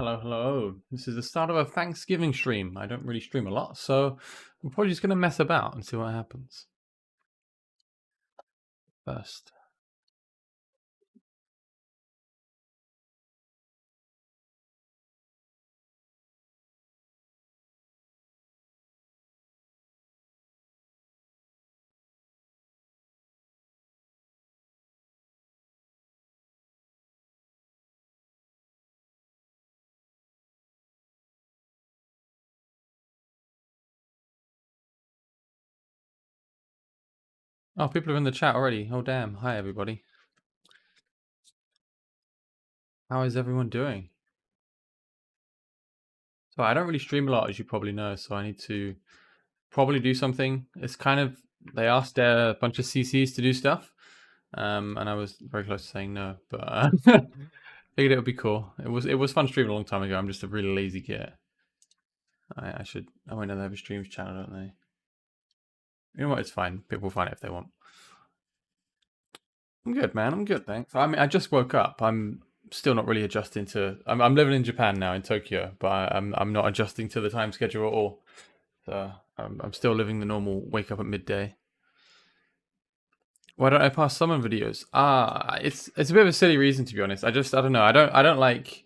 Hello, hello. This is the start of a Thanksgiving stream. I don't really stream a lot, so I'm probably just going to mess about and see what happens first. Oh, people are in the chat already. Oh, damn. Hi, everybody. How is everyone doing? So I don't really stream a lot, as you probably know, so I need to probably do something. It's kind of, they asked a bunch of CCs to do stuff, and I was very close to saying no, but figured it would be cool. It was fun streaming a long time ago. I'm just a really lazy git. I won't know they have a streams channel, don't they? You know what? It's fine. People will find it if they want. I'm good, man. I'm good, thanks. I mean, I just woke up. I'm still not really adjusting to. I'm living in Japan now, in Tokyo, but I'm not adjusting to the time schedule at all. So I'm still living the normal wake up at midday. Why don't I pass summon videos? It's a bit of a silly reason, to be honest. I don't know. I don't like.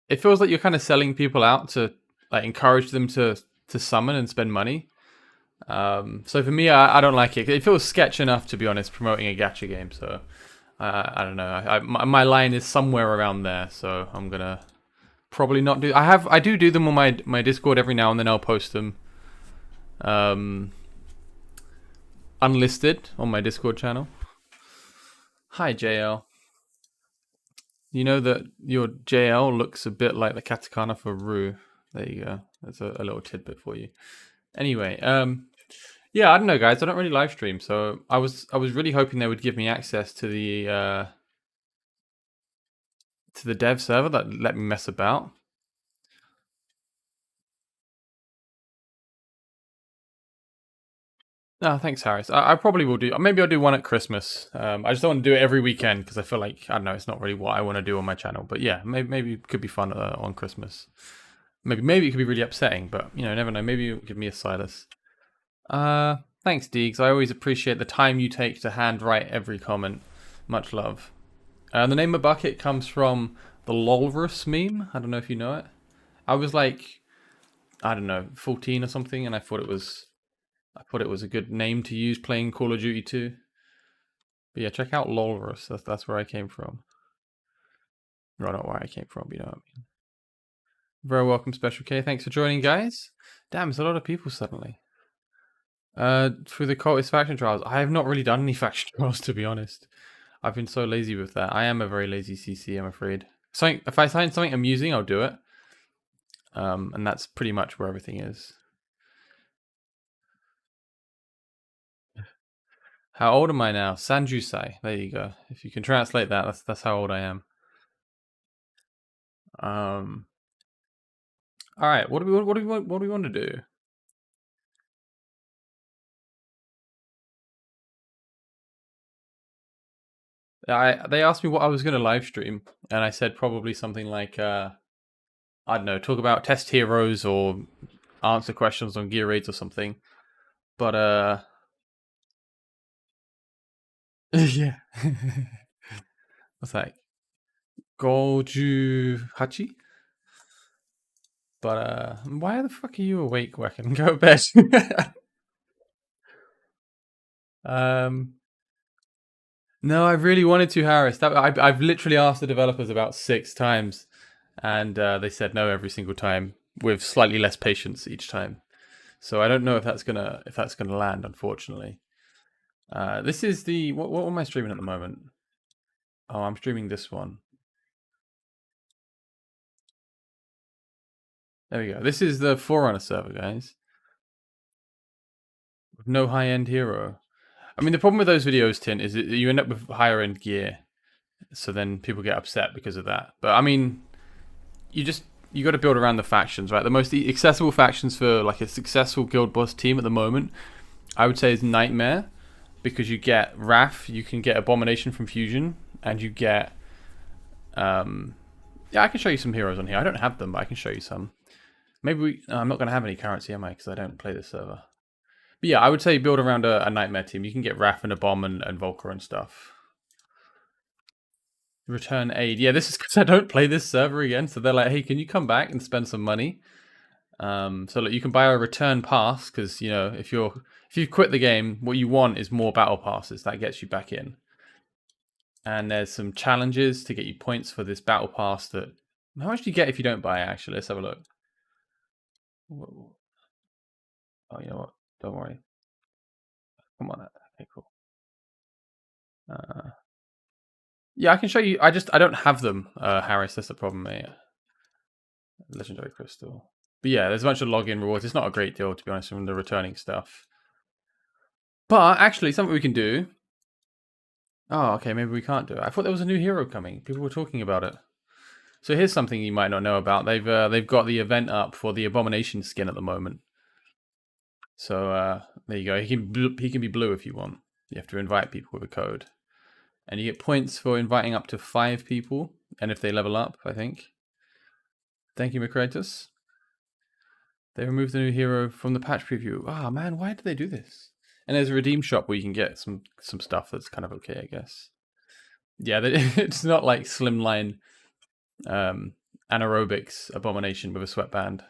It feels like you're kind of selling people out to like encourage them to summon and spend money. So for me, I don't like it. It feels sketch enough, to be honest, promoting a gacha game. So I don't know. My line is somewhere around there. So I'm gonna probably not do. I do them on my Discord every now and then. I'll post them unlisted on my Discord channel. Hi JL. You know that your JL looks a bit like the katakana for Ru. There you go. That's a little tidbit for you. Anyway, yeah, I don't know, guys. I don't really live stream, so I was really hoping they would give me access to the dev server that let me mess about. No, thanks, Harris. I probably will do. Maybe I'll do one at Christmas. I just don't want to do it every weekend because I feel like I don't know. It's not really what I want to do on my channel. But yeah, maybe it could be fun on Christmas. Maybe it could be really upsetting, but you know, never know. Maybe you'll give me a Silas. Thanks, Deegs. I always appreciate the time you take to handwrite every comment. Much love. The name of bucket comes from the Lolrus meme. I don't know if you know it. I was like, I don't know, 14 or something, and I thought it was a good name to use playing Call of Duty 2. But yeah, check out Lolrus. That's where I came from. Well, not where I came from, you know what I mean. Very welcome, Special K. Thanks for joining, guys. Damn, it's a lot of people suddenly. Through the cultist faction trials, I have not really done any faction trials, to be honest. I've been so lazy with that. I am a very lazy CC, I'm afraid. If I find something amusing, I'll do it. And that's pretty much where everything is. How old am I now? Sanjusai. There you go. If you can translate that, that's how old I am. All right. What do we want to do? They asked me what I was going to live stream, and I said probably something like I don't know, talk about test heroes or answer questions on gear raids or something. But yeah. What's that? Goju Hachi? But why the fuck are you awake, Wacken? Go to bed. No, I really wanted to, Harris. I've literally asked the developers about 6 times, and they said no every single time, with slightly less patience each time. So I don't know if that's gonna land, unfortunately. This is the what am I streaming at the moment? Oh, I'm streaming this one. There we go. This is the Forerunner server, guys. With no high-end hero. I mean, the problem with those videos, Tint, is that you end up with higher-end gear. So then people get upset because of that. But I mean, you got to build around the factions, right? The most accessible factions for like a successful guild boss team at the moment, I would say, is Nightmare, because you get Wrath, you can get Abomination from Fusion, and you get Yeah, I can show you some heroes on here. I don't have them, but I can show you some. Maybe we... I'm not going to have any currency, am I? Because I don't play this server. But yeah, I would say build around a Nightmare team. You can get Wrath and a Bomb and Volker and stuff. Return aid. Yeah, this is because I don't play this server again. So they're like, hey, can you come back and spend some money? So look, you can buy a return pass because, you know, if you quit the game, what you want is more battle passes. That gets you back in. And there's some challenges to get you points for this battle pass that... How much do you get if you don't buy it, actually? Let's have a look. Oh, you know what? Don't worry. Come on. Okay, cool. Yeah, I can show you. I don't have them, Harris. That's the problem, mate. Legendary Crystal. But yeah, there's a bunch of login rewards. It's not a great deal, to be honest, from the returning stuff. But actually, something we can do... Oh, okay, maybe we can't do it. I thought there was a new hero coming. People were talking about it. So here's something you might not know about. They've got the event up for the Abomination skin at the moment. So there you go. He can be blue if you want. You have to invite people with a code, and you get points for inviting up to 5 people, and if they level up, I think. Thank you, Macratus. They removed the new hero from the patch preview. Ah, man, why did they do this? And there's a redeem shop where you can get some stuff that's kind of okay, I guess. Yeah, it's not like slimline anaerobics Abomination with a sweatband.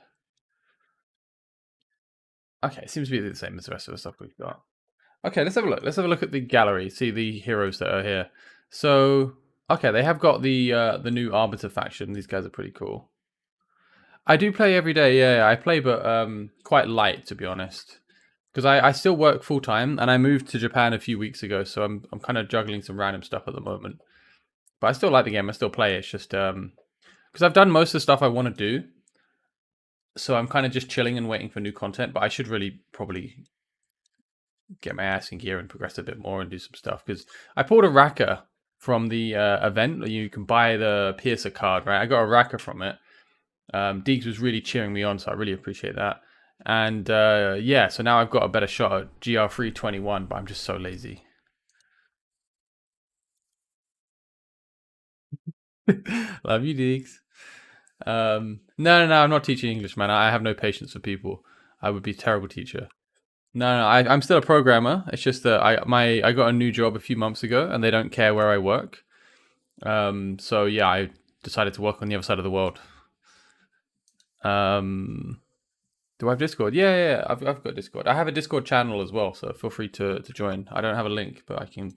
Okay, it seems to be the same as the rest of the stuff we've got. Okay, let's have a look. Let's have a look at the gallery, see the heroes that are here. So, okay, they have got the new Arbiter faction. These guys are pretty cool. I do play every day, yeah. I play, but quite light, to be honest. Because I still work full time, and I moved to Japan a few weeks ago, so I'm kind of juggling some random stuff at the moment. But I still like the game. I still play. It's just because I've done most of the stuff I want to do, so I'm kind of just chilling and waiting for new content. But I should really probably get my ass in gear and progress a bit more and do some stuff, because I pulled a Raka from the event. You can buy the Piercer card, right? I got a Raka from it. Deegs was really cheering me on, so I really appreciate that. And yeah, so now I've got a better shot at GR321, but I'm just so lazy. Love you, Deegs. No, I'm not teaching English, man. I have no patience for people. I would be a terrible teacher. No, I'm still a programmer. It's just that I got a new job a few months ago, and they don't care where I work. So yeah, I decided to work on the other side of the world. Do I have Discord? Yeah. I've got Discord. I have a Discord channel as well, so feel free to join. I don't have a link, but I can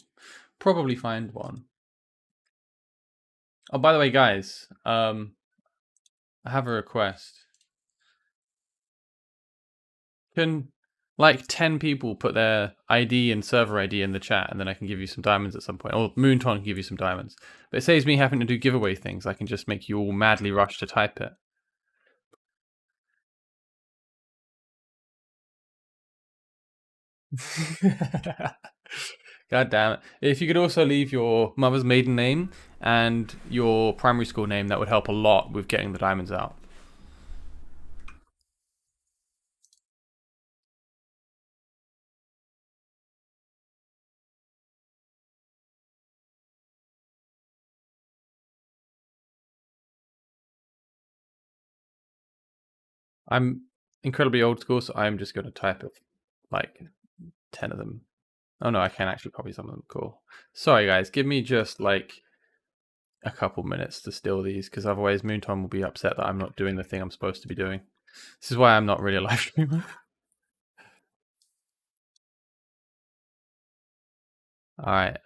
probably find one. Oh, by the way, guys, I have a request. Can like 10 people put their ID and server ID in the chat, and then I can give you some diamonds at some point. Or Moonton can give you some diamonds. But it saves me having to do giveaway things. I can just make you all madly rush to type it. God damn it. If you could also leave your mother's maiden name and your primary school name, that would help a lot with getting the diamonds out. I'm incredibly old school, so I'm just going to type it, like 10 of them. Oh no, I can actually copy some of them. Cool. Sorry, guys. Give me just like a couple minutes to steal these, because otherwise Moonton will be upset that I'm not doing the thing I'm supposed to be doing. This is why I'm not really a live streamer. All right.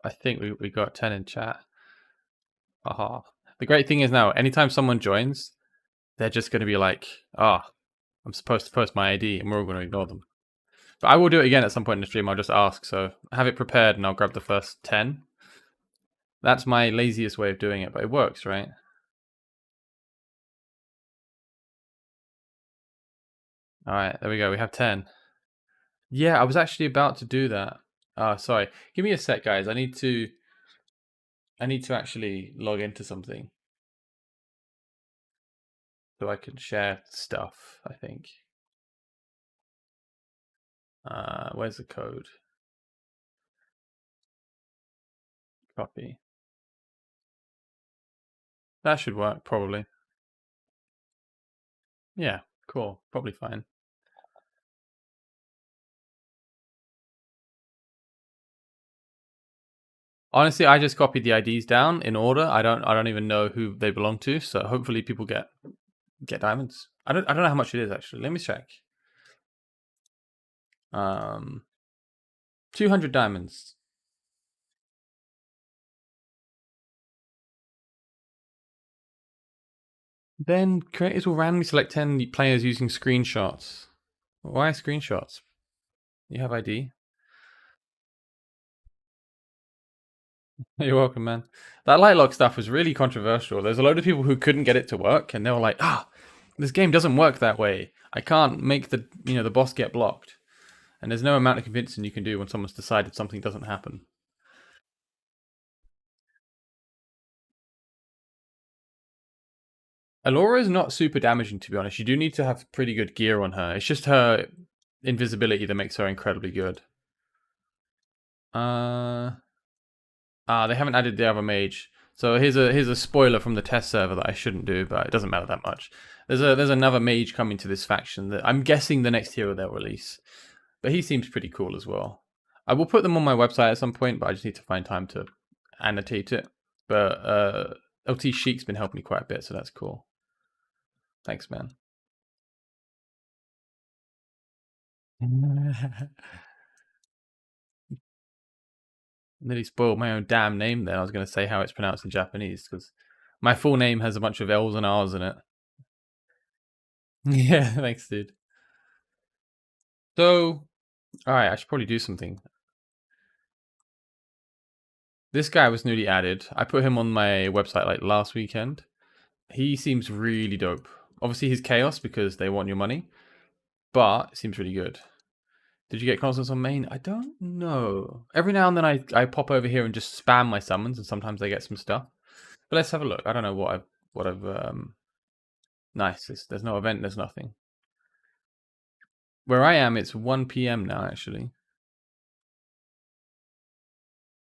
I think we got 10 in chat. Aha. The great thing is now, anytime someone joins, they're just going to be like, oh, I'm supposed to post my ID, and we're all going to ignore them. But I will do it again at some point in the stream. I'll just ask. So have it prepared, and I'll grab the first 10. That's my laziest way of doing it, but it works, right? All right, there we go. We have 10. Yeah, I was actually about to do that. Sorry. Give me a sec, guys. I need to actually log into something so I can share stuff, I think. Where's the code? Copy. That should work, probably. Yeah, cool. Probably fine. Honestly, I just copied the IDs down in order. I don't even know who they belong to, so hopefully people get diamonds. I don't know how much it is actually. Let me check. Um 200 diamonds. Then creators will randomly select 10 players using screenshots. Why screenshots? You have ID? You're welcome, man. That Lightlock stuff was really controversial. There's a load of people who couldn't get it to work, and they were like, this game doesn't work that way. I can't make the boss get blocked. And there's no amount of convincing you can do when someone's decided something doesn't happen. Alora is not super damaging, to be honest. You do need to have pretty good gear on her. It's just her invisibility that makes her incredibly good. They haven't added the other mage. So here's a spoiler from the test server that I shouldn't do, but it doesn't matter that much. There's another mage coming to this faction that I'm guessing the next hero they'll release, but he seems pretty cool as well. I will put them on my website at some point, but I just need to find time to annotate it. But LT Sheik's been helping me quite a bit, so that's cool. Thanks, man. Nearly spoiled my own damn name then. I was going to say how it's pronounced in Japanese because my full name has a bunch of L's and R's in it. Yeah, thanks, dude. So, alright, I should probably do something. This guy was newly added. I put him on my website like last weekend. He seems really dope. Obviously, he's chaos because they want your money, but it seems really good. Did you get constants on main? I don't know. Every now and then I pop over here and just spam my summons, and sometimes I get some stuff. But let's have a look. I don't know what I've nice. There's no event. There's nothing. Where I am, it's 1 p.m. now. Actually.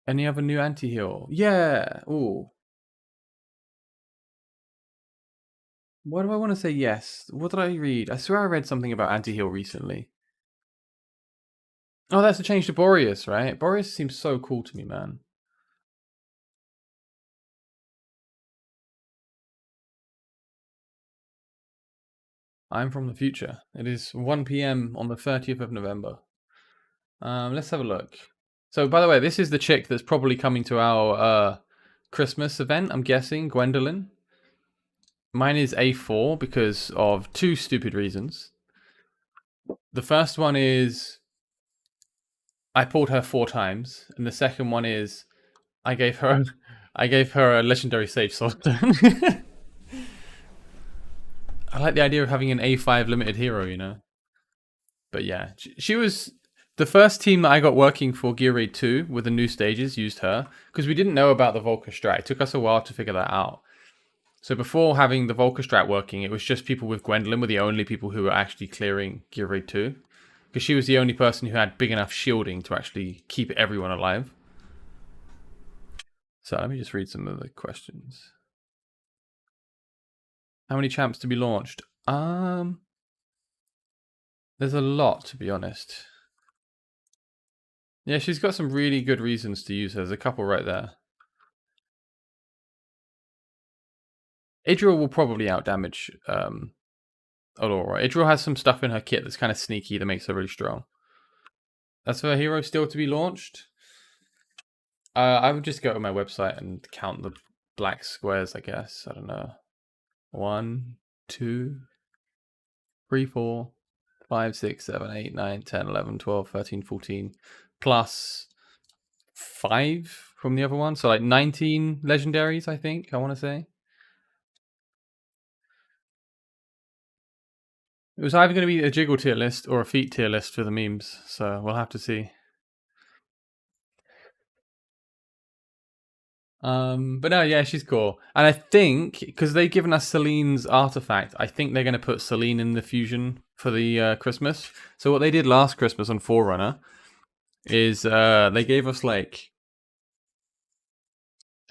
Any other new anti-heal? Yeah. Ooh. Why do I want to say yes? What did I read? I swear I read something about anti-heal recently. Oh, that's a change to Boreas, right? Boreas seems so cool to me, man. I'm from the future. It is 1 p.m. on the 30th of November. Let's have a look. So, by the way, this is the chick that's probably coming to our Christmas event, I'm guessing, Gwendolyn. Mine is A4 because of two stupid reasons. The first one is I pulled her 4 times, and the second one is I gave her a legendary sage swordstone. I like the idea of having an A5 limited hero, you know. But yeah, she was the first team that I got working for Gear Raid 2 with the new stages used her because we didn't know about the Volker strat. It took us a while to figure that out. So before having the Volker strat working, it was just people with Gwendolyn were the only people who were actually clearing Gear Raid 2 because she was the only person who had big enough shielding to actually keep everyone alive. So let me just read some of the questions. How many champs to be launched? There's a lot, to be honest. Yeah, she's got some really good reasons to use her. There's a couple right there. Idril will probably outdamage Alora. Idril has some stuff in her kit that's kind of sneaky that makes her really strong. That's her hero still to be launched. I would just go to my website and count the black squares, I guess. I don't know. 1, 2, 3, 4, 5, 6, 7, 8, 9, 10, 11, 12, 13, 14, plus 5 from the other one. So like 19 legendaries, I think, I want to say. It was either going to be a jiggle tier list or a feat tier list for the memes, so we'll have to see. But no, yeah, she's cool. And I think, because they've given us Celine's artifact, I think they're going to put Celine in the fusion for the Christmas. So what they did last Christmas on Forerunner is they gave us like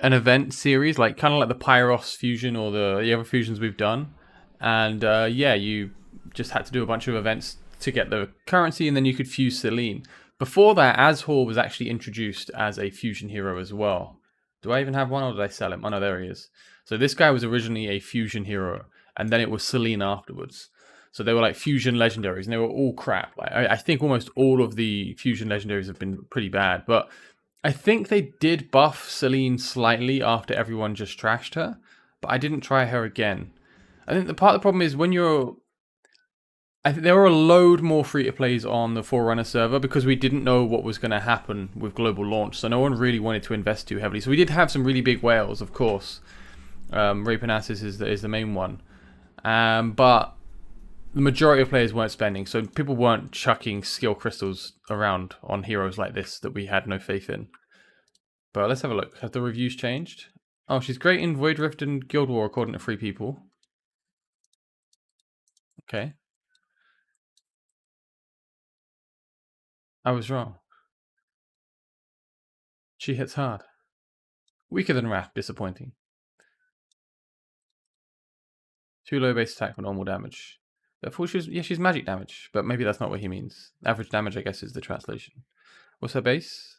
an event series, like kind of like the Pyros fusion or the other fusions we've done. And yeah, you just had to do a bunch of events to get the currency, and then you could fuse Selene. Before that, Azhor was actually introduced as a fusion hero as well. Do I even have one, or did I sell him? Oh no, there he is. So this guy was originally a fusion hero, and then it was Selene afterwards. So they were like fusion legendaries, and they were all crap. Like I think almost all of the fusion legendaries have been pretty bad, but I think they did buff Selene slightly after everyone just trashed her, but I didn't try her again. I think the part of the problem is when you're... I think there were a load more free-to-plays on the Forerunner server because we didn't know what was going to happen with global launch, so no one really wanted to invest too heavily. So we did have some really big whales, of course. Rapenassus is the main one. But the majority of players weren't spending, so people weren't chucking skill crystals around on heroes like this that we had no faith in. But let's have a look. Have the reviews changed? Oh, she's great in Void Rift and Guild War, according to 3 people. Okay. I was wrong. She hits hard. Weaker than Wrath, disappointing. Too low base attack for normal damage. Therefore, she's magic damage, but maybe that's not what he means. Average damage, I guess, is the translation. What's her base?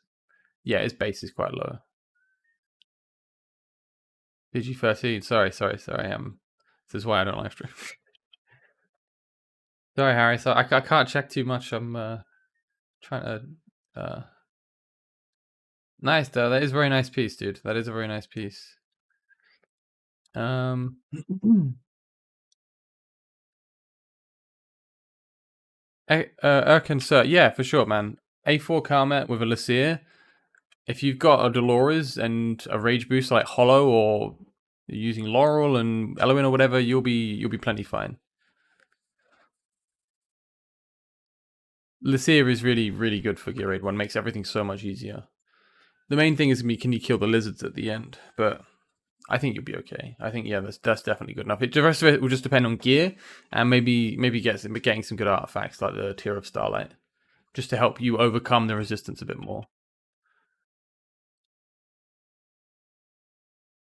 Yeah, his base is quite low. PG-13. Sorry. This is why I don't live stream. Sorry, Harry. So I can't check too much. I'm trying to. Nice though. That is a very nice piece, dude. That is a very nice piece. Erkin, sir. Yeah, for sure, man. A4 Karmet with a Lasir. If you've got a Dolores and a rage boost like Hollow, or using Laurel and Eloin or whatever, you'll be plenty fine. Lasir is really, really good for Gear Raid 1. Makes everything so much easier. The main thing is can you kill the lizards at the end? But I think you'll be okay. I think, yeah, that's definitely good enough. The rest of it will just depend on gear and maybe getting some good artifacts like the Tear of Starlight, just to help you overcome the resistance a bit more.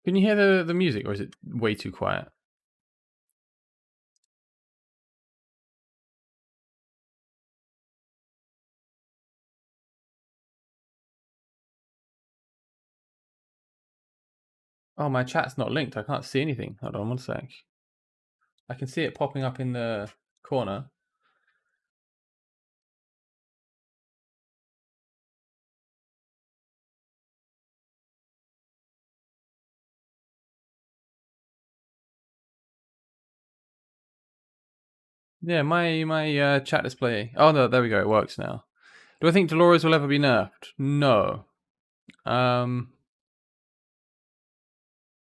Can you hear the music, or is it way too quiet? Oh, my chat's not linked. I can't see anything. Hold on one sec. I can see it popping up in the corner. Yeah, my chat display. Oh no, there we go. It works now. Do I think Dolores will ever be nerfed? No.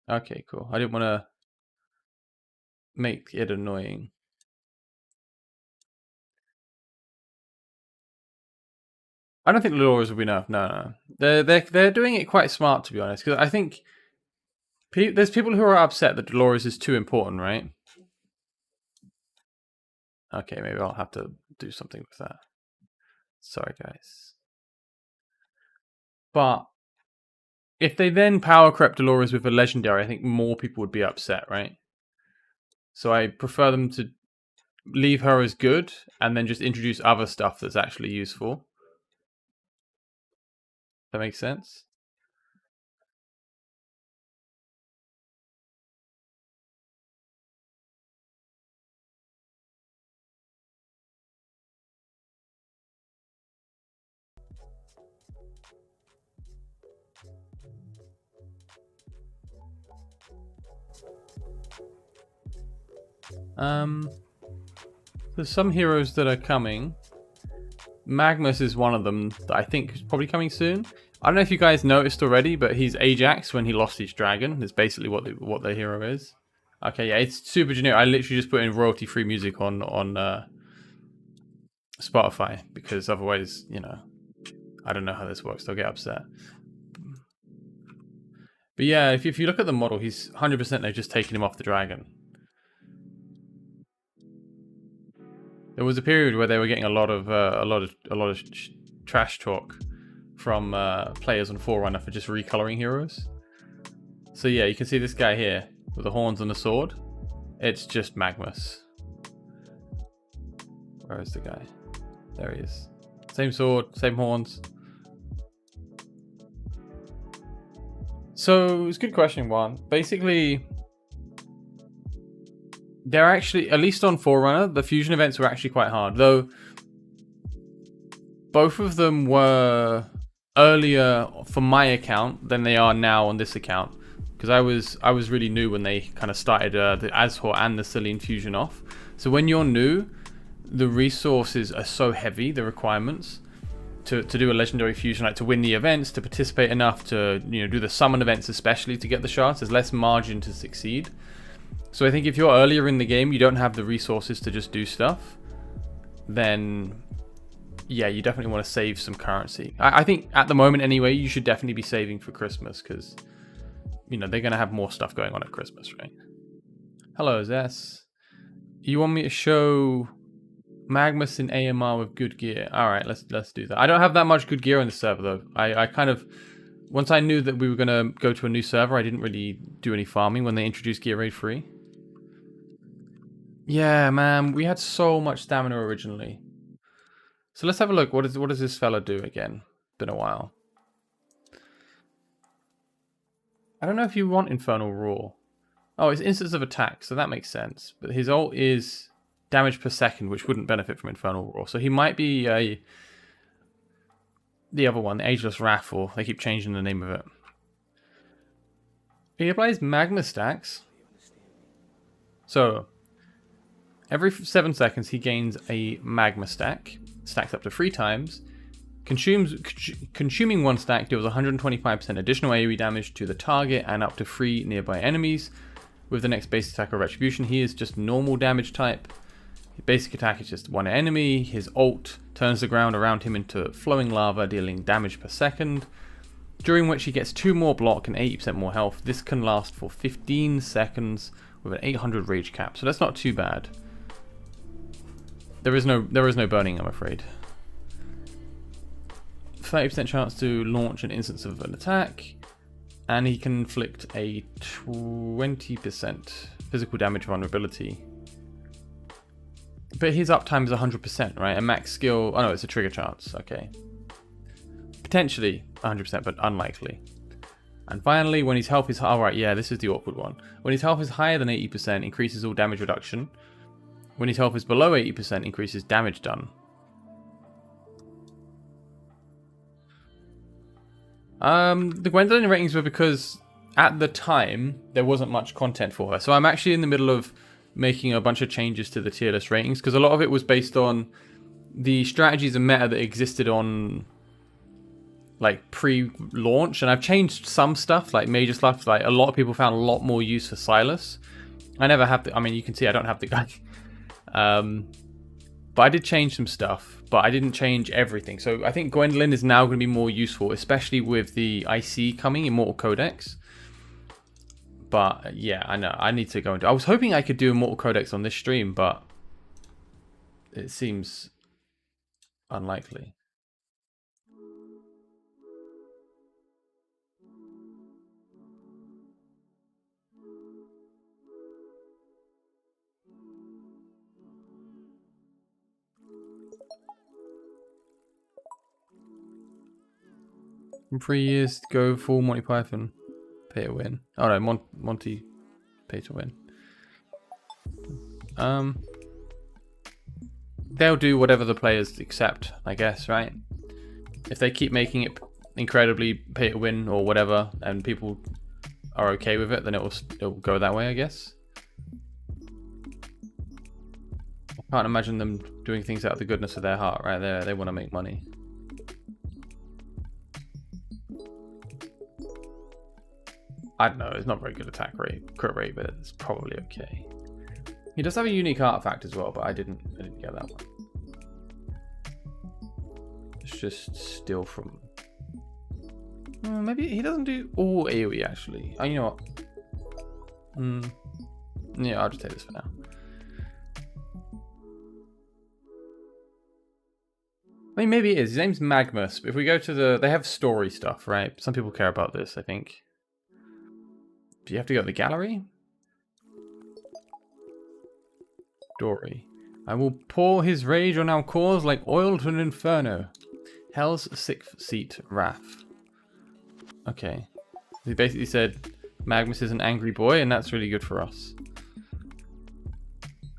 Okay, cool. I didn't want to make it annoying. I don't think Dolores will be nerfed. No. They're doing it quite smart, to be honest, because I think there's people who are upset that Dolores is too important, right? Okay, maybe I'll have to do something with that. Sorry, guys. But if they then power crept Dolores with a legendary, I think more people would be upset, right? So I prefer them to leave her as good and then just introduce other stuff that's actually useful. That makes sense? There's some heroes that are coming. Magnus is one of them that I think is probably coming soon. I don't know if you guys noticed already, but he's Ajax when he lost his dragon. That's basically what their hero is. Okay, yeah, it's super generic. I literally just put in royalty-free music on Spotify because otherwise, you know, I don't know how this works. They'll get upset. But yeah, if you look at the model, he's 100% they've just taken him off the dragon. There was a period where they were getting a lot of trash talk from players on Forerunner for just recoloring heroes. So yeah, you can see this guy here with the horns and the sword. It's just Magmus. Where is the guy? There he is. Same sword, same horns. So it's a good question, Juan. Basically, they're actually, at least on Forerunner, the fusion events were actually quite hard. Though both of them were earlier for my account than they are now on this account. Because I was really new when they kind of started the Azhor and the Selene fusion off. So when you're new, the resources are so heavy, the requirements to do a legendary fusion, like to win the events, to participate enough to do the summon events, especially to get the shards. There's less margin to succeed. So I think if you're earlier in the game, you don't have the resources to just do stuff, then yeah, you definitely want to save some currency. I think at the moment anyway, you should definitely be saving for Christmas because they're going to have more stuff going on at Christmas, right? Hello, Zess. You want me to show Magmus in AMR with good gear? All right, let's do that. I don't have that much good gear on the server though. I kind of, once I knew that we were going to go to a new server, I didn't really do any farming when they introduced Gear Raid 3. Yeah, man, we had so much stamina originally. So let's have a look. What does this fella do again? Been a while. I don't know if you want Infernal Roar. Oh, it's instance of attack, so that makes sense. But his ult is damage per second, which wouldn't benefit from Infernal Roar. So he might be the other one, the Ageless Wrath, or they keep changing the name of it. He applies Magma stacks. So every 7 seconds he gains a Magma stack, stacks up to 3 times. Consuming 1 stack deals 125% additional AoE damage to the target and up to 3 nearby enemies. With the next base attack or retribution, he is just normal damage type. His basic attack is just 1 enemy. His ult turns the ground around him into flowing lava, dealing damage per second, during which he gets 2 more block and 80% more health. This can last for 15 seconds with an 800 rage cap, so that's not too bad. There is no burning, I'm afraid. 30% chance to launch an instance of an attack, and he can inflict a 20% physical damage vulnerability. But his uptime is 100%, right? A max skill, oh no, it's a trigger chance, okay. Potentially 100%, but unlikely. And finally, when his health is, oh right, yeah, this is the awkward one. When his health is higher than 80%, increases all damage reduction. When his health is below 80%, increases damage done. The Gwendolyn ratings were because at the time there wasn't much content for her. So I'm actually in the middle of making a bunch of changes to the tier list ratings because a lot of it was based on the strategies and meta that existed on like pre-launch, and I've changed some stuff, like major stuff. Like a lot of people found a lot more use for Sylas. I never have the, I mean, you can see I don't have the guy. But I did change some stuff, but I didn't change everything. So I think Gwendolyn is now going to be more useful, especially with the IC coming, Immortal Codex. But yeah, I know, I need to go into, I was hoping I could do Immortal Codex on this stream, but it seems unlikely. In 3 years, go full Monty Python. Pay to win. Oh no, Monty pay to win. They'll do whatever the players accept, I guess, right? If they keep making it incredibly pay to win or whatever, and people are okay with it, then it'll go that way, I guess. I can't imagine them doing things out of the goodness of their heart, right? They want to make money. I don't know, it's not very good attack rate, crit rate, but it's probably okay. He does have a unique artifact as well, but I didn't get that one. It's just steal from... maybe he doesn't do all AoE actually. Oh, you know what? Yeah, I'll just take this for now. I mean, maybe it is. His name's Magmus, but if we go to the... They have story stuff, right? Some people care about this, I think. Do you have to go to the gallery? Dory. I will pour his rage on our cause like oil to an inferno. Hell's sixth seat, Wrath. Okay. He basically said Magnus is an angry boy, and that's really good for us.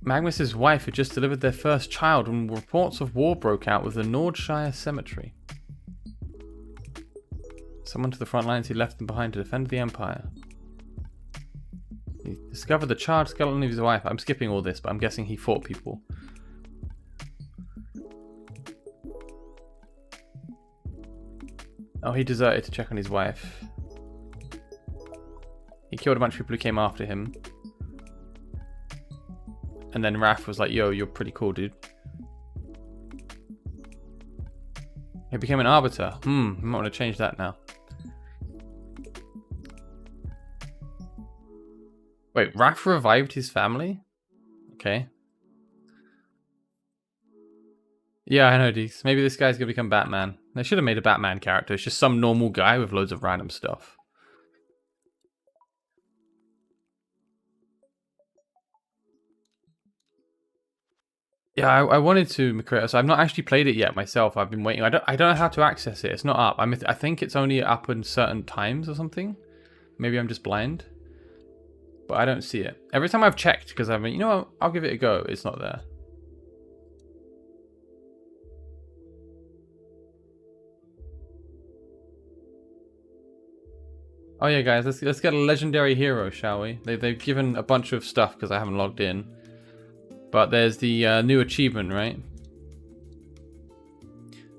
Magnus's wife had just delivered their first child when reports of war broke out with the Nordshire Cemetery. Someone to the front lines, he left them behind to defend the Empire. He discovered the charred skeleton of his wife. I'm skipping all this, but I'm guessing he fought people. Oh, he deserted to check on his wife. He killed a bunch of people who came after him. And then Wrath was like, yo, you're pretty cool, dude. He became an arbiter. I might want to change that now. Wait, Wrath revived his family? Okay. Yeah, I know, Deeks. Maybe this guy's gonna become Batman. They should have made a Batman character. It's just some normal guy with loads of random stuff. Yeah, I wanted to create it. So I've not actually played it yet myself. I've been waiting. I don't know how to access it. It's not up. I think it's only up in certain times or something. Maybe I'm just blind. But I don't see it. Every time I've checked, because I've been, you know what, I'll give it a go. It's not there. Oh yeah, guys, let's get a legendary hero, shall we? They've given a bunch of stuff because I haven't logged in. But there's the new achievement, right?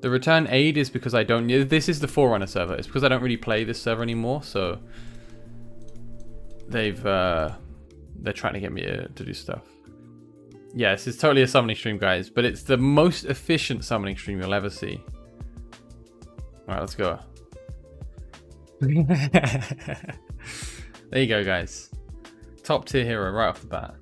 The return aid is because I don't... This is the Forerunner server. It's because I don't really play this server anymore, so... They're trying to get me to do stuff. Yeah, this is totally a summoning stream, guys. But it's the most efficient summoning stream you'll ever see. Alright, let's go. There you go, guys. Top tier hero right off the bat.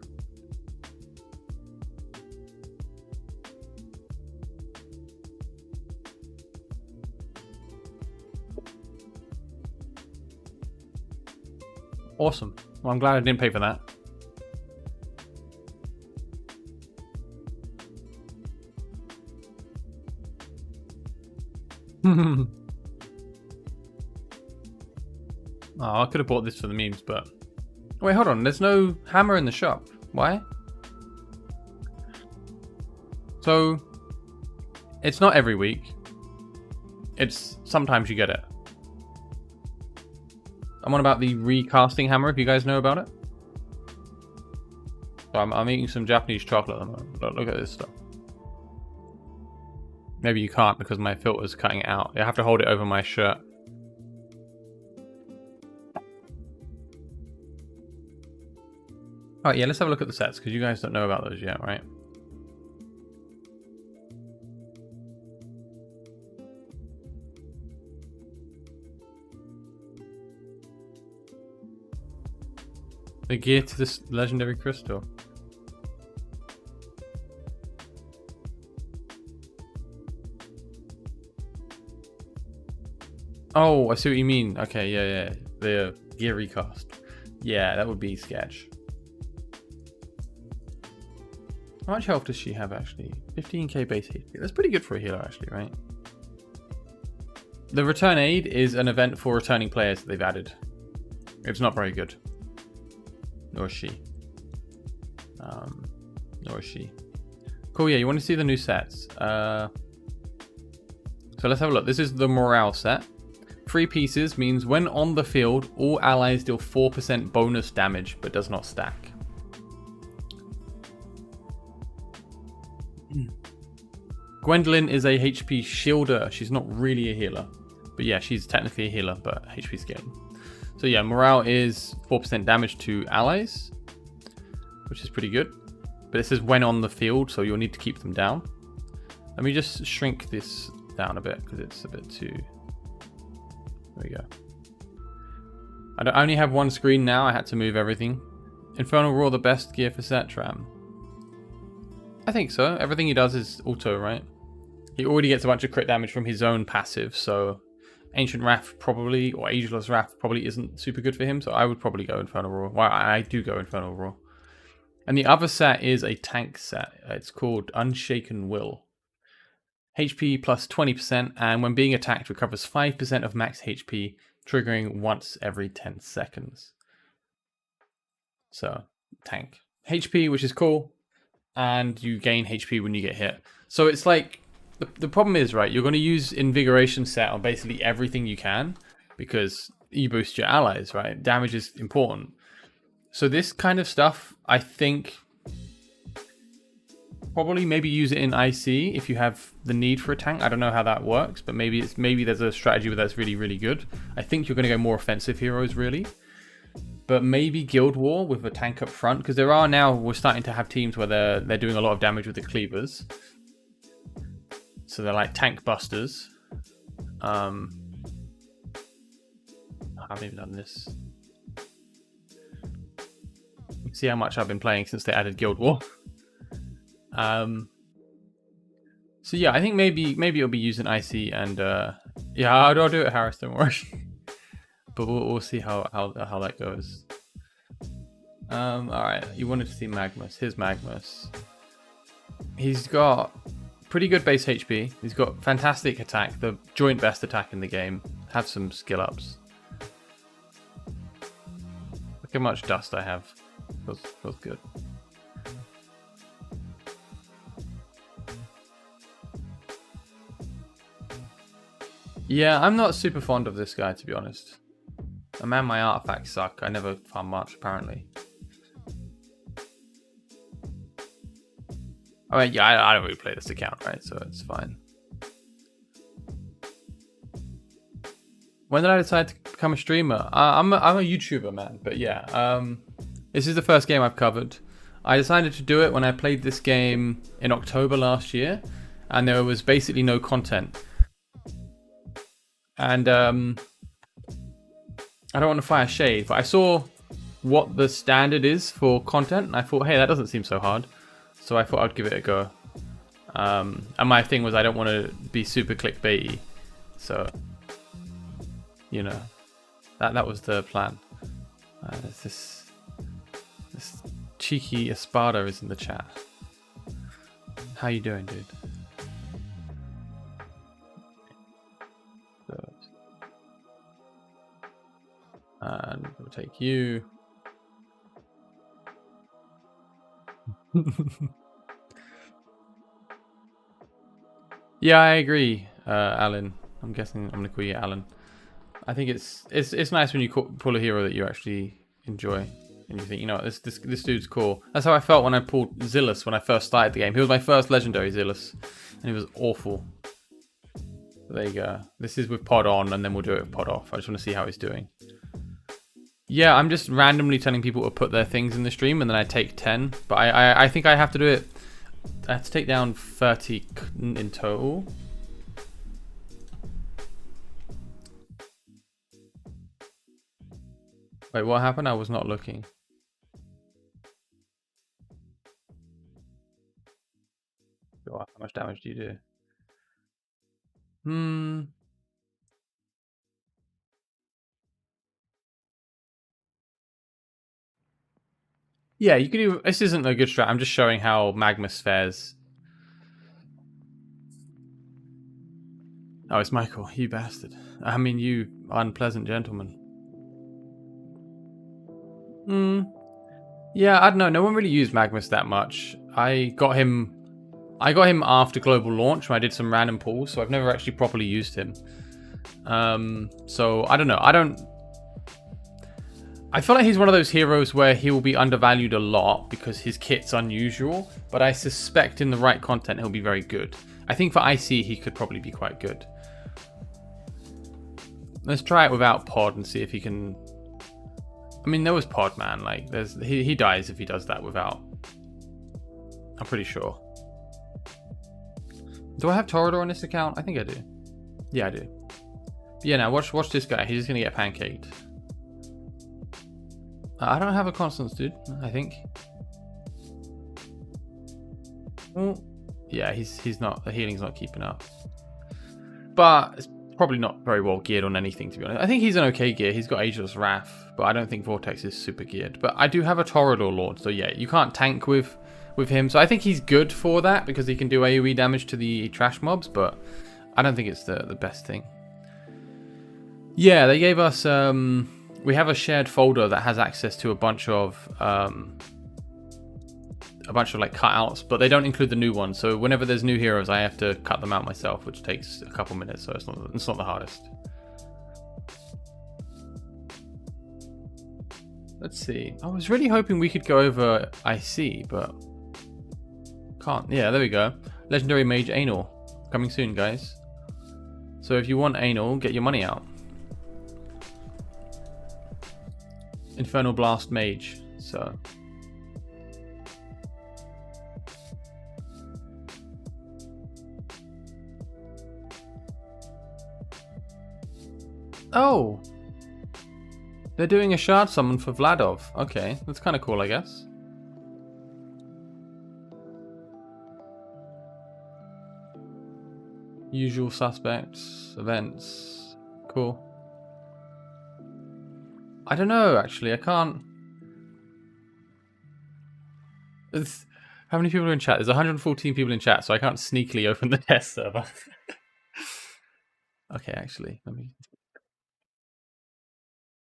Awesome. Well, I'm glad I didn't pay for that. Oh, I could have bought this for the memes, but... Wait, hold on. There's no hammer in the shop. Why? So, it's not every week. It's sometimes you get it. I'm on about the recasting hammer, if you guys know about it. So I'm eating some Japanese chocolate at the moment. Look at this stuff. Maybe you can't because my filter's cutting it out. I have to hold it over my shirt. Alright, yeah, let's have a look at the sets, because you guys don't know about those yet, right? The gear to this legendary crystal. Oh, I see what you mean. Okay, yeah. The gear recast. Yeah, that would be sketch. How much health does she have, actually? 15k base HP. That's pretty good for a healer, actually, right? The return aid is an event for returning players that they've added. It's not very good. Nor is she. Nor is she. Cool, yeah, you want to see the new sets. So let's have a look. This is the morale set. 3 pieces means when on the field, all allies deal 4% bonus damage, but does not stack. Gwendolyn is a HP shielder. She's not really a healer. But yeah, she's technically a healer, but HP scaling. So yeah, morale is 4% damage to allies, which is pretty good. But it says when on the field, so you'll need to keep them down. Let me just shrink this down a bit, because it's a bit too... There we go. I only have one screen now. I had to move everything. Infernal Roar, the best gear for Setram. I think so. Everything he does is auto, right? He already gets a bunch of crit damage from his own passive, so Ancient Wrath probably, or Ageless Wrath probably isn't super good for him, so I would probably go Infernal Roar. Well, I do go Infernal Roar. And the other set is a tank set. It's called Unshaken Will. HP plus 20%, and when being attacked recovers 5% of max HP, triggering once every 10 seconds. So, tank. HP, which is cool, and you gain HP when you get hit. So it's like, the problem is, right, you're going to use Invigoration set on basically everything you can, because you boost your allies, right? Damage is important. So this kind of stuff, I think, probably maybe use it in IC if you have the need for a tank. I don't know how that works, but maybe there's a strategy where that's really, really good. I think you're going to go more offensive heroes, really. But maybe Guild War with a tank up front, because we're starting to have teams where they're doing a lot of damage with the cleavers. So they're like tank busters. I haven't even done this. See how much I've been playing since they added Guild War. So yeah, I think maybe it'll be using IC, and yeah, I'll do it, Harris. Don't worry. But we'll see how that goes. All right, you wanted to see Magmus. Here's Magmus. He's got pretty good base HP. He's got fantastic attack, the joint best attack in the game. Have some skill ups. Look how much dust I have. Feels good. Yeah, I'm not super fond of this guy, to be honest. Man, my artifacts suck. I never farm much, apparently. I mean, yeah, I don't really play this account, right? So it's fine. When did I decide to become a streamer? I'm a YouTuber, man. But yeah, this is the first game I've covered. I decided to do it when I played this game in October last year, and there was basically no content. And I don't want to fire shade, but I saw what the standard is for content, and I thought, hey, that doesn't seem so hard. So I thought I'd give it a go. And my thing was I don't want to be super clickbaity. So, you know, that was the plan. This cheeky Espada is in the chat. How you doing, dude? Good. And we'll take you. Yeah, I agree, Alan. I'm guessing I'm gonna call you Alan. I think it's nice when you pull a hero that you actually enjoy and you think, you know, this dude's cool. That's how I felt when I pulled Zillus when I first started the game. He was my first legendary Zillus, and he was awful. But there you go. This is with pod on, and then we'll do it with pod off. I just want to see how he's doing. Yeah, I'm just randomly telling people to put their things in the stream, and then I take 10. But I think I have to do it. I have to take down 30 in total. Wait, what happened? I was not looking. God, how much damage do you do? Yeah, you could do. This isn't a good strat. I'm just showing how Magmus fares. Oh, it's Michael. You bastard. I mean, you unpleasant gentleman. Yeah, I don't know. No one really used Magmus that much. I got him after global launch when I did some random pulls, so I've never actually properly used him. So I don't know. I feel like he's one of those heroes where he will be undervalued a lot because his kit's unusual, but I suspect in the right content he'll be very good. I think for IC he could probably be quite good. Let's try it without pod and see if he can. I mean, there was pod, man. Like, he dies if he does that without. I'm pretty sure. Do I have Torador on this account? I think I do. Yeah, I do. But yeah, now watch this guy. He's just gonna get pancaked. I don't have a Constance, dude. I think. Yeah, he's not. The healing's not keeping up. But probably not very well geared on anything, to be honest. I think he's an okay gear. He's got Ageless Wrath, but I don't think Vortex is super geared. But I do have a Toreador Lord, so yeah, you can't tank with him. So I think he's good for that because he can do AoE damage to the trash mobs, but I don't think it's the best thing. Yeah, they gave us... we have a shared folder that has access to a bunch of like cutouts, but they don't include the new ones. So whenever there's new heroes, I have to cut them out myself, which takes a couple minutes. So it's not the hardest. Let's see. I was really hoping we could go over IC, but can't. Yeah, there we go. Legendary Mage Anal coming soon, guys. So if you want Anal, get your money out. Infernal Blast Mage. So. Oh! They're doing a shard summon for Vladov. Okay, that's kind of cool, I guess. Usual suspects, events. Cool. I don't know, actually. I can't... How many people are in chat? There's 114 people in chat, so I can't sneakily open the test server. Okay, actually, let me...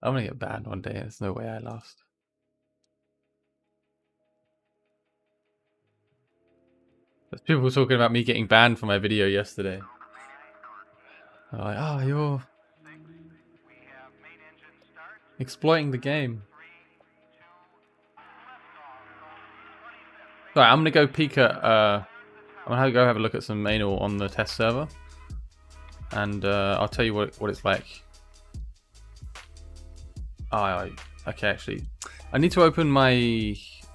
I'm gonna get banned one day. There's no way I lost. There's people talking about me getting banned for my video yesterday. They're like, oh, you're exploiting the game. Alright, I'm gonna go peek at I'm gonna go have a look at some Anal on the test server. And I'll tell you what it's like. Oh, okay, actually, I need to open my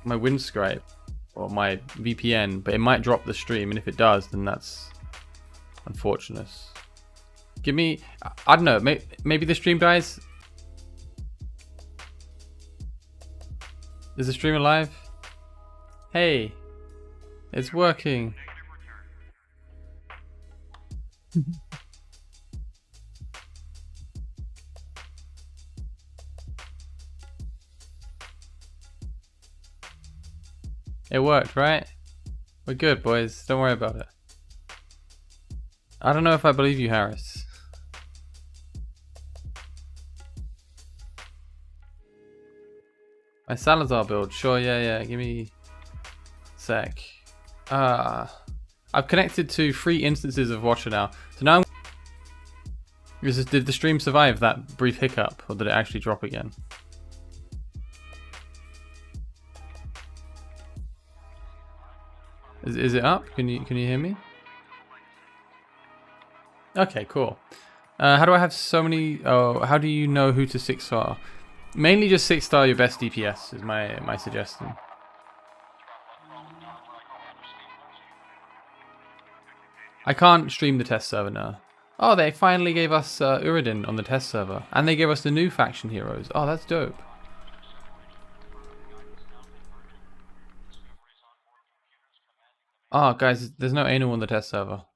Windscribe or my VPN, but it might drop the stream, and if it does, then that's unfortunate. Give me, I don't know, maybe the stream dies. Is the stream alive? Hey, it's working. It worked, right? We're good, boys. Don't worry about it. I don't know if I believe you, Harris. My Salazar build. Sure, yeah. Give me a sec. I've connected to 3 instances of Watcher now. So now did the stream survive that brief hiccup, or did it actually drop again? Is it up? Can you hear me? Okay, cool. How do I have so many? Oh, how do you know who to 6-star? Mainly just 6-star your best DPS is my suggestion. I can't stream the test server now. Oh, they finally gave us Uridin on the test server, and they gave us the new faction heroes. Oh, that's dope. Oh, guys, there's no Anal on the test server. What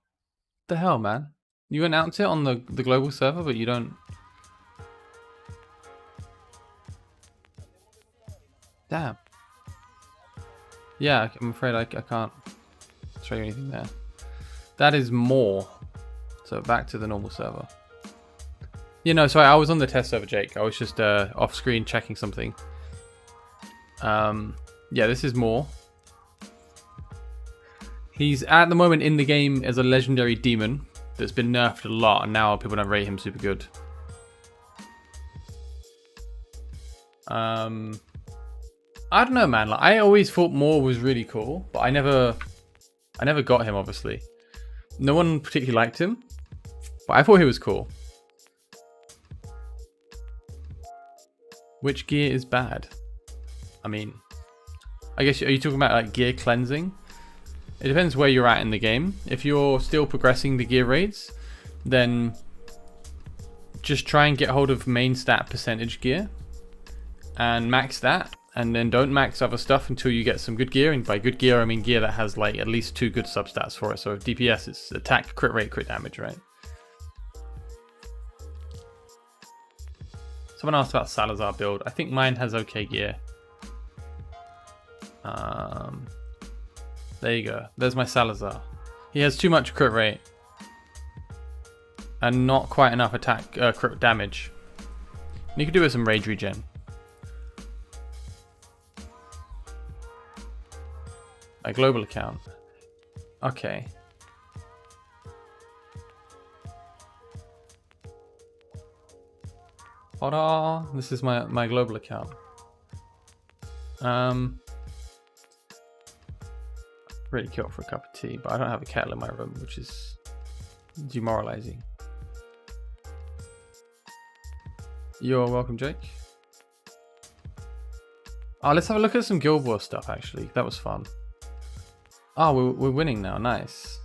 the hell, man? You announce it on the global server, but you don't... Damn. Yeah, I'm afraid I can't show you anything there. That is more. So back to the normal server. You know, sorry, I was on the test server, Jake. I was just off screen checking something. Yeah, this is more. He's at the moment in the game as a legendary demon that's been nerfed a lot, and now people don't rate him super good. I don't know, man. Like, I always thought Moore was really cool, but I never got him. Obviously, no one particularly liked him, but I thought he was cool. Which gear is bad? I mean, I guess, are you talking about like gear cleansing? It depends where you're at in the game. If you're still progressing the gear raids, then just try and get hold of main stat percentage gear and max that, and then don't max other stuff until you get some good gear. And by good gear, I mean gear that has like at least 2 good substats for it. So if DPS, it's attack, crit rate, crit damage, right? Someone asked about Salazar build. I think mine has okay gear. There you go. There's my Salazar. He has too much crit rate. And not quite enough attack crit damage. And you could do with some rage regen. My global account. Okay. Ta-da! This is my global account. Really cute for a cup of tea, but I don't have a kettle in my room, which is demoralizing. You're welcome, Jake. Oh, let's have a look at some Guild Wars stuff, actually. That was fun. Oh, we're winning now. Nice.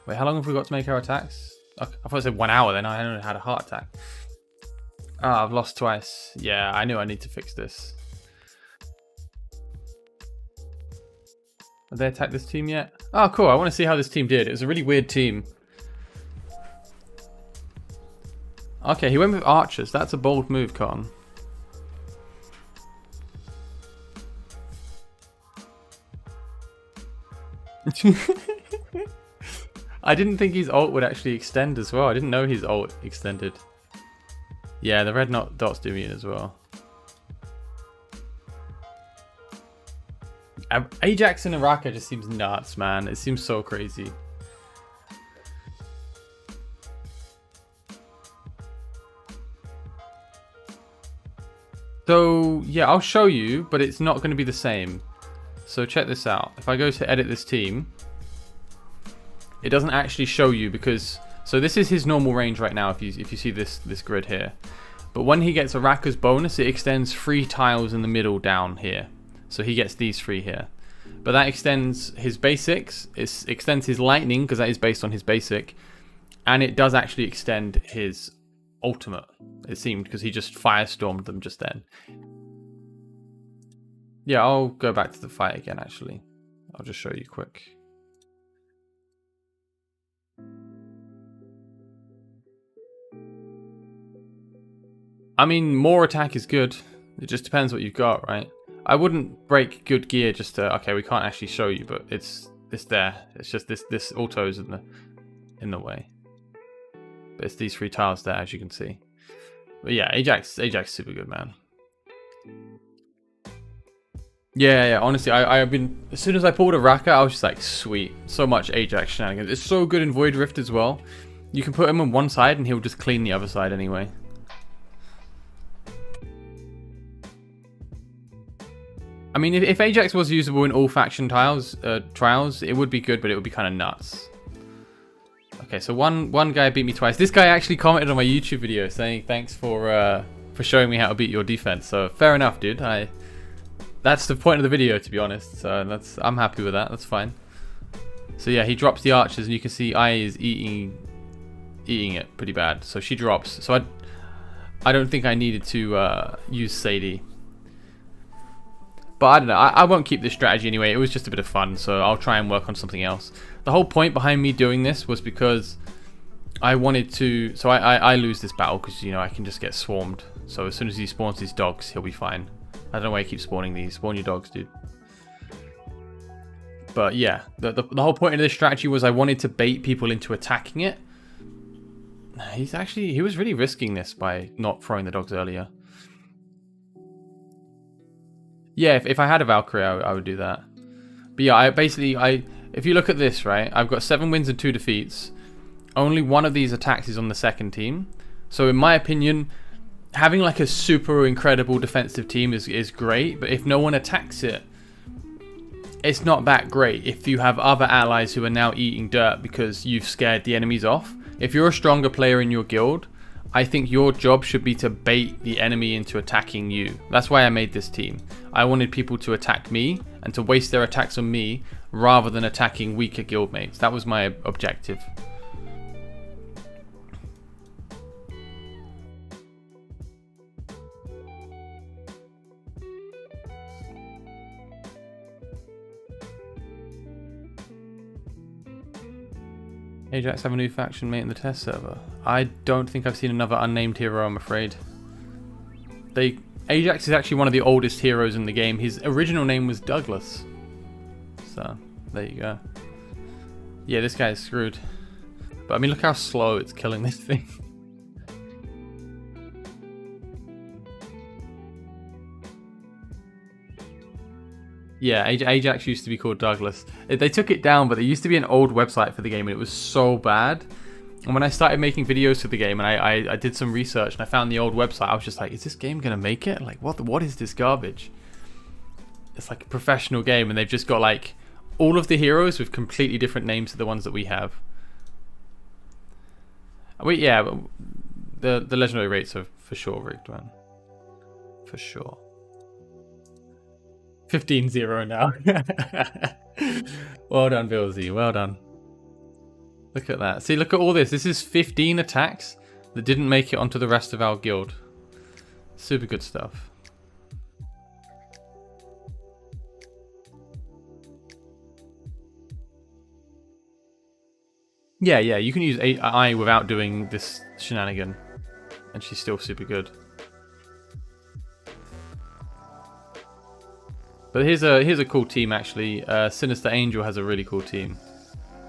Wait, how long have we got to make our attacks? I thought it said 1 hour, then I only had a heart attack. Ah, I've lost twice. Yeah, I knew I need to fix this. Have they attacked this team yet? Oh, cool. I want to see how this team did. It was a really weird team. Okay, he went with archers. That's a bold move, Con. I didn't think his ult would actually extend as well. I didn't know his ult extended. Yeah, the red dots do me in as well. Ajax and Araka just seems nuts, man. It seems so crazy. So, yeah, I'll show you, but it's not going to be the same. So check this out. If I go to edit this team, it doesn't actually show you because... So this is his normal range right now if you see this grid here. But when he gets Araka's bonus, it extends 3 tiles in the middle down here. So he gets these 3 here. But that extends his basics, it extends his lightning because that is based on his basic. And it does actually extend his ultimate, it seemed, because he just firestormed them just then. Yeah, I'll go back to the fight again actually. I'll just show you quick. I mean, more attack is good. It just depends what you've got, right? I wouldn't break good gear just to... Okay, we can't actually show you, but it's there. It's just this auto's in the way. But it's these 3 tiles there, as you can see. But yeah, Ajax is super good, man. Yeah, honestly, I've been... As soon as I pulled Araka, I was just like, sweet. So much Ajax shenanigans. It's so good in Void Rift as well. You can put him on one side and he'll just clean the other side anyway. I mean, if Ajax was usable in all faction trials, it would be good, but it would be kind of nuts. Okay, so one guy beat me twice. This guy actually commented on my YouTube video saying thanks for showing me how to beat your defense. So fair enough, dude. That's the point of the video, to be honest. So I'm happy with that. That's fine. So yeah, he drops the archers, and you can see I is eating it pretty bad. So she drops. So I don't think I needed to use Sadie. But I don't know, I won't keep this strategy anyway. It was just a bit of fun, so I'll try and work on something else. The whole point behind me doing this was because I wanted to... So I lose this battle because, you know, I can just get swarmed. So as soon as he spawns his dogs, he'll be fine. I don't know why he keeps spawning these. Spawn your dogs, dude. But yeah, the whole point of this strategy was I wanted to bait people into attacking it. He was really risking this by not throwing the dogs earlier. Yeah, if I had a Valkyrie, I would do that. But yeah, if you look at this, right, I've got 7 wins and 2 defeats. Only one of these attacks is on the second team. So in my opinion, having like a super incredible defensive team is great, but if no one attacks it, it's not that great. If you have other allies who are now eating dirt because you've scared the enemies off, if you're a stronger player in your guild, I think your job should be to bait the enemy into attacking you. That's why I made this team. I wanted people to attack me and to waste their attacks on me rather than attacking weaker guildmates. That was my objective. Ajax have a new faction mate in the test server. I don't think I've seen another unnamed hero, I'm afraid. Ajax is actually one of the oldest heroes in the game. His original name was Douglas. So, there you go. Yeah, this guy is screwed. But I mean, look how slow it's killing this thing. Yeah, Ajax used to be called Douglas. They took it down, but there used to be an old website for the game, and it was so bad. And when I started making videos for the game, and I did some research, and I found the old website, I was just like, is this game gonna make it? Like, what is this garbage? It's like a professional game, and they've just got like all of the heroes with completely different names to the ones that we have. Yeah, the legendary rates are for sure rigged, man. For sure. 15-0 now. Well done, Billsy. Well done. Look at that. See, look at all this. This is 15 attacks that didn't make it onto the rest of our guild. Super good stuff. Yeah, you can use AI without doing this shenanigan, and she's still super good. But here's a cool team actually. Sinister Angel has a really cool team.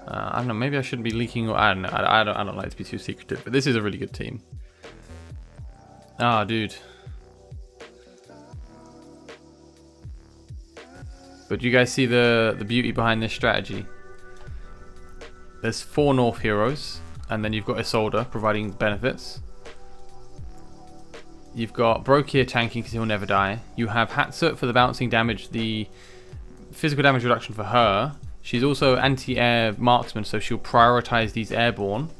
I don't know. Maybe I shouldn't be leaking. I don't know. I don't like to be too secretive. But this is a really good team. Ah, dude. But do you guys see the beauty behind this strategy? There's 4 North heroes, and then you've got Isolde providing benefits. You've got Broke here tanking because he'll never die. You have Hatsut for the bouncing damage, the physical damage reduction for her. She's also anti-air marksman, so she'll prioritize these airborne,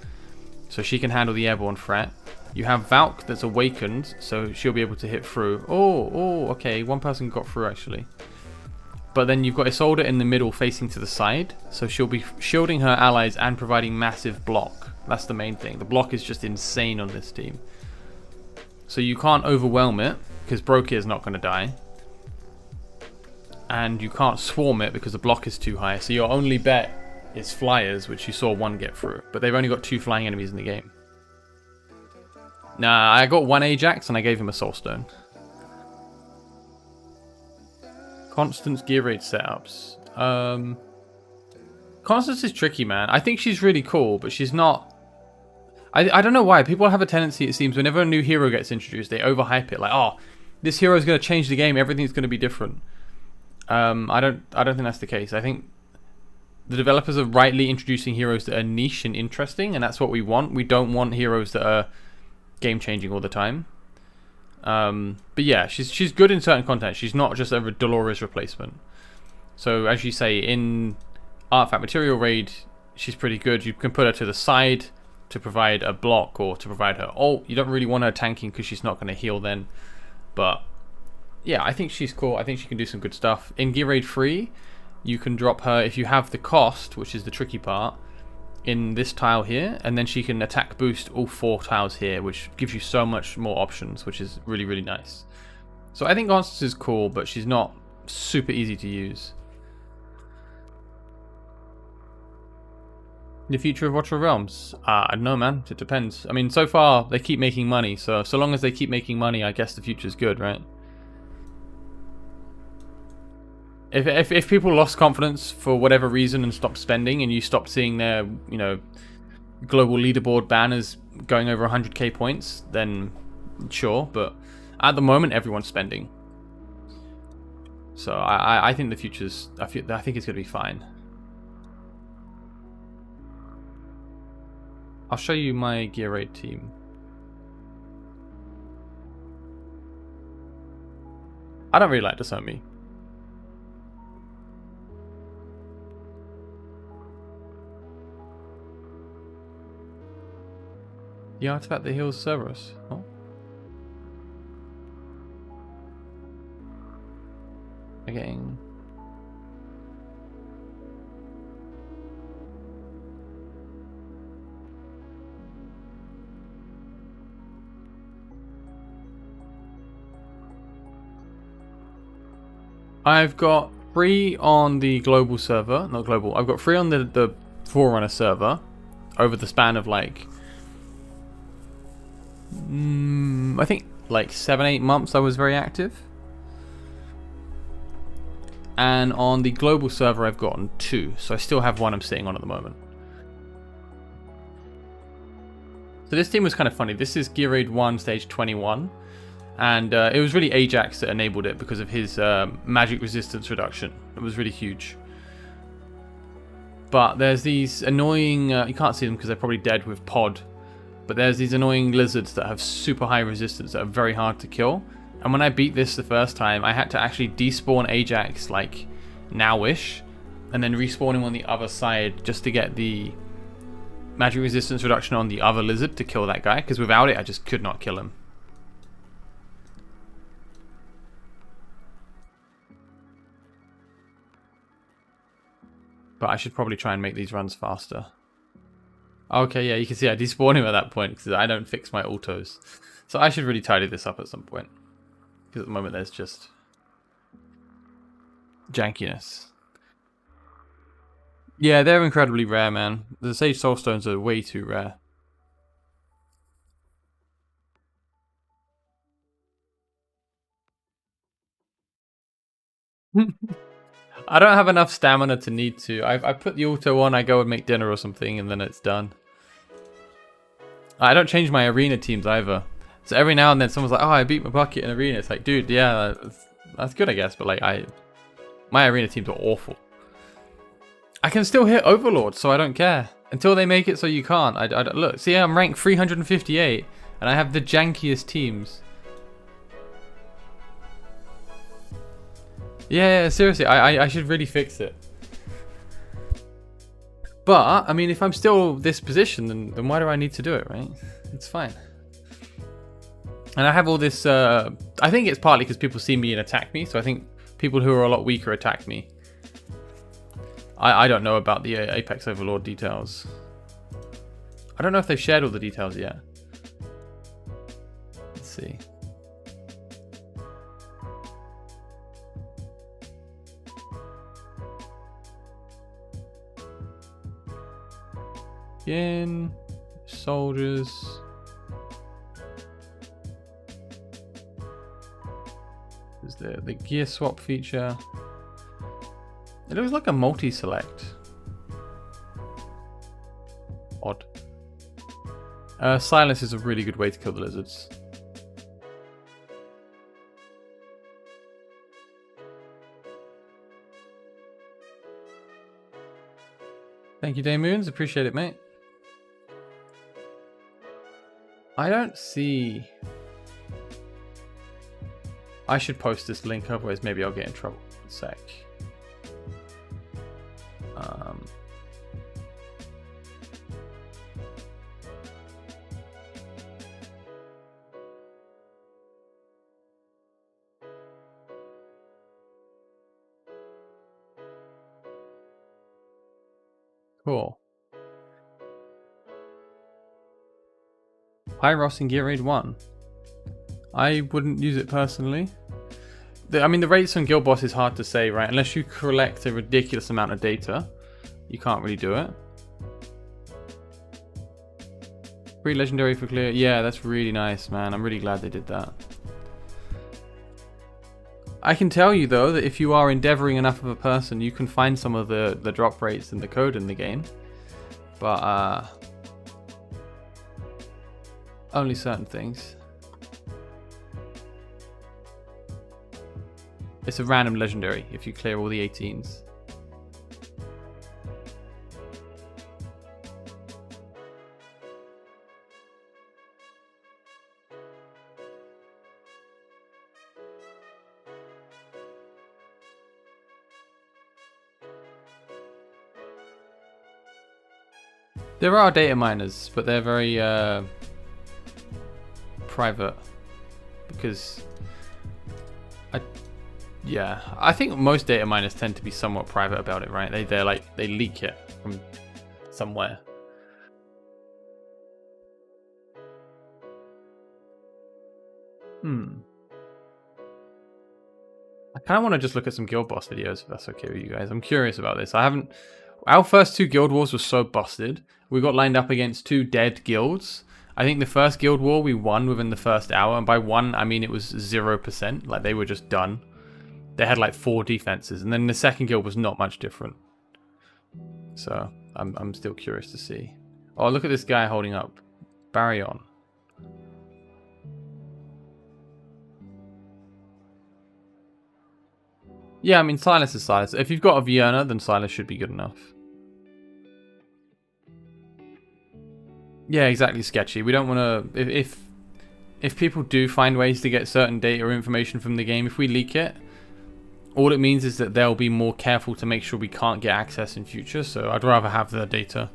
so she can handle the airborne threat. You have Valk that's awakened, so she'll be able to hit through. Oh, okay, one person got through actually. But then you've got Isolde in the middle facing to the side, so she'll be shielding her allies and providing massive block. That's the main thing. The block is just insane on this team. So you can't overwhelm it, because Broke is not going to die. And you can't swarm it because the block is too high. So your only bet is flyers, which you saw one get through. But they've only got 2 flying enemies in the game. Nah, I got 1 Ajax and I gave him a Soulstone. Constance gear raid setups. Constance is tricky, man. I think she's really cool, but she's not... I don't know why. People have a tendency, it seems, whenever a new hero gets introduced, they overhype it. Like, oh, this hero is going to change the game. Everything's going to be different. I don't think that's the case. I think the developers are rightly introducing heroes that are niche and interesting, and that's what we want. We don't want heroes that are game-changing all the time. But yeah, she's good in certain content. She's not just a Dolores replacement. So as you say, in Artifact Material Raid, she's pretty good. You can put her to the side to provide a block or to provide her ult. You don't really want her tanking because she's not going to heal then. But yeah, I think she's cool. I think she can do some good stuff. In Gear Raid 3, you can drop her if you have the cost, which is the tricky part, in this tile here, and then she can attack boost all 4 tiles here, which gives you so much more options, which is really, really nice. So I think Constance is cool, but she's not super easy to use. The future of Watcher Realms? I don't know, man. It depends. I mean, so far, they keep making money, so long as they keep making money, I guess the future's good, right? If people lost confidence for whatever reason and stopped spending, and you stopped seeing their, you know, global leaderboard banners going over 100k points, then sure. But at the moment, everyone's spending. So I think the future's... I think it's gonna be fine. I'll show you my Gear Raid team. I don't really like Disown Me. The artifact that heals Cerberus. Oh. Again. I've got 3 on the global server, not global. I've got 3 on the Forerunner server over the span of like, I think like 7-8 months I was very active. And on the global server I've gotten 2, so I still have one I'm sitting on at the moment. So this team was kind of funny. This is Gear Raid 1 stage 21, and it was really Ajax that enabled it because of his magic resistance reduction. It was really huge. But there's these annoying, you can't see them because they're probably dead with pod, but there's these annoying lizards that have super high resistance that are very hard to kill. And when I beat this the first time, I had to actually despawn Ajax like now-ish, and then respawn him on the other side just to get the magic resistance reduction on the other lizard to kill that guy, because without it I just could not kill him. But I should probably try and make these runs faster. Okay, yeah, you can see I despawn him at that point because I don't fix my autos. So I should really tidy this up at some point. Because at the moment there's just jankiness. Yeah, they're incredibly rare, man. The Sage Soulstones are way too rare. I don't have enough stamina to need to. I put the auto on, I go and make dinner or something, and then it's done. I don't change my arena teams either. So every now and then someone's like, oh, I beat my bucket in arena. It's like, dude, yeah, that's good, I guess. But like, my arena teams are awful. I can still hit Overlord, so I don't care. Until they make it so you can't. Look, see, I'm ranked 358, and I have the jankiest teams. Yeah, seriously, I should really fix it. But, I mean, if I'm still this position, then why do I need to do it, right? It's fine. And I have all this, I think it's partly because people see me and attack me, so I think people who are a lot weaker attack me. I don't know about the Apex Overlord details. I don't know if they've shared all the details yet. Let's see. Again, soldiers. There's the gear swap feature. It looks like a multi-select. Odd. Silence is a really good way to kill the lizards. Thank you, Daymoons. Appreciate it, mate. I don't see... I should post this link, otherwise maybe I'll get in trouble. One sec. Cool. Pyros in Gear Raid 1. I wouldn't use it personally. I mean, the rates on Guild Boss is hard to say, right? Unless you collect a ridiculous amount of data, you can't really do it. Free legendary for clear. Yeah, that's really nice, man. I'm really glad they did that. I can tell you, though, that if you are endeavoring enough of a person, you can find some of the drop rates in the code in the game. But, only certain things. It's a random legendary if you clear all the 18s. There are data miners, but they're very private because yeah, I think most data miners tend to be somewhat private about it, right? They leak it from somewhere. I kind of want to just look at some Guild Boss videos, if that's okay with you guys. I'm curious about this. Our first 2 guild wars were so busted. We got lined up against 2 dead guilds. I think the first Guild War we won within the first hour, and by one I mean it was 0%. Like they were just done. They had like 4 defenses, and then the second guild was not much different. So I'm still curious to see. Oh, look at this guy holding up Baryon. Yeah, I mean Silas is Silas. If you've got a Vienna, then Silas should be good enough. Yeah, exactly. Sketchy. We don't want to. If people do find ways to get certain data or information from the game, if we leak it, all it means is that they'll be more careful to make sure we can't get access in future. So I'd rather have the data.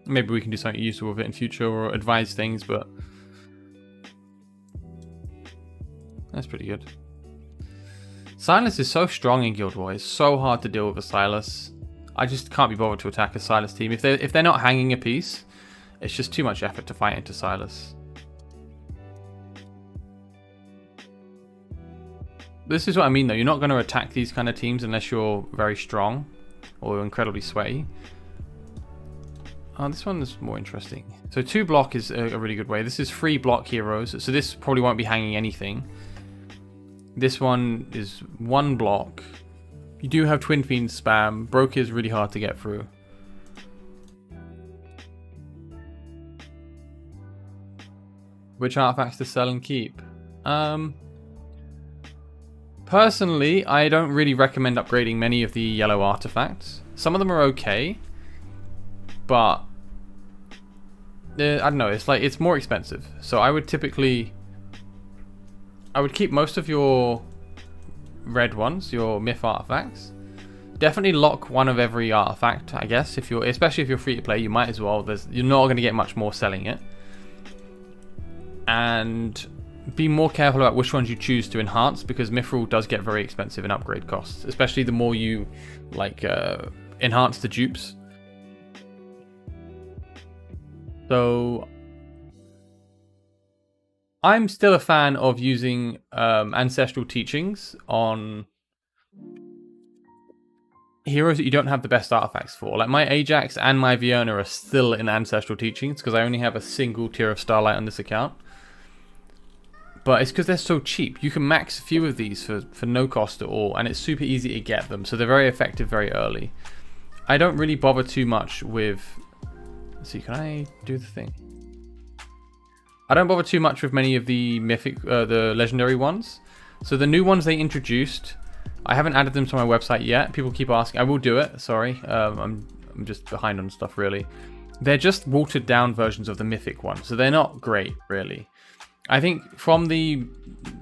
Maybe we can do something useful with it in future or advise things, but that's pretty good. Silas is so strong in Guild War. It's so hard to deal with a Silas. I just can't be bothered to attack a Silas team. If they're not hanging a piece, it's just too much effort to fight into Silas. This is what I mean though. You're not going to attack these kind of teams unless you're very strong or incredibly sweaty. Oh, this one is more interesting. So 2 block is a really good way. This is 3 block heroes. So this probably won't be hanging anything. This one is 1 block. You do have Twin Fiends spam. Broke is really hard to get through. Which artifacts to sell and keep? Personally, I don't really recommend upgrading many of the yellow artifacts. Some of them are okay, but I don't know. It's more expensive. So I would keep most of your red ones, your myth artifacts. Definitely lock one of every artifact, I guess. Especially if you're free to play, you might as well. You're not going to get much more selling it. And be more careful about which ones you choose to enhance, because Mithril does get very expensive in upgrade costs, especially the more you enhance the dupes. So I'm still a fan of using ancestral teachings on heroes that you don't have the best artifacts for. Like my Ajax and my Vienna are still in ancestral teachings because I only have a single tier of Starlight on this account. But it's because they're so cheap. You can max a few of these for no cost at all, and it's super easy to get them. So they're very effective very early. I don't really bother too much with... Let's see, can I do the thing? I don't bother too much with many of the mythic, the legendary ones. So the new ones they introduced, I haven't added them to my website yet. People keep asking. I will do it. Sorry, I'm just behind on stuff really. They're just watered down versions of the mythic one, so they're not great really. I think from the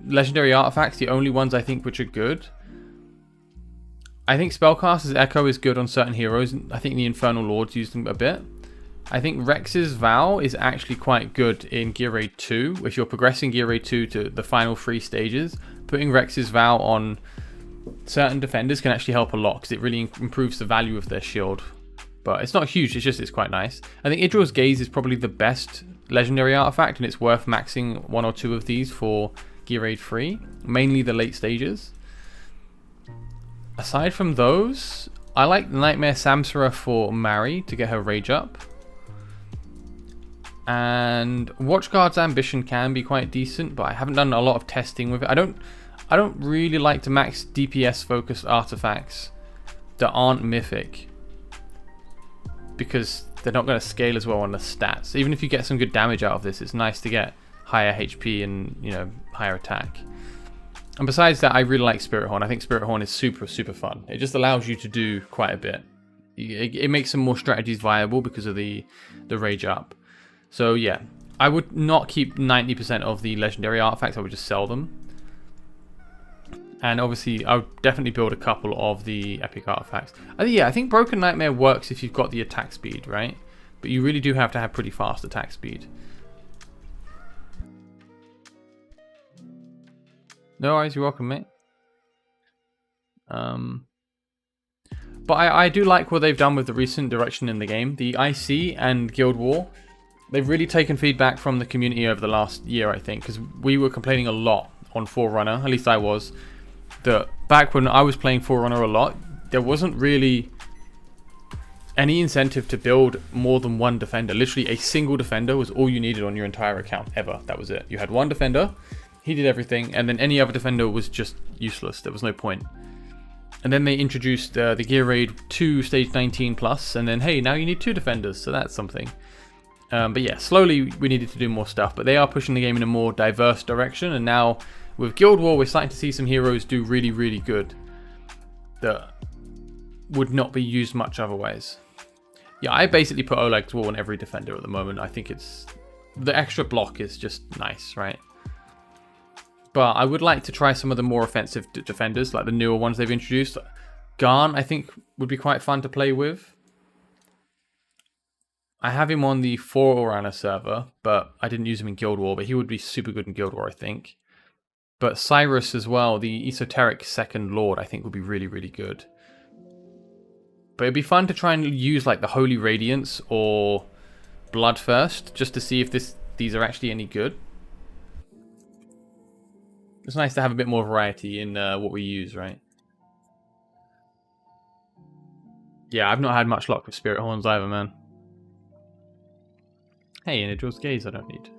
legendary artifacts, the only ones I think which are good, I think Spellcaster's Echo is good on certain heroes. I think the Infernal Lords used them a bit. I think Rex's Vow is actually quite good in Gear Raid 2. If you're progressing Gear Raid 2 to the final 3 stages, putting Rex's Vow on certain defenders can actually help a lot because it really improves the value of their shield. But it's not huge, it's quite nice. I think Idril's Gaze is probably the best legendary artifact, and it's worth maxing 1 or 2 of these for Gear Raid 3, mainly the late stages. Aside from those, I like Nightmare Samsara for Mari to get her rage up. And Watchguard's Ambition can be quite decent, but I haven't done a lot of testing with it. I don't really like to max DPS focused artifacts that aren't mythic, because they're not going to scale as well on the stats. Even if you get some good damage out of this, it's nice to get higher HP and, you know, higher attack. And besides that, I really like Spirit Horn. I think Spirit Horn is super, super fun. It just allows you to do quite a bit. It makes some more strategies viable because of the rage up. So yeah, I would not keep 90% of the legendary artifacts. I would just sell them. And obviously, I would definitely build a couple of the epic artifacts. I think Broken Nightmare works if you've got the attack speed, right? But you really do have to have pretty fast attack speed. No worries, you're welcome, mate. But I do like what they've done with the recent direction in the game. The IC and Guild War, they've really taken feedback from the community over the last year, I think, because we were complaining a lot on Forerunner, at least I was, that back when I was playing Forerunner a lot, there wasn't really any incentive to build more than one defender. Literally a single defender was all you needed on your entire account ever. That was it. You had one defender, he did everything, and then any other defender was just useless. There was no point. And then they introduced the Gear Raid 2 Stage 19 Plus, and then hey, now you need 2 defenders, so that's something. But yeah, slowly we needed to do more stuff, but they are pushing the game in a more diverse direction, and now with Guild War we're starting to see some heroes do really, really good that would not be used much otherwise. Yeah, I basically put Oleg's Wall on every defender at the moment. I think it's... the extra block is just nice, right? But I would like to try some of the more offensive defenders, like the newer ones they've introduced. Garn, I think, would be quite fun to play with. I have him on the For Orana server, but I didn't use him in Guild War, but he would be super good in Guild War, I think. But Cyrus as well, the Esoteric Second Lord, I think would be really, really good. But it'd be fun to try and use like the Holy Radiance or Bloodthirst, just to see if these are actually any good. It's nice to have a bit more variety in what we use, right? Yeah, I've not had much luck with Spirit Horns either, man. Hey, and Idril's Gaze I don't need.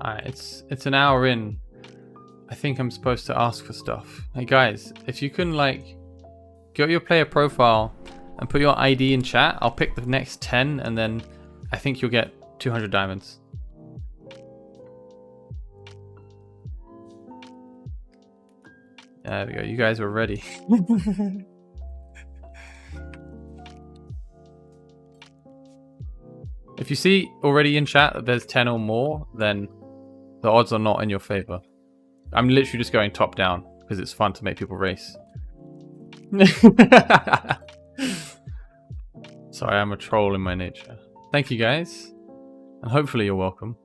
Alright, it's an hour in. I think I'm supposed to ask for stuff. Hey guys, if you can like go to your player profile and put your ID in chat, I'll pick the next 10 and then I think you'll get 200 diamonds. There we go, you guys were ready. If you see already in chat that there's 10 or more, then the odds are not in your favor. I'm literally just going top down because it's fun to make people race. Sorry, I'm a troll in my nature. Thank you guys, and hopefully you're welcome.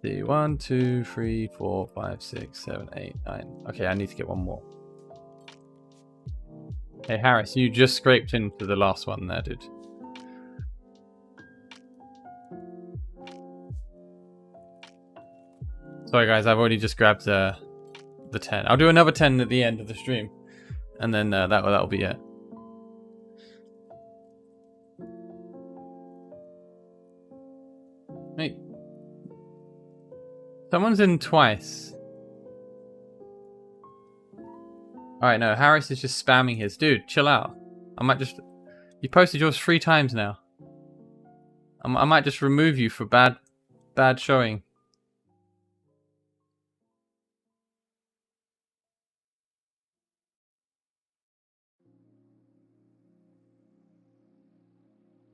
See, 1, 2, 3, 4, 5, 6, 7, 8, 9. Okay, I need to get one more. Hey Harris, you just scraped into the last one there, dude. Sorry guys, I've already just grabbed the 10. I'll do another 10 at the end of the stream, and then that'll be it. Mate, someone's in twice. Alright, no, Harris is just spamming his. Dude, chill out. I might just... You posted yours 3 times now. I might just remove you for bad showing.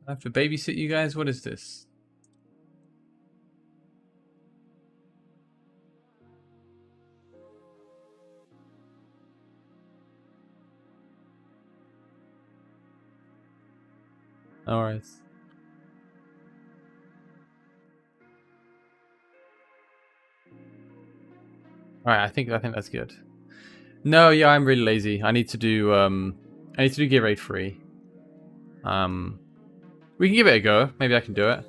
I have to babysit you guys? What is this? Alright. Alright, I think that's good. No, yeah, I'm really lazy. I need to do Gear Raid 3. We can give it a go. Maybe I can do it.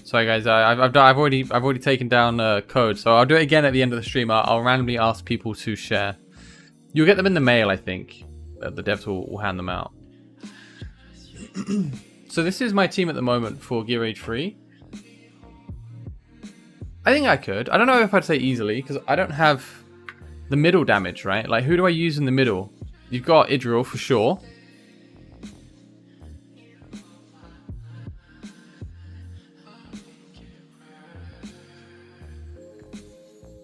Sorry guys, I've already taken down code, so I'll do it again at the end of the stream. I'll randomly ask people to share. You'll get them in the mail, I think. The devs will hand them out. So this is my team at the moment for Gear Raid 3. I think I could. I don't know if I'd say easily, because I don't have the middle damage, right? Like, who do I use in the middle? You've got Idril for sure.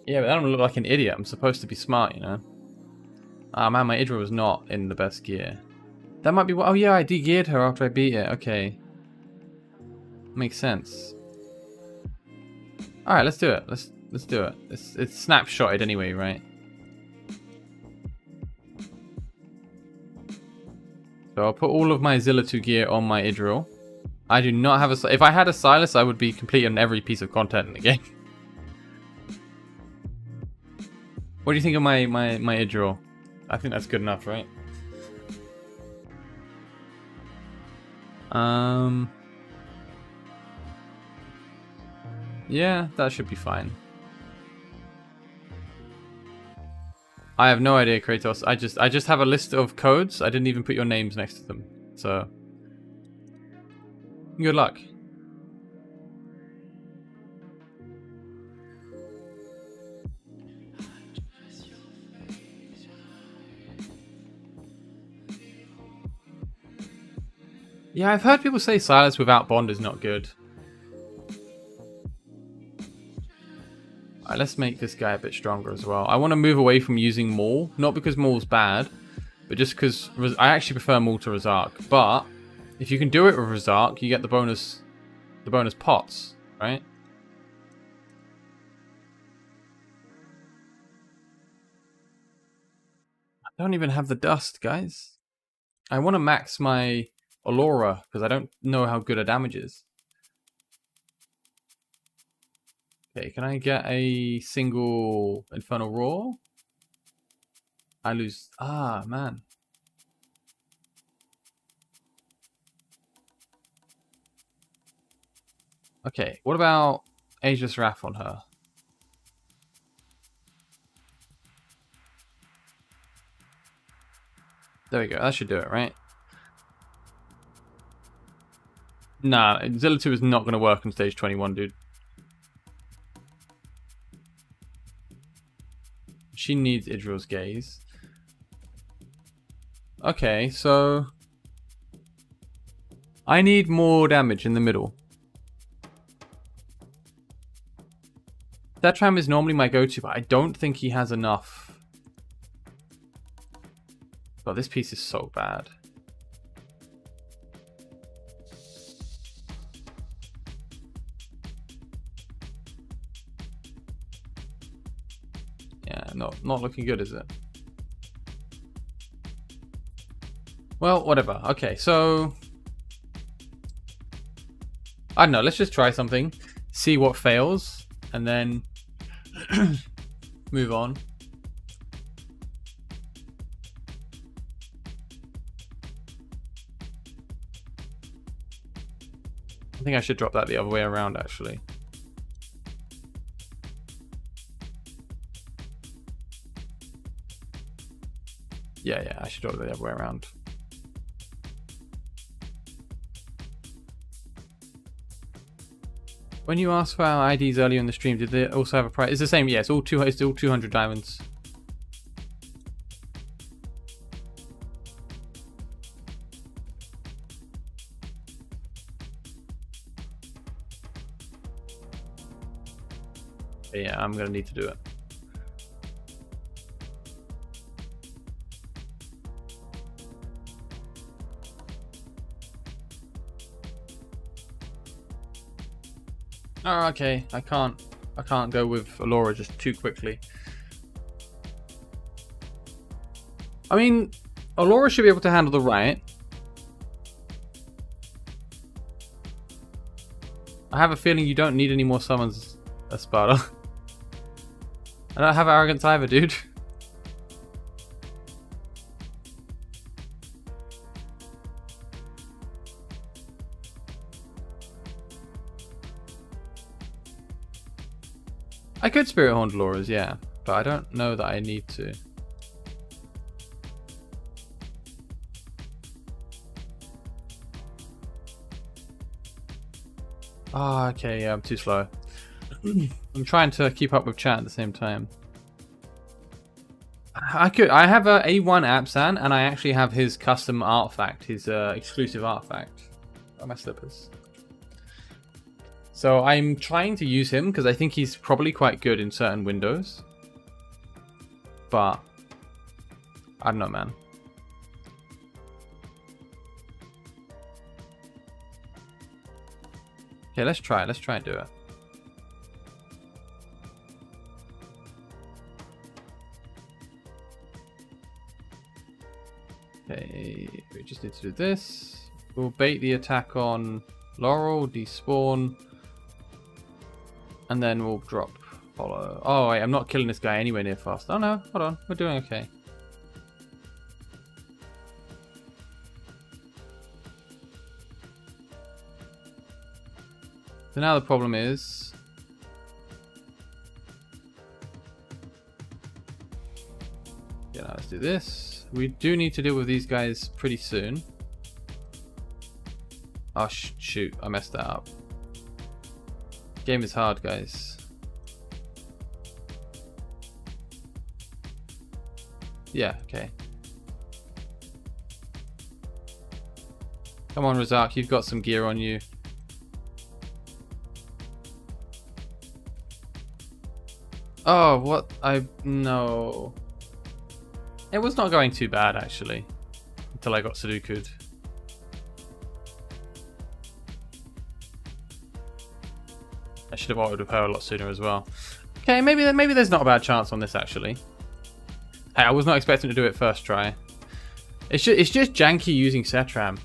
Yeah, but I don't look like an idiot. I'm supposed to be smart, you know? Ah, man, my Idril was not in the best gear. That might be what... Oh, yeah, I de-geared her after I beat it. Okay. Makes sense. Alright, let's do it. Let's do it. It's snapshotted anyway, right? So I'll put all of my Zilla 2 gear on my Idril. I do not have a... If I had a Silas, I would be complete on every piece of content in the game. What do you think of my Idril? I think that's good enough, right? Yeah, that should be fine. I have no idea, Kratos. I just have a list of codes. I didn't even put your names next to them. So good luck. Yeah, I've heard people say Silas without Bond is not good. Alright, let's make this guy a bit stronger as well. I want to move away from using Maul. Not because Maul's bad, but just because I actually prefer Maul to Razak. But if you can do it with Razak, you get the bonus pots, right? I don't even have the dust, guys. I want to max my Allura because I don't know how good her damage is. Okay, can I get a single Infernal Roar? I lose... Ah, man. Okay, what about Aegis Wrath on her? There we go, that should do it, right? Nah, Zilla 2 is not going to work on stage 21, dude. She needs Idril's Gaze. Okay, so... I need more damage in the middle. Tetram is normally my go-to, but I don't think he has enough. But this piece is so bad. Yeah, not looking good, is it? Well, whatever. Okay, so... I don't know, let's just try something. See what fails, and then... move on. I think I should drop that the other way around, actually. Yeah, I should drop it the other way around. When you asked for our IDs earlier in the stream, did they also have a price? It's the same, yeah, it's all 200 diamonds. But yeah, I'm gonna need to do it. Oh, okay. I can't go with Allura just too quickly. I mean, Allura should be able to handle the riot. I have a feeling you don't need any more summons, Espada. I don't have arrogance either, dude. I could Spirit Horn Alluras, yeah, but I don't know that I need to. Ah, okay, yeah, I'm too slow. I'm trying to keep up with chat at the same time. I have a A1 Apsan, and I actually have his custom artifact, his exclusive artifact. Oh, my slippers. So I'm trying to use him because I think he's probably quite good in certain windows. But I don't know, man. Okay, let's try and do it. Okay, we just just need to do this. We'll bait the attack on Laurel, despawn, and then we'll drop follow. Oh wait, I'm not killing this guy anywhere near fast. Oh no, hold on, we're doing okay. So now the problem is... Yeah, now let's do this. We do need to deal with these guys pretty soon. Oh shoot, I messed that up. Game is hard, guys. Yeah, okay. Come on, Razak, you've got some gear on you. Oh, what? No. It was not going too bad, actually. Until I got Sudoku'd. I should have ordered with her a lot sooner as well. Okay, maybe there's not a bad chance on this, actually. Hey, I was not expecting to do it first try. It's just janky using Setram.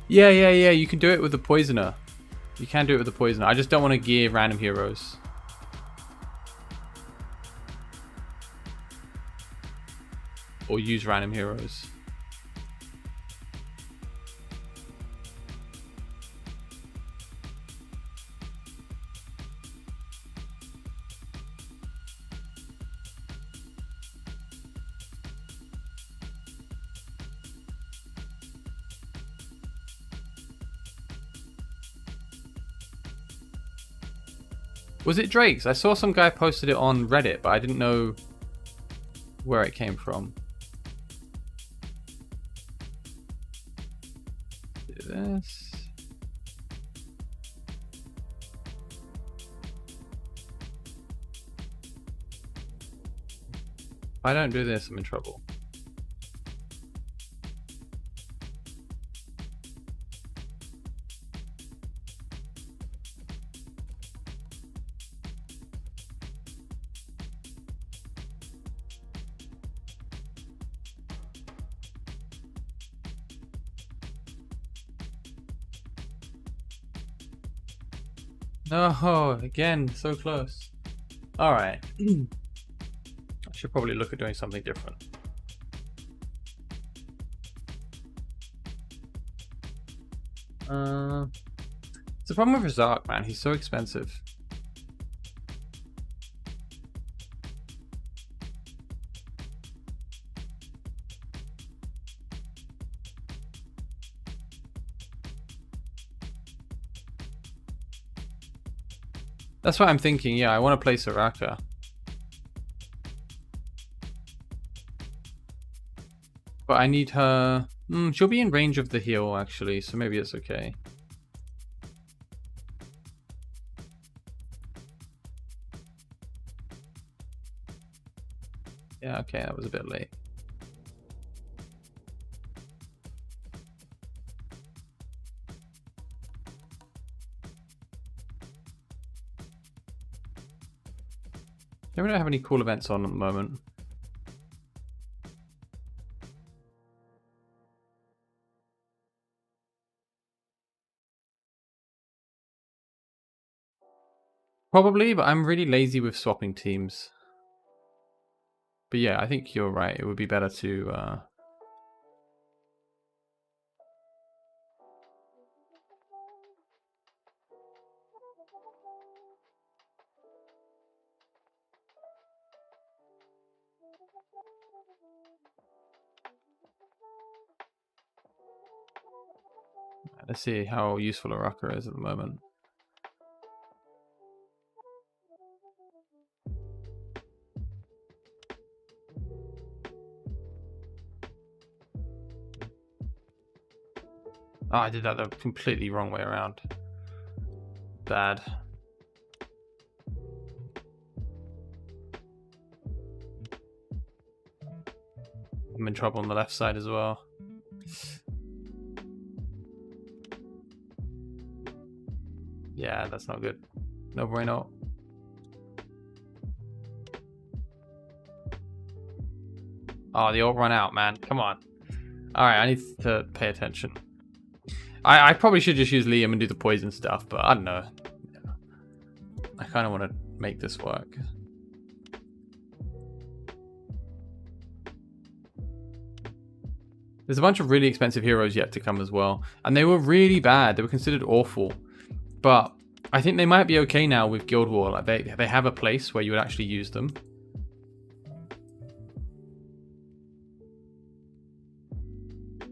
Yeah, you can do it with the Poisoner. You can do it with the Poisoner. I just don't want to gear random heroes. Or use random heroes. Was it Drake's? I saw some guy posted it on Reddit, but I didn't know where it came from. Do this. If I don't do this, I'm in trouble. No, again, so close. Alright. I should probably look at doing something different. It's the problem with Razak, man. He's so expensive. That's what I'm thinking. Yeah, I want to play Soraka. But I need her... she'll be in range of the heal, actually, so maybe it's okay. Yeah, okay, that was a bit late. Yeah, we don't have any cool events on at the moment. Probably, but I'm really lazy with swapping teams. But yeah, I think you're right. It would be better to... Let's see how useful Araka is at the moment. Oh, I did that the completely wrong way around. Bad. I'm in trouble on the left side as well. Yeah, that's not good. No bueno. Oh, the ult run out, man. Come on. Alright, I need to pay attention. I probably should just use Liam and do the poison stuff, but I don't know. I kind of want to make this work. There's a bunch of really expensive heroes yet to come as well. And they were really bad. They were considered awful. But I think they might be okay now with Guild War. Like they have a place where you would actually use them.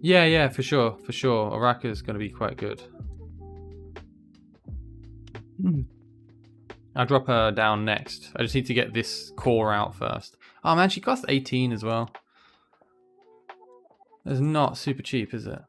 Yeah, for sure. For sure. Oraka is going to be quite good. I'll drop her down next. I just need to get this core out first. Oh man, she cost 18 as well. That's not super cheap, is it?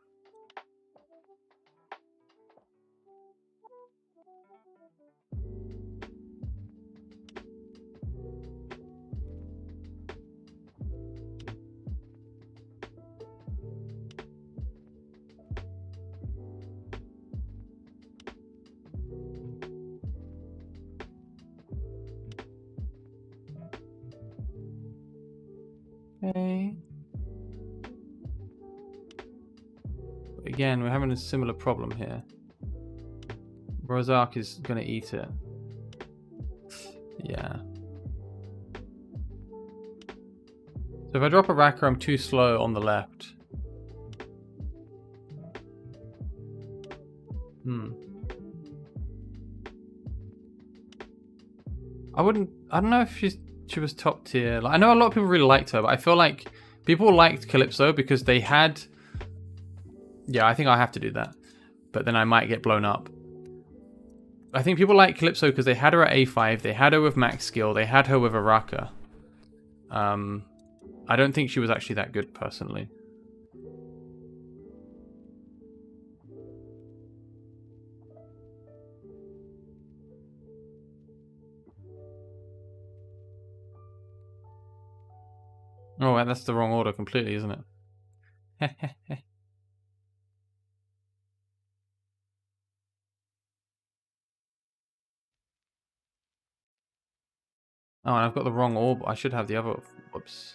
Okay. Again, we're having a similar problem here. Rozark is going to eat it. Yeah. So if I drop a Raka, I'm too slow on the left. I don't know if she was top tier. Like, I know a lot of people really liked her, but I feel like people liked Calypso because they had... Yeah, I think I have to do that. But then I might get blown up. I think people like Calypso because they had her at A5, they had her with max skill, they had her with Araka. I don't think she was actually that good, personally. Oh, that's the wrong order completely, isn't it? Oh, and I've got the wrong orb. I should have the other. Whoops.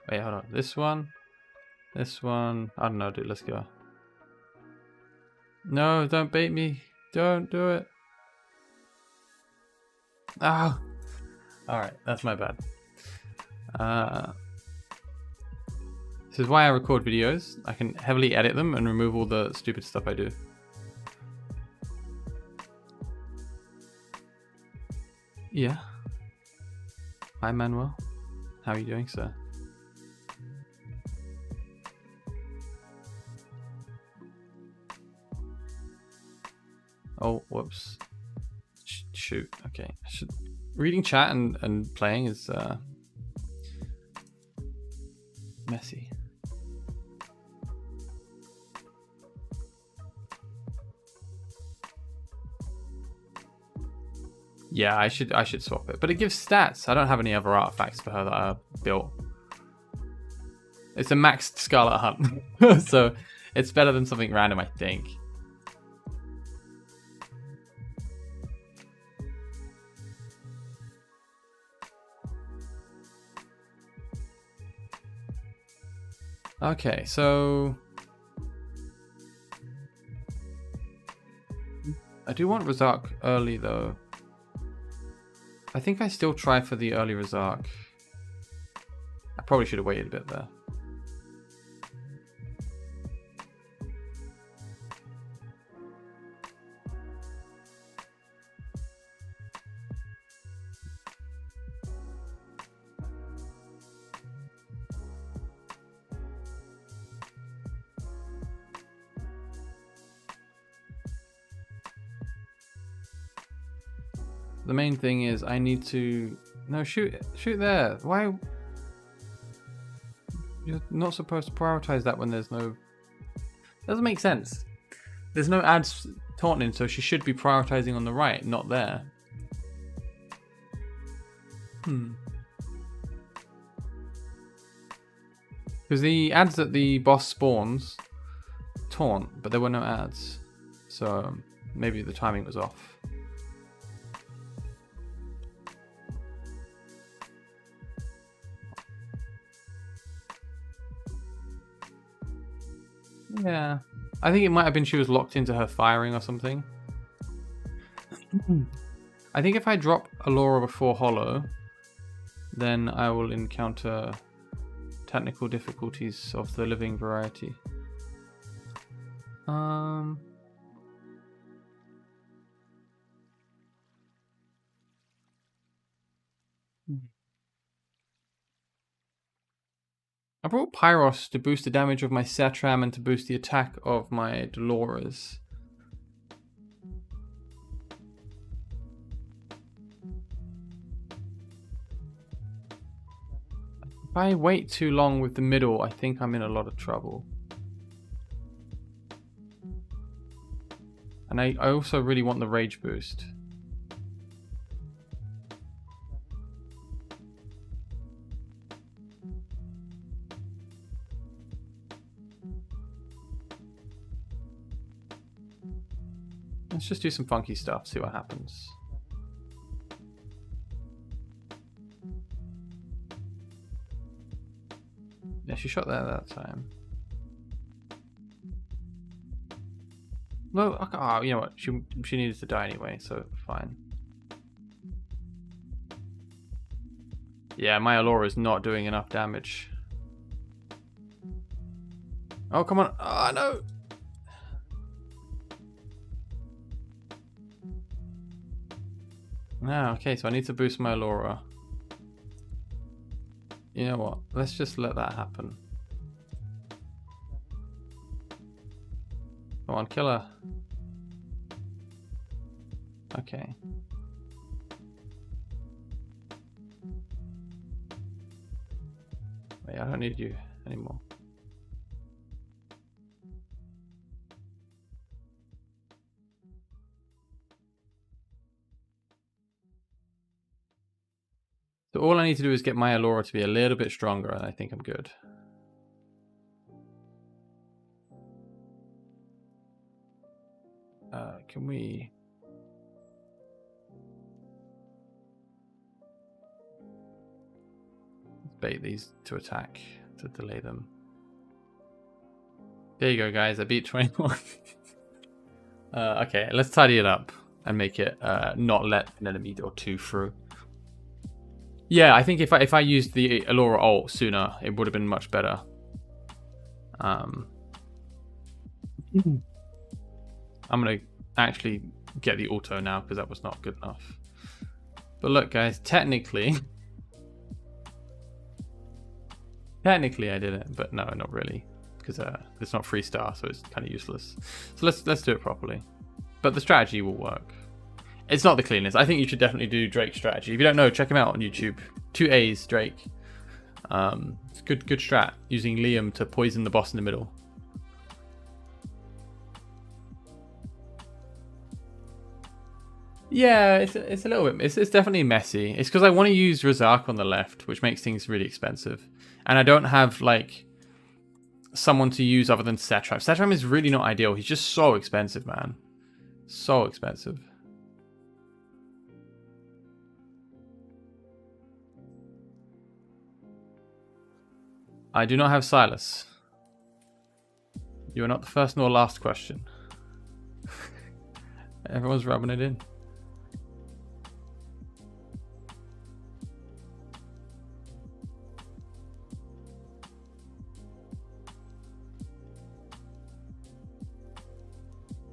Wait, hold on. This one. This one. I don't know, dude. Let's go. No, don't bait me. Don't do it. Oh. Alright, that's my bad. This is why I record videos. I can heavily edit them and remove all the stupid stuff I do. Yeah. Hi, Manuel. How are you doing, sir? Oh, whoops. Shoot. Okay. Reading chat and playing is messy. Yeah, I should swap it. But it gives stats. I don't have any other artifacts for her that are built. It's a maxed Scarlet Hunt. So it's better than something random, I think. Okay, so I do want Rozark early though. I think I still try for the early Rozark. I probably should have waited a bit there. The main thing is I need to... No, shoot there. Why? You're not supposed to prioritize that when there's no... Doesn't make sense. There's no ads taunting, so she should be prioritizing on the right, not there. Because the ads that the boss spawns taunt, but there were no ads. So maybe the timing was off. Yeah. I think it might have been she was locked into her firing or something. I think if I drop Alora before Hollow, then I will encounter technical difficulties of the living variety. I brought Pyros to boost the damage of my Setram and to boost the attack of my Dolores. If I wait too long with the middle, I think I'm in a lot of trouble. And I also really want the rage boost. Let's just do some funky stuff, see what happens. Yeah, she shot there that time. No, oh, you know what? She needed to die anyway, so fine. Yeah, my Alora is not doing enough damage. Oh, come on. Oh, no. Ah, okay, so I need to boost my Alora. You know what? Let's just let that happen. Come on, kill her. Okay. Wait, I don't need you anymore. So all I need to do is get my Alora to be a little bit stronger, and I think I'm good. Can we... bait these to attack to delay them. There you go, guys. I beat 21. Okay, let's tidy it up and make it not let an enemy or two through. Yeah, I think if I used the Alora ult sooner, it would have been much better. I'm gonna actually get the auto now because that was not good enough. But look, guys, technically I did it, but no, not really, because it's not 3-star, so it's kind of useless. So let's do it properly. But the strategy will work. It's not the cleanest. I think you should definitely do Drake's strategy. If you don't know, check him out on YouTube. 2 A's Drake. It's good strat, using Liam to poison the boss in the middle. Yeah, it's a little bit. It's definitely messy. It's because I want to use Razak on the left, which makes things really expensive, and I don't have like someone to use other than Setram. Setram is really not ideal. He's just so expensive, man. So expensive. I do not have Silas. You are not the first nor last question. Everyone's rubbing it in.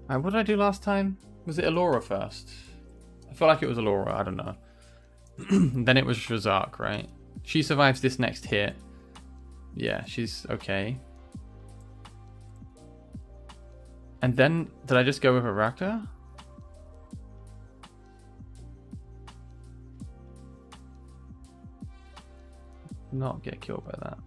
What did I do last time? Was it Alora first? I feel like it was Alora, I don't know. Then it was Razak, right? She survives this next hit. Yeah, she's okay. And then, did I just go with a Rakta? Not get killed by that.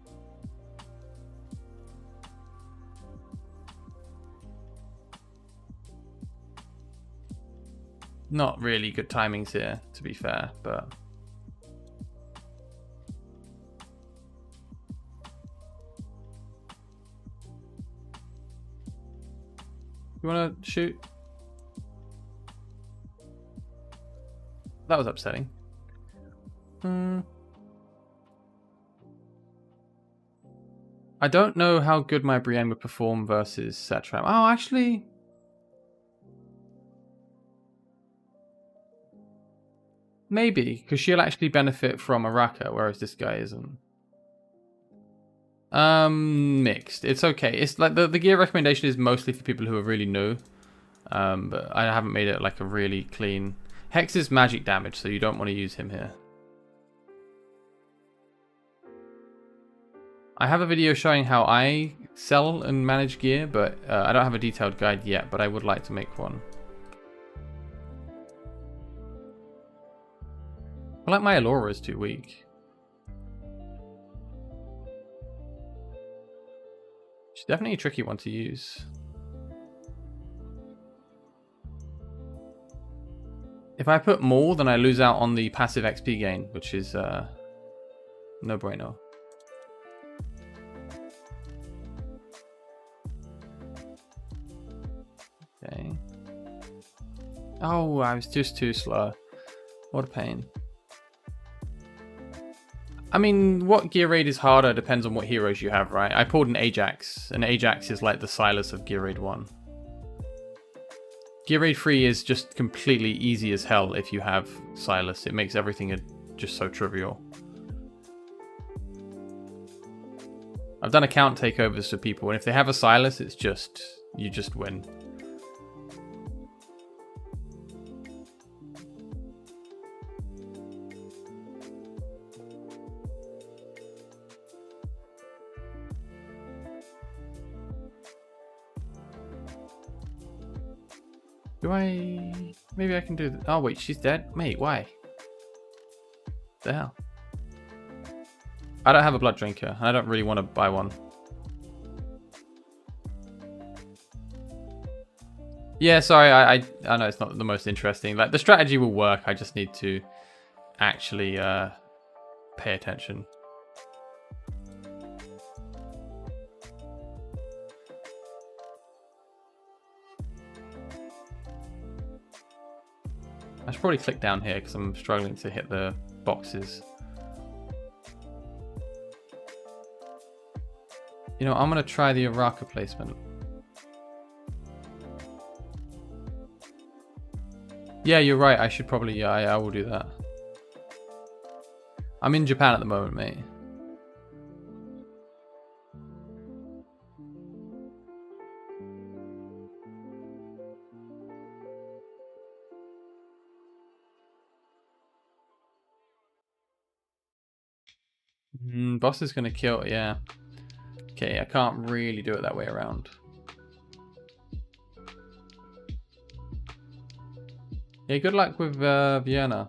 Not really good timings here, to be fair, but... You want to shoot? That was upsetting. I don't know how good my Brienne would perform versus Setram. Oh, actually... maybe, because she'll actually benefit from Araka, whereas this guy isn't. Mixed. It's okay. It's like the gear recommendation is mostly for people who are really new. But I haven't made it like a really clean... Hex is magic damage, so you don't want to use him here. I have a video showing how I sell and manage gear, but I don't have a detailed guide yet, but I would like to make one. I like my Allura is too weak. She's definitely a tricky one to use. If I put more, then I lose out on the passive XP gain, which is no bueno. Okay. Oh, I was just too slow. What a pain. I mean, what gear raid is harder depends on what heroes you have, right? I pulled an Ajax, and Ajax is like the Silas of gear raid 1. Gear raid 3 is just completely easy as hell if you have Silas. It makes everything just so trivial. I've done account takeovers for people, and if they have a Silas, it's just... you just win. Do I... maybe I can do... oh wait, she's dead? Mate, why? The hell? I don't have a blood drinker. I don't really want to buy one. Yeah, sorry, I know it's not the most interesting. Like, the strategy will work, I just need to actually pay attention. I should probably click down here because I'm struggling to hit the boxes. You know, I'm going to try the Araka placement. Yeah, you're right. I should probably... yeah, I will do that. I'm in Japan at the moment, mate. Boss is going to kill... yeah. Okay, I can't really do it that way around. Yeah, good luck with Vienna.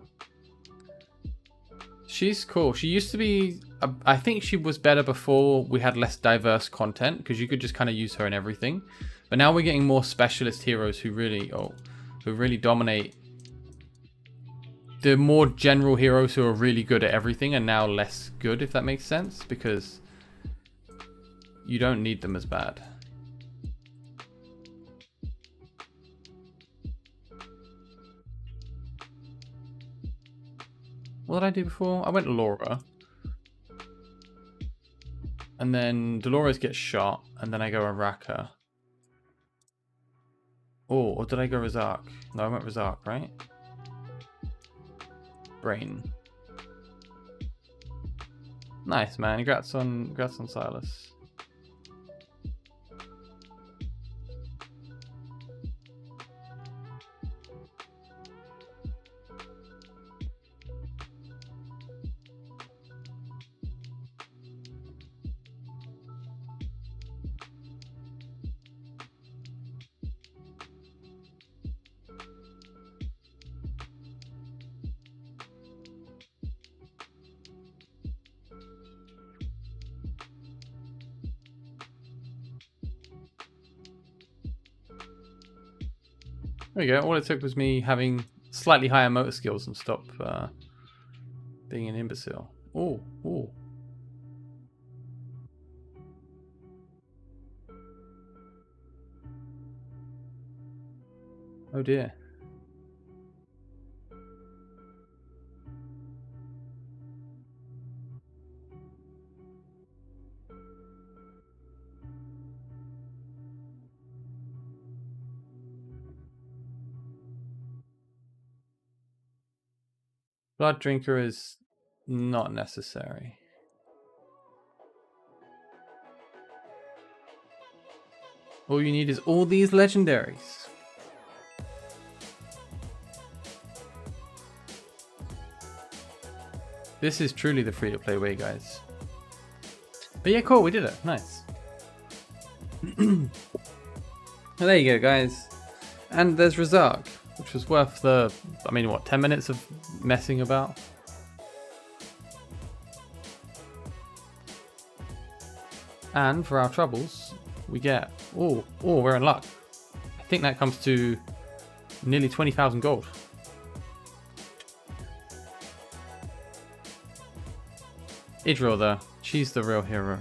She's cool. She used to be... I think she was better before we had less diverse content, because you could just kind of use her in everything. But now we're getting more specialist heroes who really... who really dominate. The more general heroes who are really good at everything are now less good, if that makes sense, because you don't need them as bad. What did I do before? I went Laura. And then Dolores gets shot, and then I go Araka. Oh, or did I go Razak? No, I went Razak, right? Brain. Nice, man. Congrats on Silas. There we go. All it took was me having slightly higher motor skills and stop being an imbecile. Oh, oh. Oh dear. Blood Drinker is not necessary. All you need is all these legendaries. This is truly the free-to-play way, guys. But yeah, cool, we did it. Nice. Well, there you go, guys. And there's Razak, which was worth the, I mean, what, 10 minutes of messing about? And for our troubles, we get, oh, we're in luck. I think that comes to nearly 20,000 gold. Idril though, she's the real hero.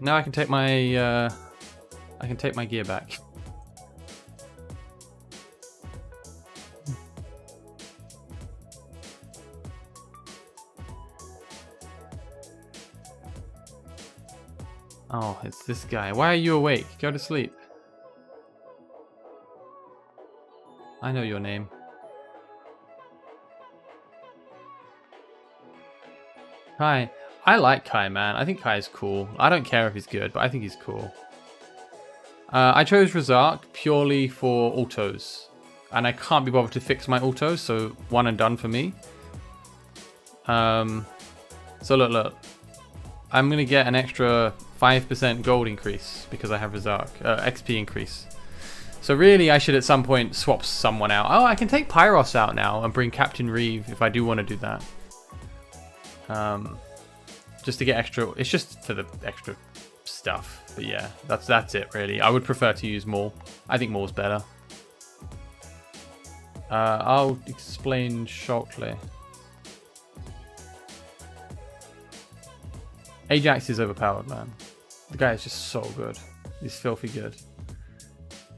Now I can take my gear back. Oh, it's this guy. Why are you awake? Go to sleep. I know your name. Kai. I like Kai, man. I think Kai is cool. I don't care if he's good, but I think he's cool. I chose Razak purely for autos. And I can't be bothered to fix my autos, so one and done for me. So look. I'm going to get an extra 5% gold increase because I have Razak. XP increase. So really, I should at some point swap someone out. Oh, I can take Pyros out now and bring Captain Reeve if I do want to do that. Just to get extra. It's just for the extra stuff. But yeah, that's it really. I would prefer to use Maul. I think Maul's better. I'll explain shortly. Ajax is overpowered, man. The guy is just so good. He's filthy good.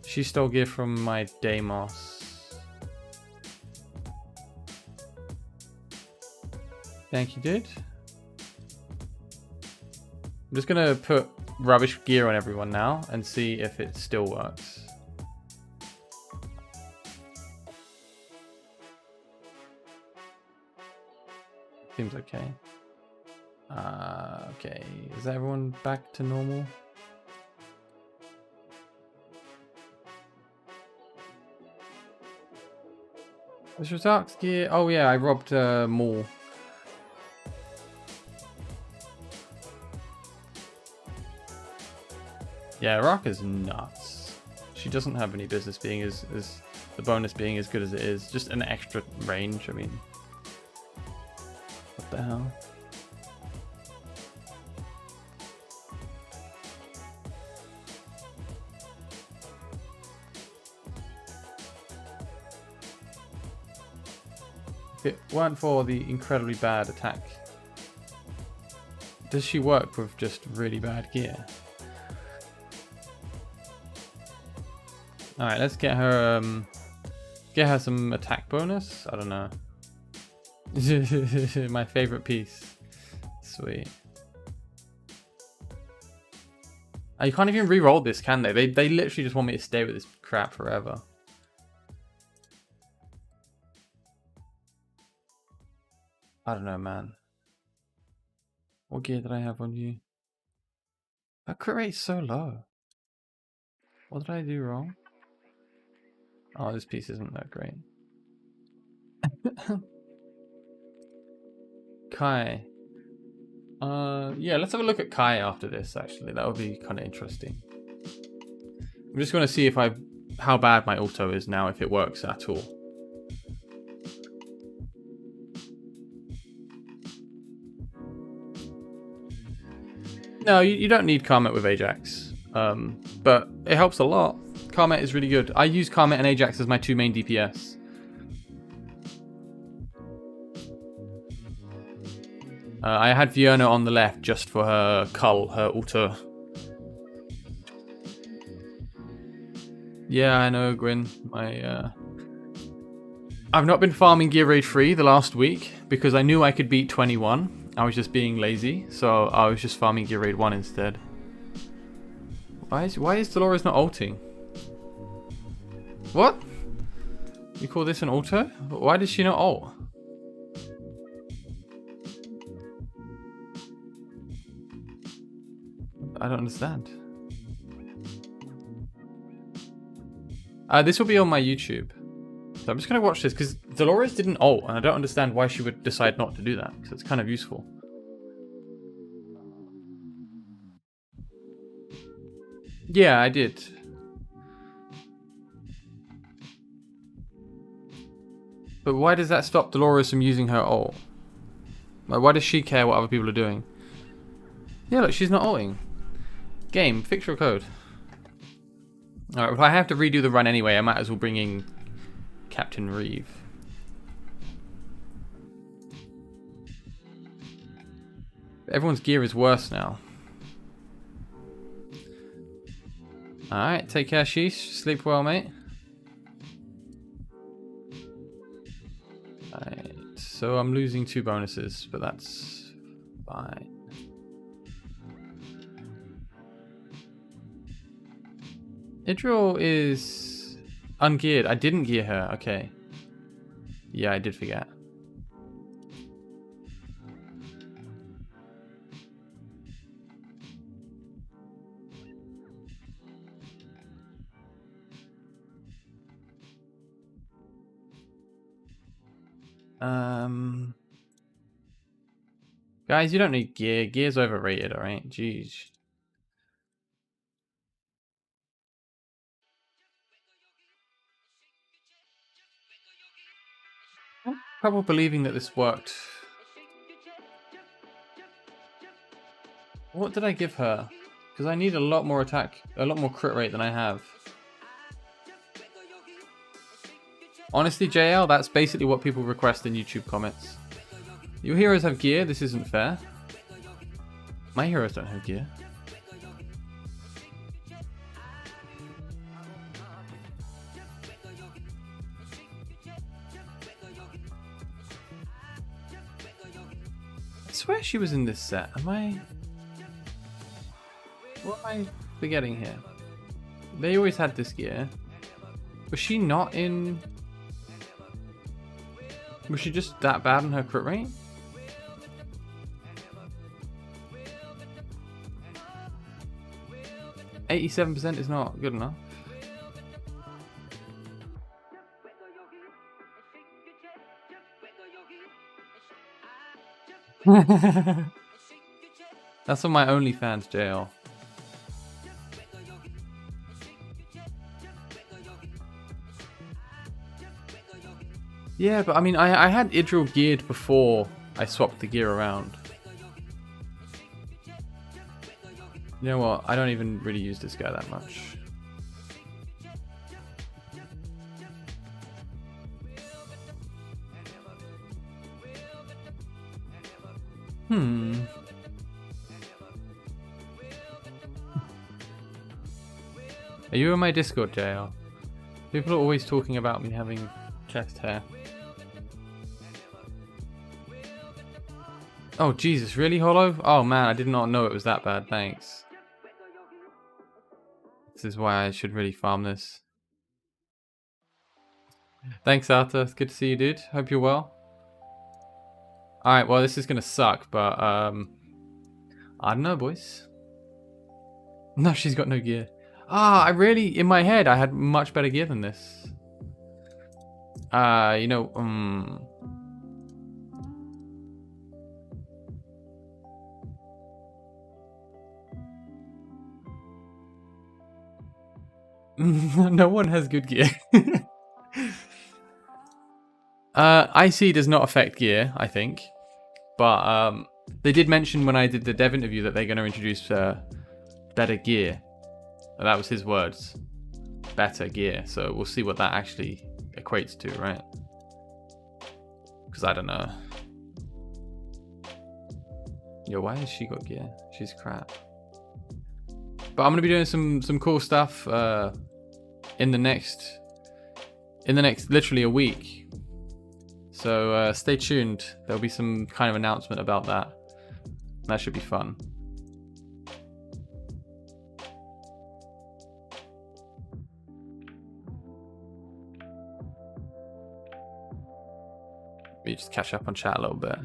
She stole gear from my Deimos. Thank you, dude. I'm just gonna put rubbish gear on everyone now and see if it still works. Seems okay. Okay, is everyone back to normal? Was Razak's gear? Oh yeah, I robbed Maul. Yeah, Rock is nuts. She doesn't have any business being as the bonus being as good as it is. Just an extra range, I mean. What the hell? If it weren't for the incredibly bad attack, does she work with just really bad gear? Alright, let's get her some attack bonus. I don't know. My favorite piece. Sweet. Oh, you can't even re-roll this, can they? They literally just want me to stay with this crap forever. I don't know, man. What gear did I have on you? That crit rate's so low. What did I do wrong? Oh, this piece isn't that great. Kai. Yeah, let's have a look at Kai after this, actually. That would be kind of interesting. I'm just going to see how bad my auto is now, if it works at all. No, you don't need Karmet with Ajax, but it helps a lot. Karmet is really good. I use Karmet and Ajax as my two main DPS. I had Fiona on the left just for her cull, her auto. Yeah, I know, Gwyn. I've not been farming Gear Raid 3 the last week because I knew I could beat 21. I was just being lazy, so I was just farming Gear Raid 1 instead. Why is Dolores not ulting? What? You call this an auto? Why does she not ult? I don't understand. This will be on my YouTube. So I'm just going to watch this because Dolores didn't ult and I don't understand why she would decide not to do that because it's kind of useful. Yeah, I did. But why does that stop Dolores from using her ult? Like, why does she care what other people are doing? Yeah, look, she's not ulting. Game, fix your code. Alright, if I have to redo the run anyway, I might as well bring in Captain Reeve. Everyone's gear is worse now. Alright, take care, Sheesh. Sleep well, mate. Alright, so I'm losing 2 bonuses, but that's fine. Idril is ungeared. I didn't gear her. Okay. Yeah, I did forget. Guys, you don't need gear. Gear's overrated, alright? Jeez. I have trouble believing that this worked. What did I give her? Because I need a lot more attack, a lot more crit rate than I have. Honestly, JL, that's basically what people request in YouTube comments. Your heroes have gear, this isn't fair. My heroes don't have gear. I swear she was in this set. What am I forgetting here? They always had this gear. Was she not in... Was she just that bad in her crit rate? %87 is not good enough. That's on my OnlyFans, JL. Yeah, but I mean, I had Idril geared before I swapped the gear around. You know what? I don't even really use this guy that much. Are you in my Discord, JL? People are always talking about me having chest hair. Oh, Jesus, really, Hollow? Oh, man, I did not know it was that bad. Thanks. This is why I should really farm this. Thanks, Arthur. It's good to see you, dude. Hope you're well. Alright, well, this is going to suck, but, I don't know, boys. No, she's got no gear. Ah, I really, in my head, I had much better gear than this. You know, no one has good gear. IC does not affect gear, I think. But they did mention when I did the dev interview that they're going to introduce better gear. That was his words. Better gear. So we'll see what that actually equates to, right? Because I don't know. Yo, why has she got gear? She's crap. But I'm going to be doing some cool stuff. in the next literally a week. So stay tuned. There'll be some kind of announcement about that. That should be fun. Maybe just catch up on chat a little bit.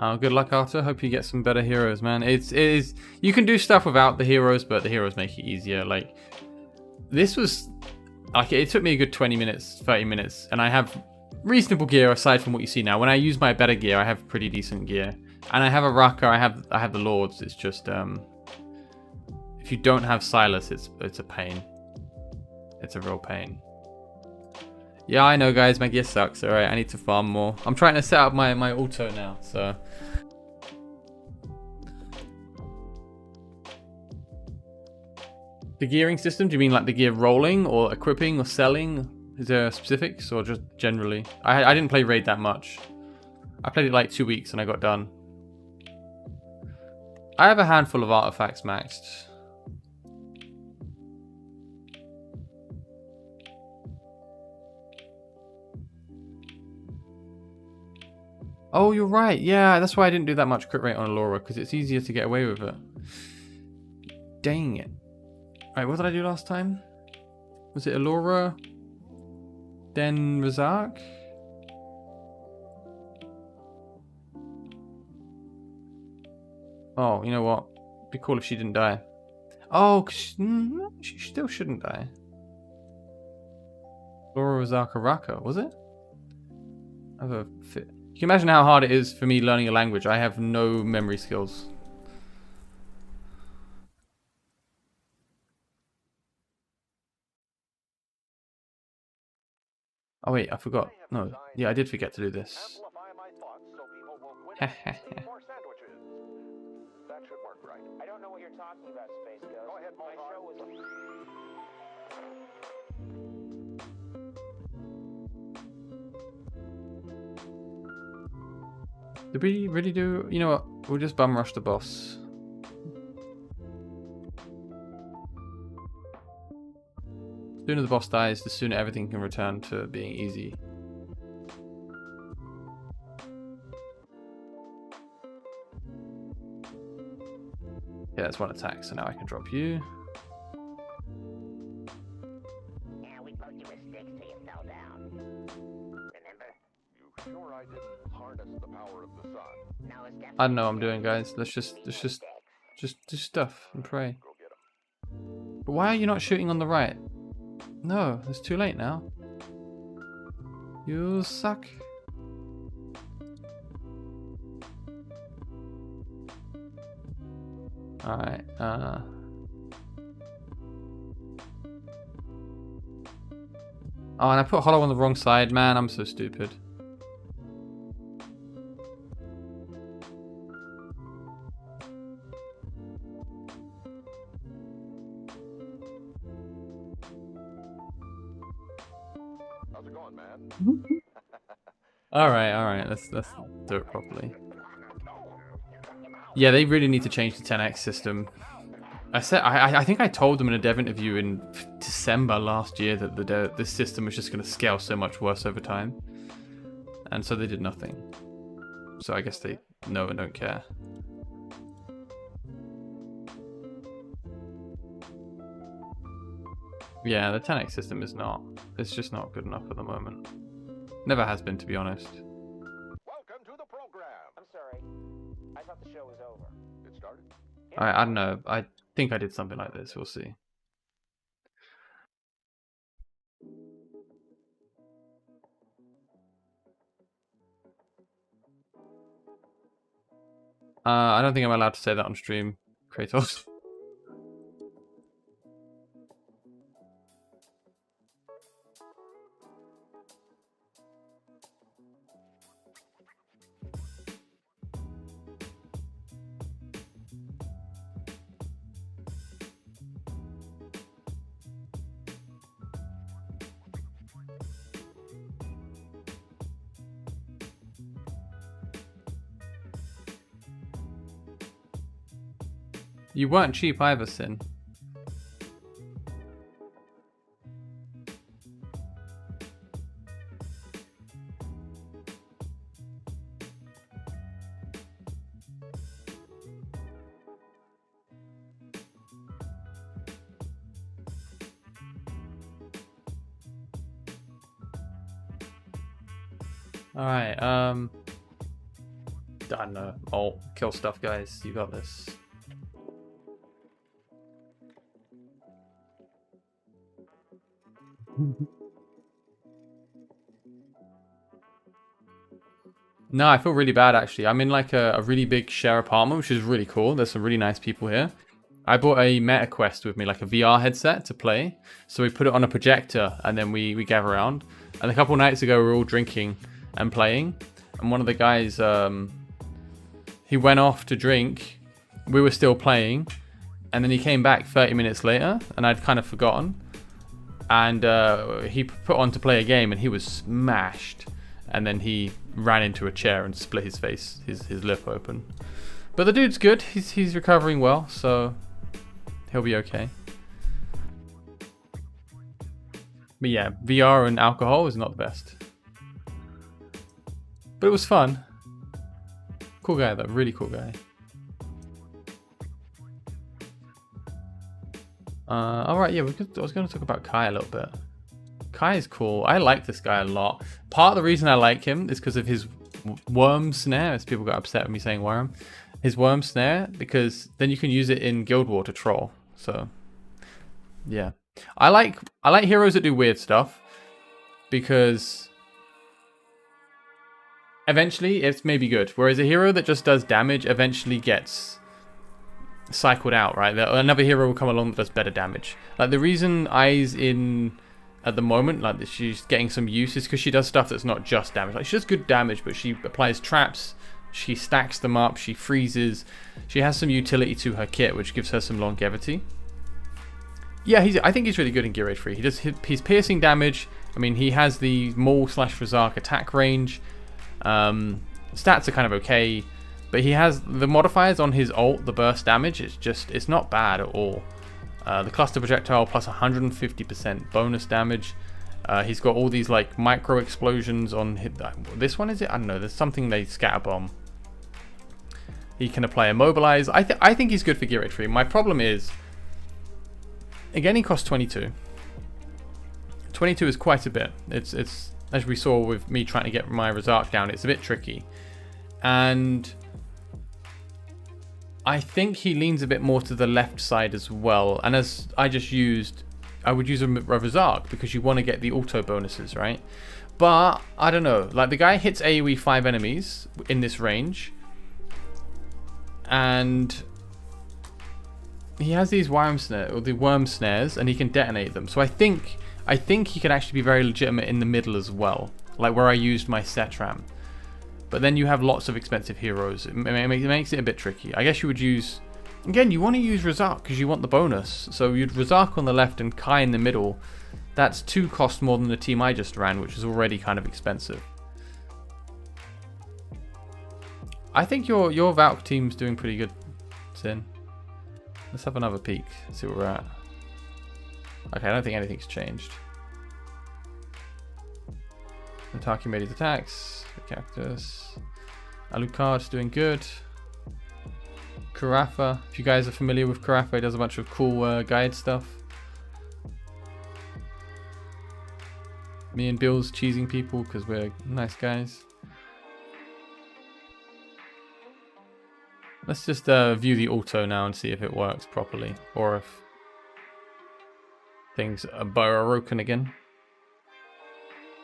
Oh, good luck, Arthur. Hope you get some better heroes, man. It is. You can do stuff without the heroes, but the heroes make it easier. Like, this was like, it took me a good 20 minutes, 30 minutes, and I have reasonable gear aside from what you see now. When I use my better gear, I have pretty decent gear, and I have a Raka. I have the Lords. It's just if you don't have Silas, it's a pain. It's a real pain. Yeah, I know, guys. My gear sucks. All right, I need to farm more. I'm trying to set up my auto now, so. The gearing system? Do you mean like the gear rolling or equipping or selling? Is there specifics or just generally? I didn't play Raid that much. I played it like 2 weeks and I got done. I have a handful of artifacts maxed. Oh, you're right. Yeah, that's why I didn't do that much crit rate on Allura, because it's easier to get away with it. Dang it. Right, what did I do last time? Was it Allura? Then Razak? Oh, you know what? It'd be cool if she didn't die. Oh, she still shouldn't die. Allura, Razak, Raka, was it? I have a fit. You can imagine how hard it is for me learning a language. I have no memory skills. Oh wait, I forgot. No, yeah, I did forget to do this. Did we really do? You know what? We'll just bum rush the boss. The sooner the boss dies, the sooner everything can return to being easy. Yeah, that's one attack, so now I can drop you. Yeah, we poked you with sticks till you fell down. Remember? You sure I didn't harness the power of the sun? No, it's definitely. I don't know what I'm doing, guys. Let's just do stuff and pray. Go get 'em. But why are you not shooting on the right? No, it's too late now. You suck. Alright, Oh, and I put Hollow on the wrong side. Man, I'm so stupid. How's it going, man? Alright, let's do it properly. Yeah, they really need to change the 10x system. I think I told them in a dev interview in December last year that this system was just going to scale so much worse over time, and so they did nothing. So I guess they know and don't care. Yeah, the 10x system is not. It's just not good enough at the moment. Never has been, to be honest. Welcome to the program. I'm sorry. I thought the show was over. It started. I don't know. I think I did something like this. We'll see. I don't think I'm allowed to say that on stream, Kratos. You weren't cheap either, Sin. Alright, I don't know. Oh, kill stuff, guys. You got this. No, I feel really bad actually. I'm in like a really big share apartment, which is really cool. There's some really nice people here. I bought a MetaQuest with me, like a VR headset to play. So we put it on a projector and then we gather around. And a couple nights ago, we were all drinking and playing. And one of the guys, he went off to drink. We were still playing. And then he came back 30 minutes later and I'd kind of forgotten. And he put on to play a game and he was smashed. And then he ran into a chair and split his face, his lip open. But the dude's good. He's recovering well, so he'll be okay. But yeah, VR and alcohol is not the best. But it was fun. Cool guy though, really cool guy. Alright, yeah, I was going to talk about Kai a little bit. Kai is cool. I like this guy a lot. Part of the reason I like him is because of his worm snare, as people got upset with me saying worm. His worm snare, because then you can use it in Guild War to troll. So, yeah. I like heroes that do weird stuff, because eventually it's maybe good. Whereas a hero that just does damage eventually gets cycled out, right? Another hero will come along that does better damage. Like the reason Ai's in at the moment, like she's getting some use, is because she does stuff that's not just damage. Like she does good damage, but she applies traps, she stacks them up, she freezes. She has some utility to her kit, which gives her some longevity. Yeah, I think he's really good in Gear Age 3. He's piercing damage. I mean, he has the Maul/Razak attack range. Stats are kind of okay, but he has the modifiers on his ult, the burst damage. It's not bad at all. The cluster projectile plus 150% bonus damage. He's got all these like micro explosions on this one, is it? I don't know. There's something they scatter bomb. He can apply immobilize. I think he's good for Gear Age 3. My problem is, again, he costs 22. 22 is quite a bit. It's as we saw with me trying to get my Razak down, it's a bit tricky. And I think he leans a bit more to the left side as well. And as I just used, I would use a Razak because you want to get the auto bonuses, right? But I don't know. Like the guy hits AoE 5 enemies in this range, and he has these worm snares, and he can detonate them. So I think he can actually be very legitimate in the middle as well, like where I used my Setram. But then you have lots of expensive heroes. It makes it a bit tricky. I guess you would use... Again, you want to use Razak because you want the bonus. So you'd Razak on the left and Kai in the middle. That's 2 costs more than the team I just ran, which is already kind of expensive. I think your Valk team's doing pretty good, Sin. Let's have another peek. See where we're at. Okay, I don't think anything's changed. Nataki made his attacks. Cactus. Alucard's doing good. Carafa. If you guys are familiar with Carafa, he does a bunch of cool guide stuff. Me and Bill's cheesing people because we're nice guys. Let's just view the auto now and see if it works properly, or if things are broken again.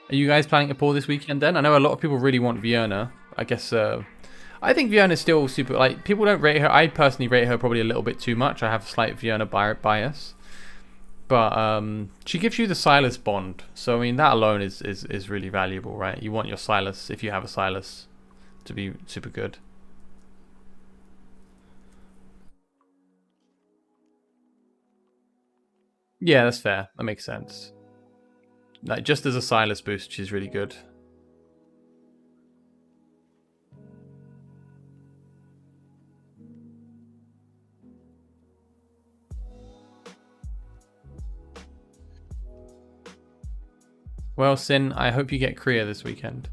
Are you guys planning to pull this weekend then? I know a lot of people really want Vienna. I guess I think Vienna's still super, like, people don't rate her. I personally rate her probably a little bit too much. I have a slight Vienna bias. But she gives you the Silas bond. So I mean that alone is really valuable, right? You want your Silas, if you have a Silas, to be super good. Yeah, that's fair. That makes sense. Like, just as a Silas boost, she's really good. Well, Sin, I hope you get Kriya this weekend.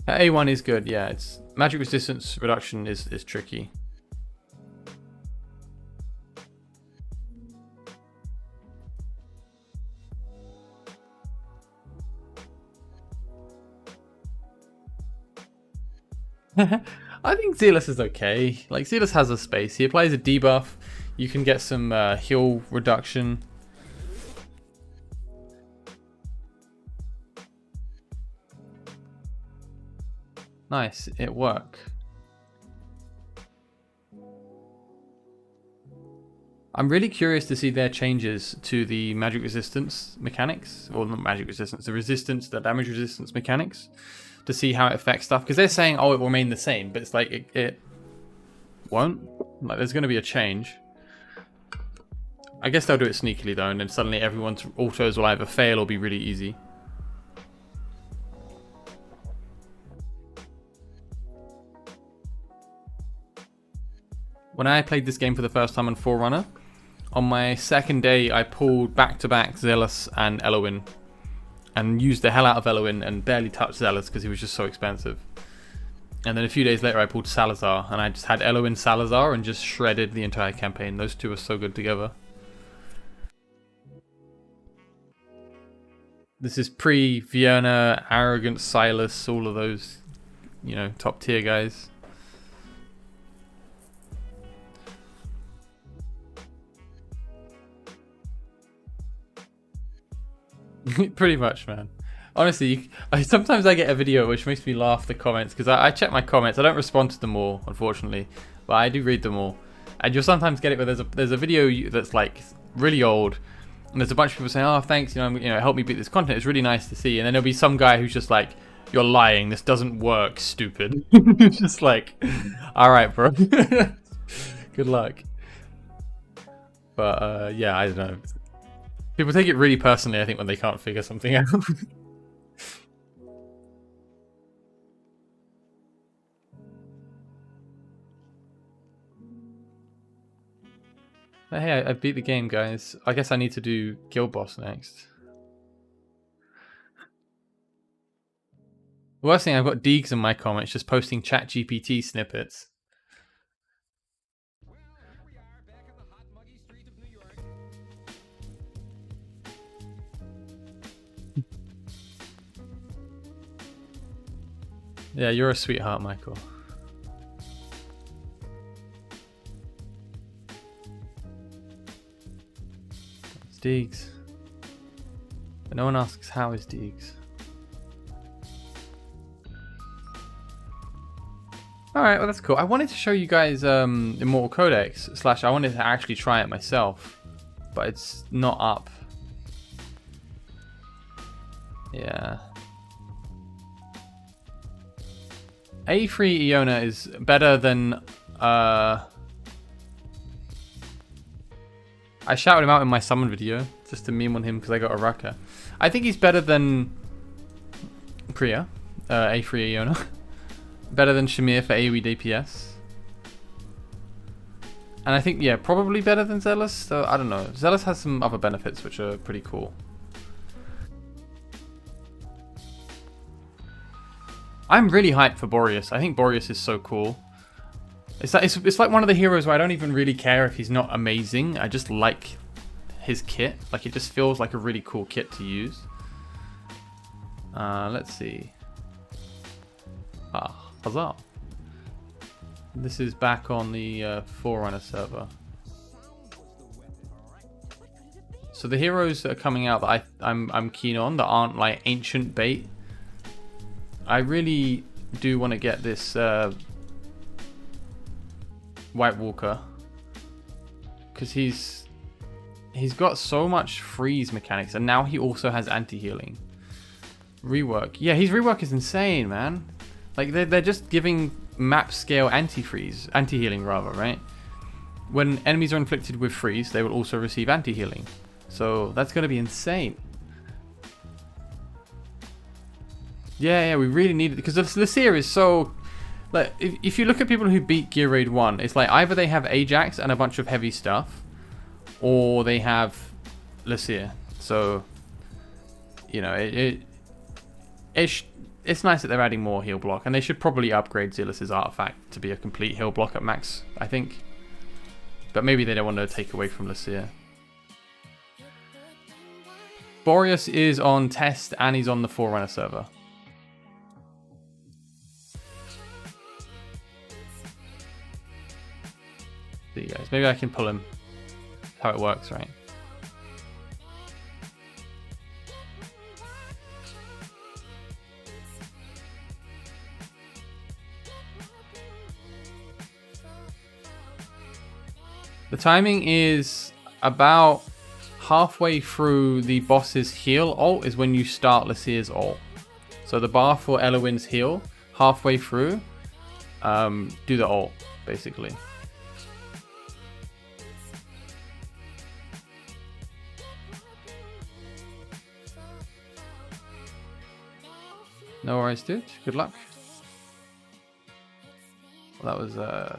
A1 is good, yeah. It's magic resistance reduction is tricky. I think Zealous is okay. Like, Zealous has a space. He applies a debuff. You can get some heal reduction. Nice, it worked. I'm really curious to see their changes to the magic resistance mechanics, or not magic resistance, the damage resistance mechanics, to see how it affects stuff. Because they're saying, oh, it will remain the same, but it's like it won't. Like, there's going to be a change. I guess they'll do it sneakily though, and then suddenly everyone's autos will either fail or be really easy. When I played this game for the first time on Forerunner, on my second day I pulled back-to-back Zealous and Eloin, and used the hell out of Eloin and barely touched Zealous because he was just so expensive. And then a few days later I pulled Salazar, and I just had Eloin Salazar and just shredded the entire campaign. Those two are so good together. This is pre-Vienna, Arrogant Silas, all of those, you know, top tier guys. Pretty much, man. Honestly, sometimes I get a video which makes me laugh the comments, because I check my comments. I don't respond to them all, unfortunately, but I do read them all. And you'll sometimes get it where there's a video that's like really old, and there's a bunch of people saying, "Oh, thanks, you know, help me beat this content. It's really nice to see." And then there'll be some guy who's just like, "You're lying. This doesn't work, stupid." Just like, all right, bro. Good luck. But yeah, I don't know. People take it really personally, I think, when they can't figure something out. But hey, I beat the game, guys. I guess I need to do Guild Boss next. The worst thing, I've got Deegs in my comments just posting ChatGPT snippets. Yeah, you're a sweetheart, Michael. It's Deegs. But no one asks how is Deegs. Alright, well that's cool. I wanted to show you guys Immortal Codex, / I wanted to actually try it myself, but it's not up. Yeah. A3 Iona is better than I shouted him out in my summon video just to meme on him because I got a Raka. I think he's better than Kriya, A3 Iona. Better than Shamir for AoE DPS. And I think, yeah, probably better than Zealous. So I don't know. Zealous has some other benefits which are pretty cool. I'm really hyped for Boreas. I think Boreas is so cool. It's like one of the heroes where I don't even really care if he's not amazing. I just like his kit. Like, it just feels like a really cool kit to use. Let's see. Huzzah. This is back on the Forerunner server. So the heroes that are coming out that I'm keen on, that aren't like ancient bait, I really do want to get this White Walker, because he's got so much freeze mechanics, and now he also has anti-healing. Rework. Yeah, his rework is insane, man. Like, they're just giving map scale anti-healing rather, right? When enemies are inflicted with freeze, they will also receive anti-healing. So that's going to be insane. Yeah, we really need it, because the Seer is so like if you look at people who beat Gear Raid 1, it's like either they have Ajax and a bunch of heavy stuff, or they have Lycia. So, you know, it's nice that they're adding more heal block, and they should probably upgrade Zealous's artifact to be a complete heal block at max, I think. But maybe they don't want to take away from Lycia. Boreas is on test, and he's on the Forerunner server. See you guys. Maybe I can pull him. How it works, right? The timing is about halfway through the boss's heal ult is when you start Lycia's ult. So the bar for Eloin's heal, halfway through, do the ult, basically. No worries, dude. Good luck. Well, that was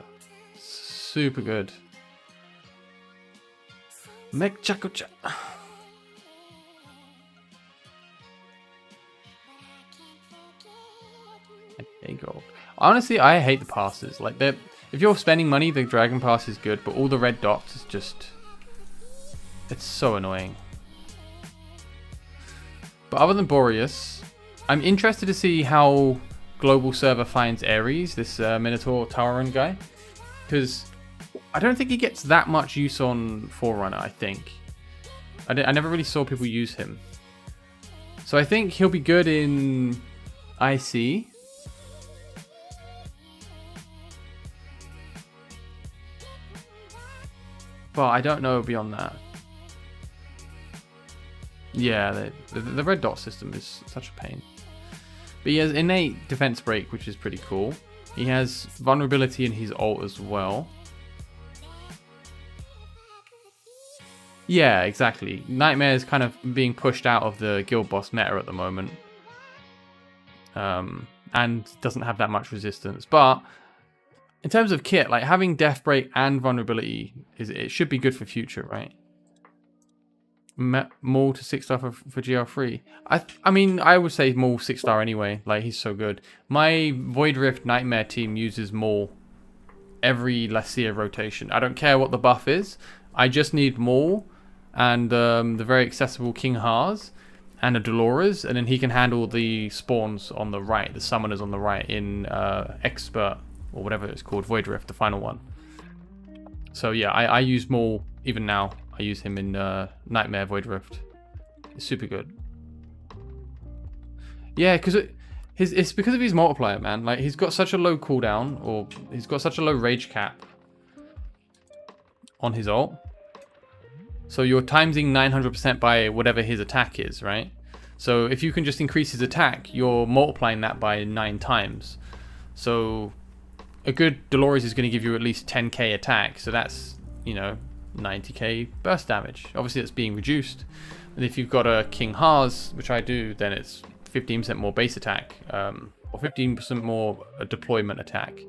super good. Make Chakucha. Okay, go. Honestly, I hate the passes. Like, if you're spending money, the Dragon Pass is good, but all the red dots is just... It's so annoying. But other than Boreas, I'm interested to see how Global Server finds Ares, this Minotaur Tauren guy. Because I don't think he gets that much use on Forerunner, I think. I never really saw people use him. So I think he'll be good in IC. But I don't know beyond that. Yeah, the red dot system is such a pain. But he has innate defense break, which is pretty cool. He has vulnerability in his ult as well. Yeah, exactly. Nightmare is kind of being pushed out of the guild boss meta at the moment. And doesn't have that much resistance. But in terms of kit, like having death break and vulnerability, it should be good for future, right? Maul to 6-star for GR3. I mean, I would say Maul 6-star anyway. Like, he's so good. My Void Rift Nightmare team uses Maul every Lycia rotation. I don't care what the buff is. I just need Maul and the very accessible King Haas and a Dolores, and then he can handle the spawns on the right, the summoners on the right in Expert, or whatever it's called, Void Rift, the final one. So yeah, I use Maul even now. I use him in Nightmare Void Rift. It's super good. Yeah, because it's because of his multiplier, man. Like, he's got such a low cooldown, or he's got such a low rage cap on his ult. So you're timesing 900% by whatever his attack is, right? So if you can just increase his attack, you're multiplying that by 9 times. So a good Dolores is going to give you at least 10k attack. So that's, you know, 90k burst damage. Obviously that's being reduced. And if you've got a King Haas, which I do, then it's 15% more base attack, or 15% more deployment attack.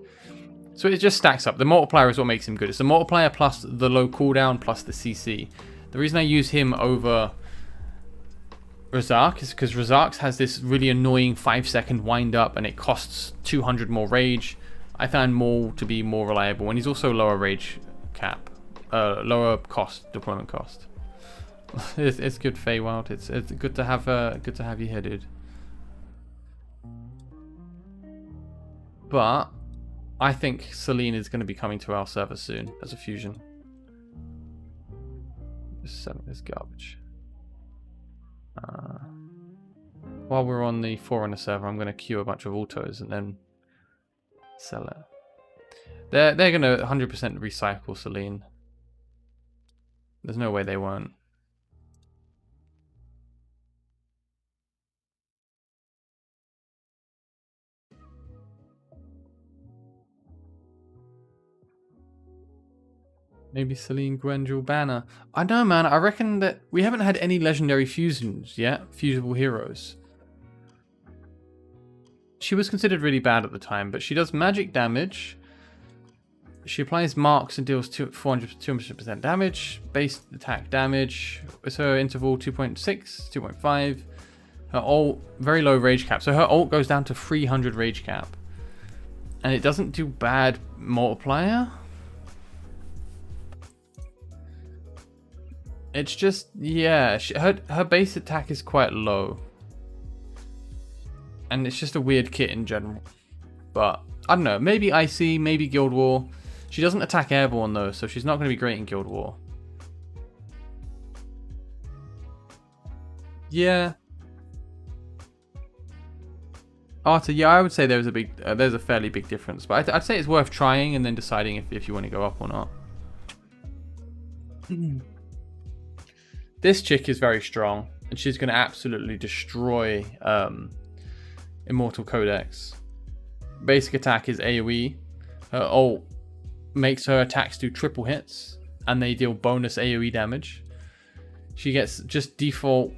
So it just stacks up. The multiplier is what makes him good. It's the multiplier plus the low cooldown plus the CC. The reason I use him over Razak is because Razak has this really annoying 5-second wind up, and it costs 200 more rage. I found Maul to be more reliable, and he's also lower rage cap, lower cost, deployment cost. It's good, Feywild. It's good to have you here, dude. But I think Celine is going to be coming to our server soon as a fusion. Just selling this garbage. While we're on the Forerunner server, I'm going to queue a bunch of autos and then sell it. They're going to 100% recycle Celine. There's no way they won't. Maybe Celine, Gwendril, Banner. I know, man. I reckon that we haven't had any legendary fusions yet. Fusible heroes. she was considered really bad at the time, but she does magic damage. She applies marks and deals 200% damage. Base attack damage. Is her interval 2.6, 2.5. Her ult, very low rage cap. So her ult goes down to 300 rage cap. And it doesn't do bad multiplier. It's just, yeah, her base attack is quite low. And it's just a weird kit in general. But, I don't know, maybe Icy, maybe Guild War. She doesn't attack airborne though, so she's not going to be great in Guild War. Yeah. Arta, yeah, I would say there's a fairly big difference. But I'd say it's worth trying and then deciding if you want to go up or not. This chick is very strong, and she's going to absolutely destroy Immortal Codex. Basic attack is AoE. Her ult makes her attacks do triple hits, and they deal bonus AoE damage. She gets just default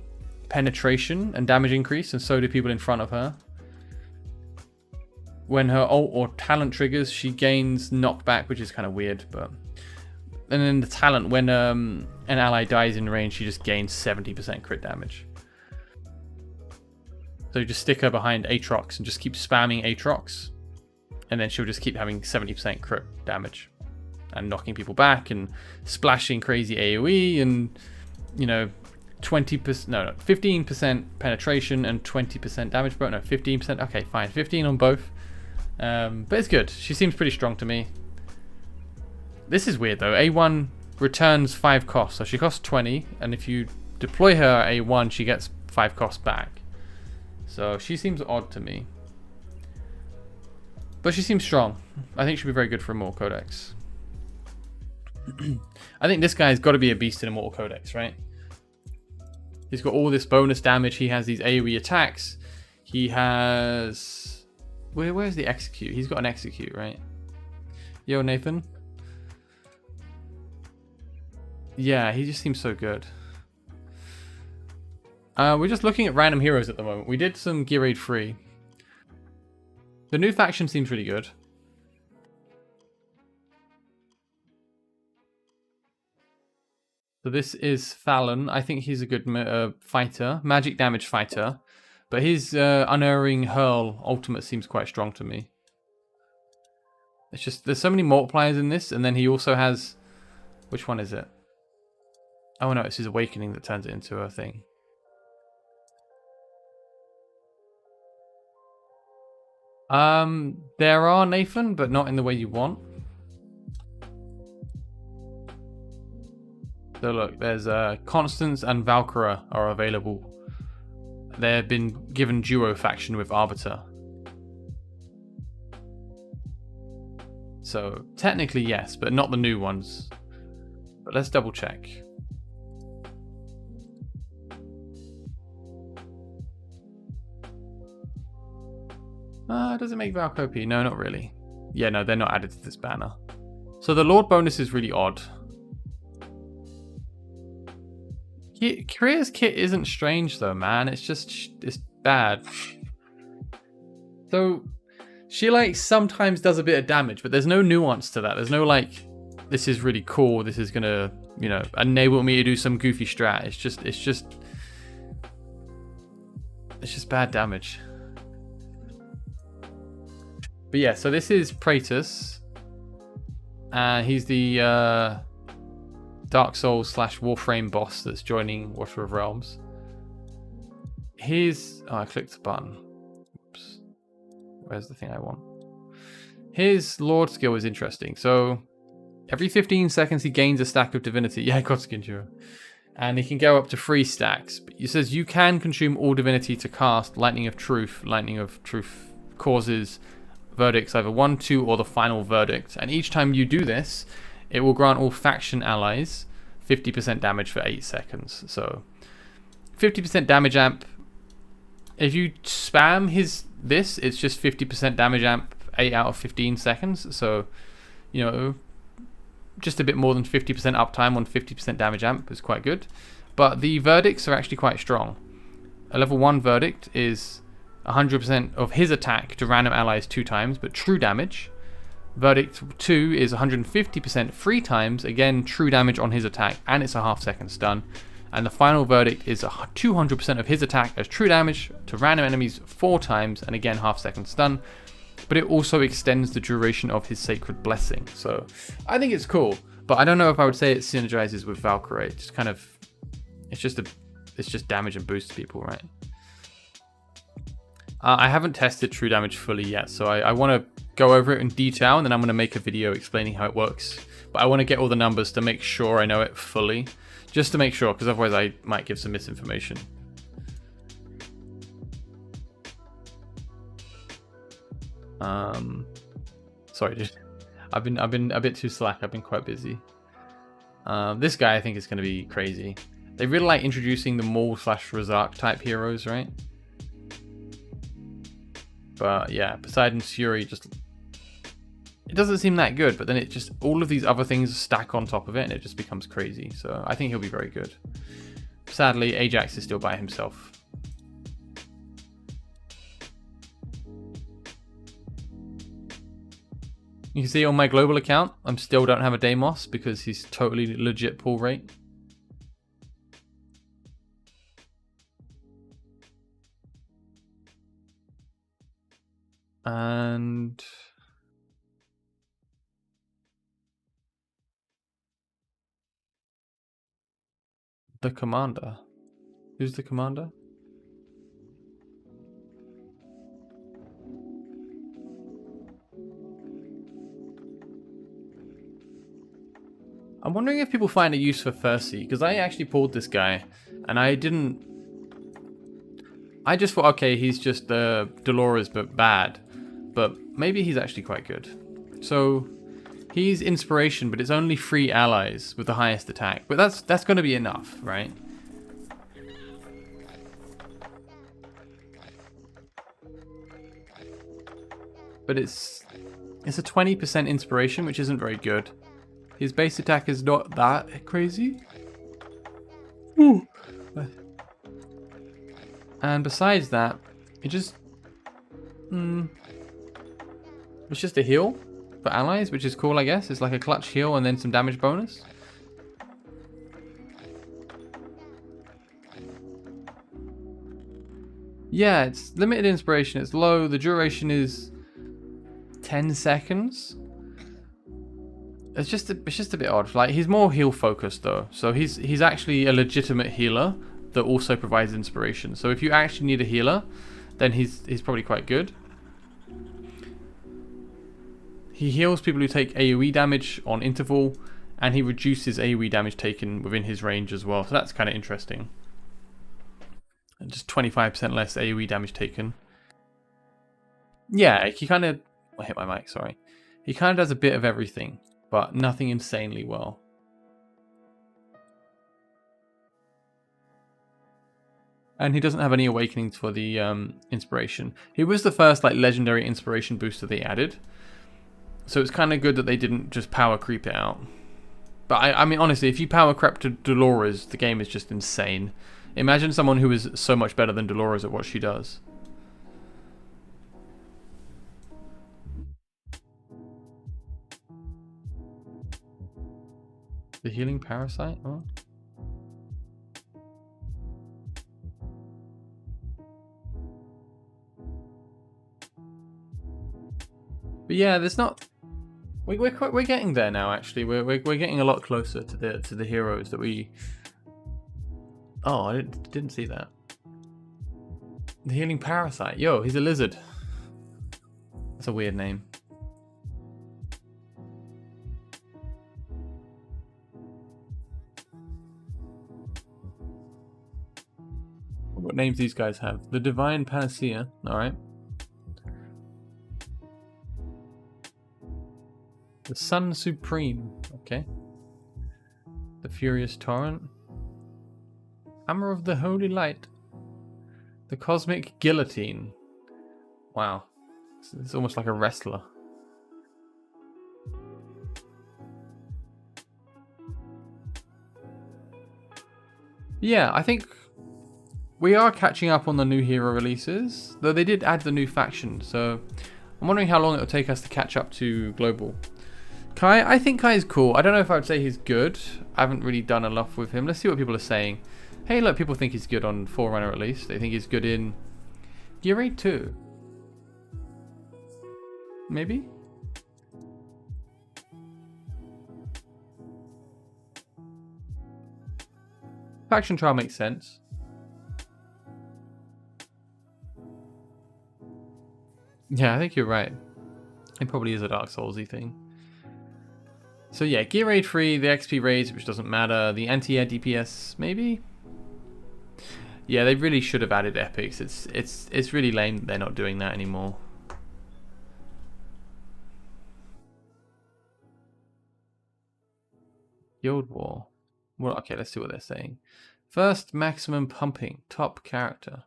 penetration and damage increase, and so do people in front of her. When her ult or talent triggers, she gains knockback, which is kind of weird, but... And then the talent, when an ally dies in range, she just gains 70% crit damage. So you just stick her behind Aatrox and just keep spamming Aatrox. And then she'll just keep having 70% crit damage. And knocking people back and splashing crazy AoE and, you know, 15% penetration and 20% damage. But no, 15%. Okay, fine. 15 on both. But it's good. She seems pretty strong to me. This is weird though. A1 returns 5 costs, so she costs 20, and if you deploy her A1, she gets 5 costs back. So she seems odd to me. But she seems strong. I think she'll be very good for Immortal Codex. I think this guy's got to be a beast in Immortal Codex, right? He's got all this bonus damage. He has these AoE attacks. He has... Where's the execute? He's got an execute, right? Yo, Nathan. Yeah, he just seems so good. We're just looking at random heroes at the moment. We did some Gear Raid 3. The new faction seems really good. So this is Fallon. I think he's a good fighter. Magic damage fighter. But his Unerring Hurl ultimate seems quite strong to me. It's just, there's so many multipliers in this. And then he also has... Which one is it? Oh no, it's his Awakening that turns it into a thing. There are, Nathan, but not in the way you want. So look, there's Constance and Valkyra are available. They've been given duo faction with Arbiter. So technically yes, but not the new ones. But let's double check. Does it make Valk OP? No, not really. Yeah, no, they're not added to this banner. So the Lord bonus is really odd. Kriya's kit isn't strange though, man. It's just, it's bad. So she like sometimes does a bit of damage, but there's no nuance to that. There's no like, this is really cool. This is gonna, you know, enable me to do some goofy strat. It's just bad damage. But yeah, so this is Praetus. He's the Dark Souls / Warframe boss that's joining Water of Realms. His... Oh, I clicked the button. Oops. Where's the thing I want? His Lord skill is interesting. So, every 15 seconds he gains a stack of divinity. Yeah, Kotskinjura. And he can go up to 3 stacks. But it says you can consume all divinity to cast Lightning of Truth. Lightning of Truth causes verdicts, either 1, 2, or the final verdict. And each time you do this, it will grant all faction allies 50% damage for 8 seconds. So 50% damage amp. If you spam this, it's just 50% damage amp 8 out of 15 seconds. So, you know, just a bit more than 50% uptime on 50% damage amp is quite good. But the verdicts are actually quite strong. A level 1 verdict is 100% of his attack to random allies 2 times, but true damage. Verdict 2 is 150% 3 times, again true damage on his attack, and it's a half-second stun. And the final verdict is 200% of his attack as true damage to random enemies 4 times, and again half-second stun. But it also extends the duration of his Sacred Blessing. So I think it's cool, but I don't know if I would say it synergizes with Valkyrie. It's kind of, it's just damage and boosts people, right? I haven't tested true damage fully yet, so I want to go over it in detail, and then I'm going to make a video explaining how it works. But I want to get all the numbers to make sure I know it fully, just to make sure, because otherwise I might give some misinformation. Sorry, dude. I've been a bit too slack. I've been quite busy. This guy I think is going to be crazy. They really like introducing the Maul/Razak type heroes, right? But yeah, Poseidon's Fury just, it doesn't seem that good, but then it just, all of these other things stack on top of it and it just becomes crazy. So I think he'll be very good. Sadly, Ajax is still by himself. You can see on my global account, I still don't have a Deimos because he's totally legit pull rate. And the commander. Who's the commander? I'm wondering if people find a use for Thursey, because I actually pulled this guy and I just thought, okay, he's just Dolores but bad. But maybe he's actually quite good. So he's inspiration, but it's only 3 allies with the highest attack. But that's going to be enough, right? But it's a 20% inspiration, which isn't very good. His base attack is not that crazy. Ooh. And besides that, it just it's just a heal for allies, which is cool, I guess. It's like a clutch heal and then some damage bonus. Yeah, it's limited inspiration, it's low, the duration is 10 seconds. It's just a bit odd. Like, he's more heal focused though. So he's actually a legitimate healer that also provides inspiration. So if you actually need a healer, then he's probably quite good. He heals people who take AoE damage on interval, and he reduces AoE damage taken within his range as well. So that's kind of interesting. And just 25% less AoE damage taken. Yeah, he kind of... I hit my mic, sorry. He kind of does a bit of everything, but nothing insanely well. And he doesn't have any awakenings for the inspiration. He was the first like legendary inspiration booster they added. So it's kind of good that they didn't just power creep it out. But I mean, honestly, if you power creep to Dolores, the game is just insane. Imagine someone who is so much better than Dolores at what she does. The healing parasite? Oh. But yeah, there's not. We're getting there now. Actually, we're getting a lot closer to the heroes that we. Oh, I didn't see that. The healing parasite. Yo, he's a lizard. That's a weird name. What names these guys have? The Divine Panacea. All right. The Sun Supreme. Okay. The Furious Torrent. Hammer of the Holy Light. The Cosmic Guillotine. Wow. It's almost like a wrestler. Yeah, I think we are catching up on the new hero releases, though they did add the new faction, so I'm wondering how long it will take us to catch up to global. Kai, I think Kai is cool. I don't know if I would say he's good. I haven't really done enough with him. Let's see what people are saying. Hey, look, people think he's good on Forerunner at least. They think he's good in Gear Raid 2. Maybe? Faction trial makes sense. Yeah, I think you're right. It probably is a Dark Souls-y thing. So yeah, Gear Raid 3, the XP raids, which doesn't matter, the anti-air DPS, maybe? Yeah, they really should have added epics. It's really lame that they're not doing that anymore. Guild War. Well, okay, let's see what they're saying. First, maximum pumping. Top character.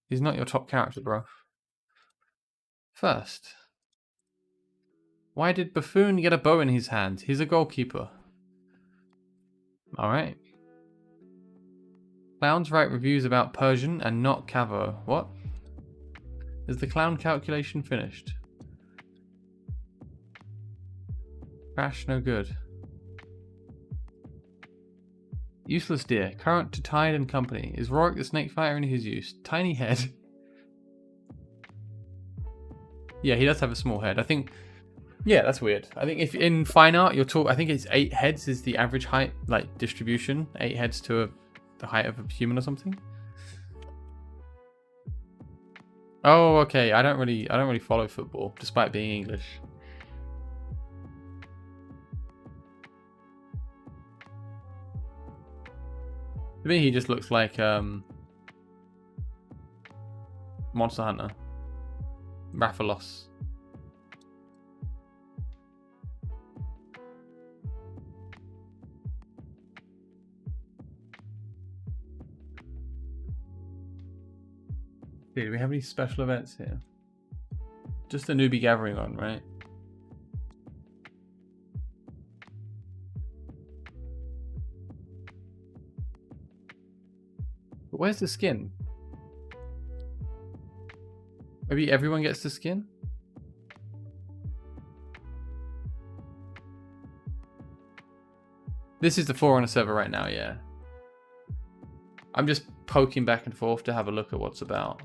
He's not your top character, bro. First. Why did Buffoon get a bow in his hand? He's a goalkeeper. Alright. Clowns write reviews about Persian and not Cavo. What? Is the clown calculation finished? Crash no good. Useless deer. Current to Tide and Company. Is Rorik the snake fighter in his use? Tiny head. Yeah, he does have a small head. I think... Yeah, that's weird. I think if in fine art you're talking... I think it's 8 heads is the average height, like, distribution. 8 heads to the height of a human or something. Oh, okay. I don't really follow football, despite being English. To me, he just looks like Monster Hunter. Rathalos. Do we have any special events here? Just the newbie gathering one, right? But where's the skin? Maybe everyone gets the skin? This is the Forerunner server right now, yeah. I'm just poking back and forth to have a look at what's about.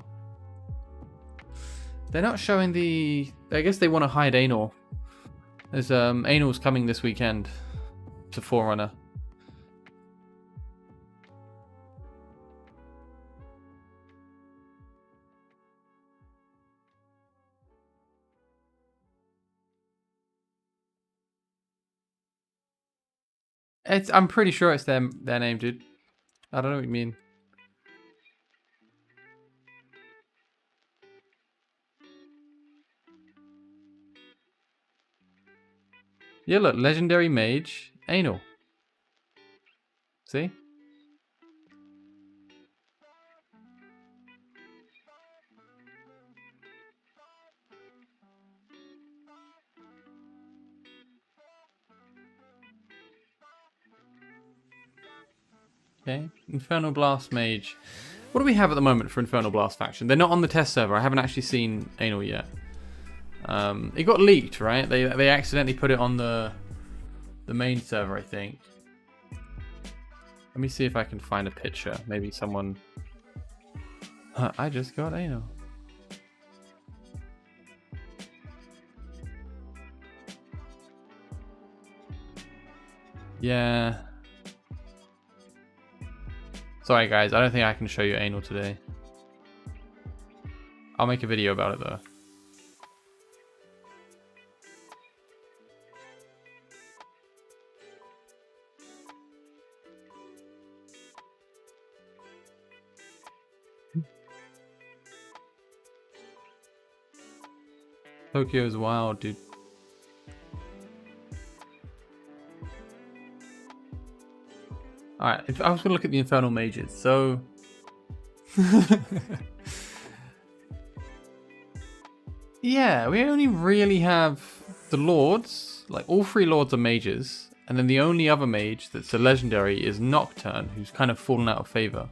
They're not showing the... I guess they want to hide Anor. There's Anor's coming this weekend to Forerunner. I'm pretty sure it's their name, dude. I don't know what you mean. Yeah, look, legendary mage, Anor. See? Okay, Infernal Blast Mage. What do we have at the moment for Infernal Blast faction? They're not on the test server. I haven't actually seen Anor yet. It got leaked, right? They accidentally put it on the main server, I think. Let me see if I can find a picture. Maybe someone... I just got Anor. Yeah. Sorry guys, I don't think I can show you Anor today. I'll make a video about it though. Tokyo's wild, dude. Alright, if I was going to look at the Infernal Mages, so... yeah, we only really have the Lords, like all 3 Lords are mages, and then the only other mage that's a legendary is Nocturne, who's kind of fallen out of favour.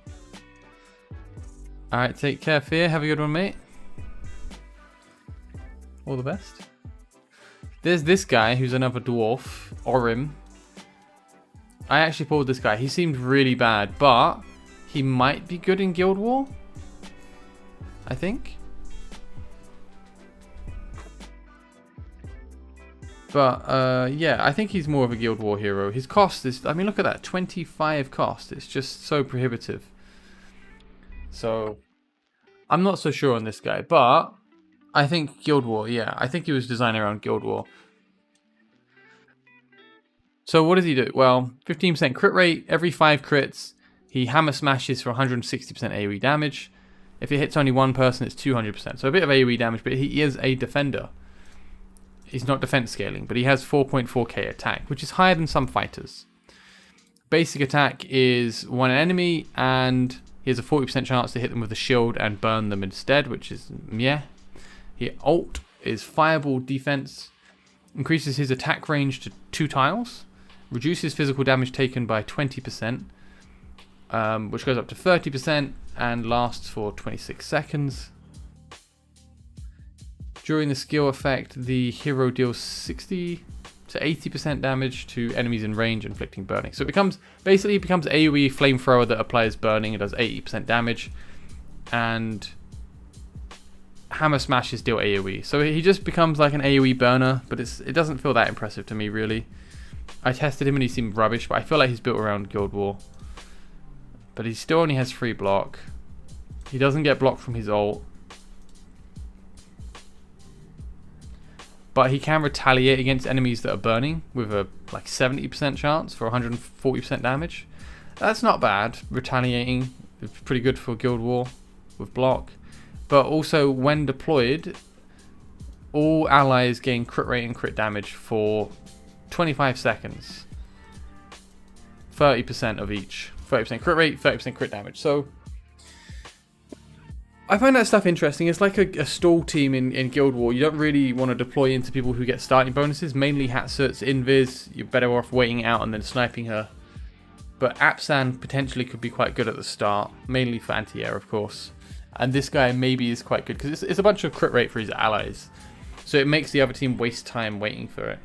Alright, take care, Fear. Have a good one, mate. All the best. There's this guy who's another dwarf, Orim. I actually pulled this guy. He seemed really bad, but he might be good in Guild War, I think. But yeah, I think he's more of a Guild War hero. His cost is, I mean, look at that, 25 cost. It's just so prohibitive. So I'm not so sure on this guy, but I think Guild War, yeah, I think he was designed around Guild War. So what does he do? Well, 15% crit rate, every 5 crits, he hammer smashes for 160% AoE damage. If it hits only one person, it's 200%. So a bit of AoE damage, but he is a defender. He's not defense scaling, but he has 4.4k attack, which is higher than some fighters. Basic attack is one enemy, and he has a 40% chance to hit them with a shield and burn them instead, which is yeah. He ult is fireball defense, increases his attack range to 2 tiles, reduces physical damage taken by 20%, which goes up to 30% and lasts for 26 seconds. During the skill effect, the hero deals 60 to 80% damage to enemies in range, inflicting burning. So it becomes AoE flamethrower that applies burning and does 80% damage, and hammer smashes deal AoE. So he just becomes like an AoE burner, but it doesn't feel that impressive to me really. I tested him and he seemed rubbish, but I feel like he's built around Guild War. But he still only has free block. He doesn't get blocked from his ult. But he can retaliate against enemies that are burning with a like 70% chance for 140% damage. That's not bad. Retaliating is pretty good for Guild War with block. But also when deployed, all allies gain crit rate and crit damage for 25 seconds. 30% of each. 30% crit rate, 30% crit damage. So I find that stuff interesting. It's like a stall team in Guild War. You don't really want to deploy into people who get starting bonuses. Mainly Hatsuts, Invis. You're better off waiting it out and then sniping her. But Apsan potentially could be quite good at the start. Mainly for anti-air, of course. And this guy maybe is quite good because it's a bunch of crit rate for his allies. So it makes the other team waste time waiting for it.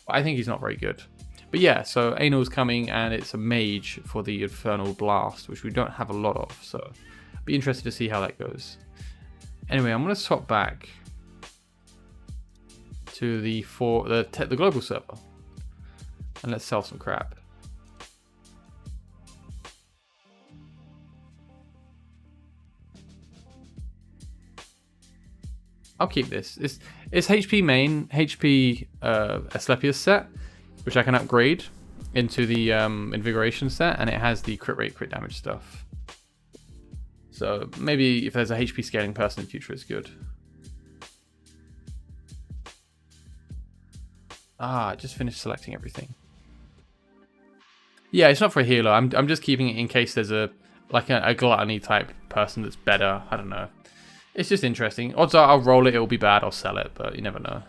But I think he's not very good. But yeah, so Anil's coming, and it's a mage for the Infernal Blast, which we don't have a lot of, so I'd be interested to see how that goes. Anyway, I'm going to swap back to the global server, and let's sell some crap. I'll keep this. It's HP main, HP Asclepius set, which I can upgrade into the Invigoration set, and it has the crit rate, crit damage stuff. So maybe if there's a HP scaling person in the future, it's good. I just finished selecting everything. Yeah, it's not for a healer. I'm just keeping it in case there's a gluttony type person that's better. I don't know. It's just interesting. Odds are I'll roll it, it'll be bad, I'll sell it, but you never know.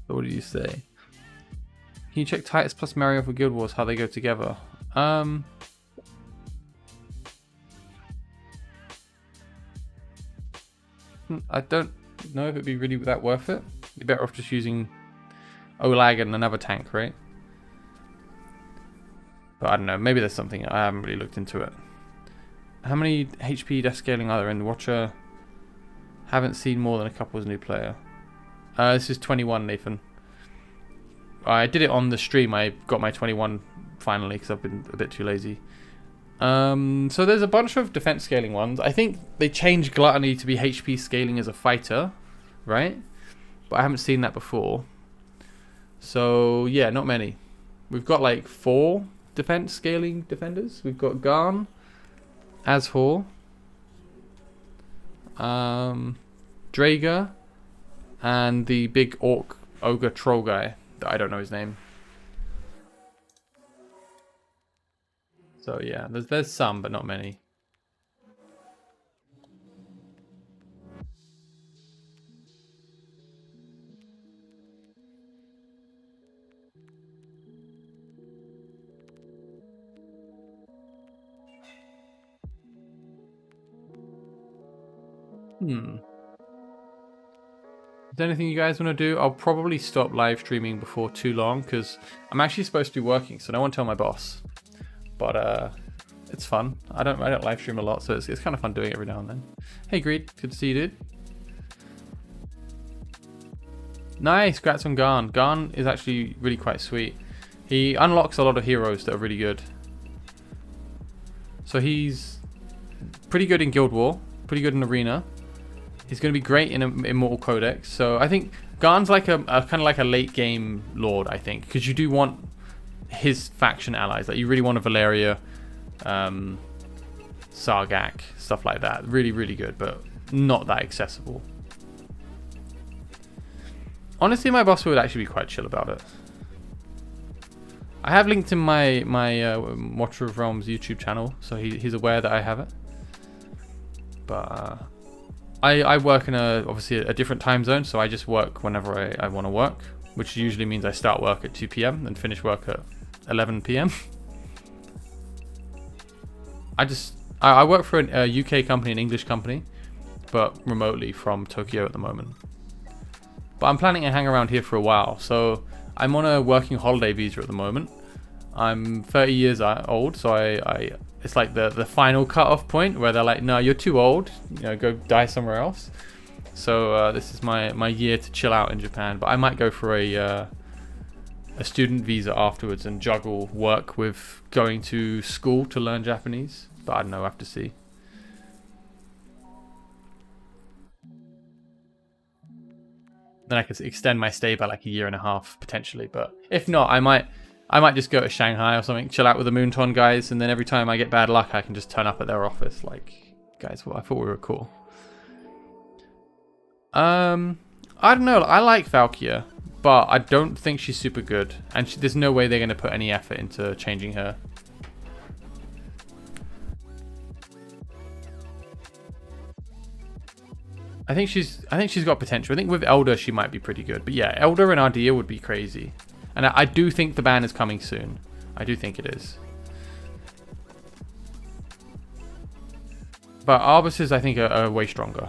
So what did you say? Can you check Titus plus Mario for Guild Wars, how they go together? I don't know if it'd be really that worth it. You're better off just using Olag and another tank, right? But I don't know, maybe there's something. I haven't really looked into it. How many HP death scaling are there in the Watcher? Haven't seen more than a couple as a new player. This is 21, Nathan. I did it on the stream. I got my 21 finally because I've been a bit too lazy. So there's a bunch of defense scaling ones. I think they changed Gluttony to be HP scaling as a fighter, right? But I haven't seen that before. So yeah, not many. We've got like 4 defense scaling defenders. We've got Garn, Azhor, Drager, and the big orc ogre troll guy that I don't know his name. So yeah, there's some, but not many. Is there anything you guys want to do? I'll probably stop live streaming before too long because I'm actually supposed to be working, so I don't want to tell my boss. But it's fun. I don't live stream a lot, so it's kind of fun doing it every now and then. Hey Greed, good to see you, dude. Nice, congrats on Garn. Garn is actually really quite sweet. He unlocks a lot of heroes that are really good. So he's pretty good in Guild War, pretty good in Arena. He's going to be great in Immortal Codex. So I think Garn's like a kind of like a late game lord, I think, because you do want his faction allies. Like you really want a Valeria, Sargak, stuff like that. Really, really good, but not that accessible. Honestly, my boss would actually be quite chill about it. I have linked in my Watcher of Realms YouTube channel, so he's aware that I have it. But I work in obviously a different time zone, so I just work whenever I want to work, which usually means I start work at 2 p.m. and finish work at 11 p.m. I work for a UK company, an English company, but remotely from Tokyo at the moment. But I'm planning to hang around here for a while, so I'm on a working holiday visa at the moment. I'm 30 years old, so it's like the final cut-off point where they're like, no, you're too old, go die somewhere else. So this is my year to chill out in Japan, but I might go for a student visa afterwards and juggle work with going to school to learn Japanese. But I don't know, I have to see. Then I could extend my stay by like a year and a half potentially, but if not, I might just go to Shanghai or something, chill out with the Moonton guys, and then every time I get bad luck, I can just turn up at their office. Like, guys, well, I thought we were cool. I don't know. I like Valkyria, but I don't think she's super good, and there's no way they're going to put any effort into changing her. I think she's got potential. I think with Elder she might be pretty good, but yeah, Elder and Ardea would be crazy. And I do think the ban is coming soon. I do think it is. But Arbuses, I think, are way stronger.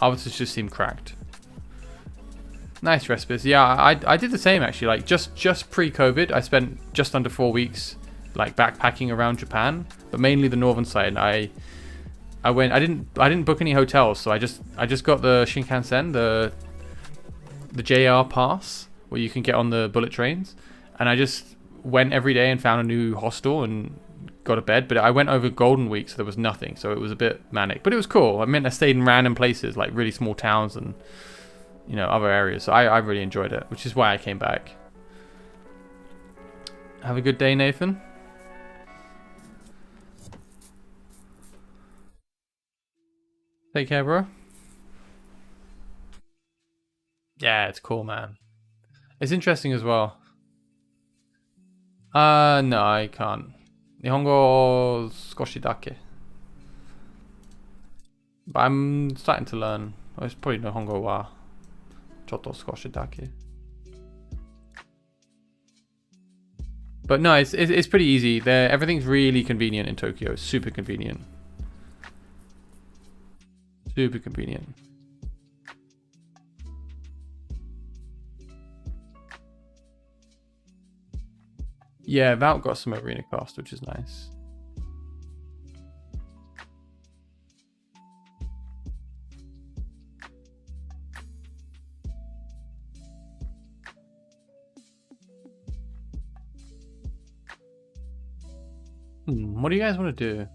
Arbuses just seem cracked. Nice, Respis. Yeah, I did the same, actually. Like, just pre-COVID, I spent just under 4 weeks, like, backpacking around Japan. But mainly the northern side. I didn't book any hotels, so I just got the Shinkansen, the JR pass, where you can get on the bullet trains, and I just went every day and found a new hostel and got a bed. But I went over Golden Week, so there was nothing, so it was a bit manic, but it was cool. I mean, I stayed in random places, like really small towns and other areas, so I really enjoyed it, which is why I came back. Have a good day, Nathan. Take care, bro. Yeah, it's cool, man. It's interesting as well. No, I can't. Nihongo skoshi dake. But I'm starting to learn. It's probably Nihongo wa chotto skoshi dake. But no, it's pretty easy. Everything's really convenient in Tokyo. It's super convenient. Super convenient. Yeah, Valk got some arena cost, which is nice. What do you guys want to do?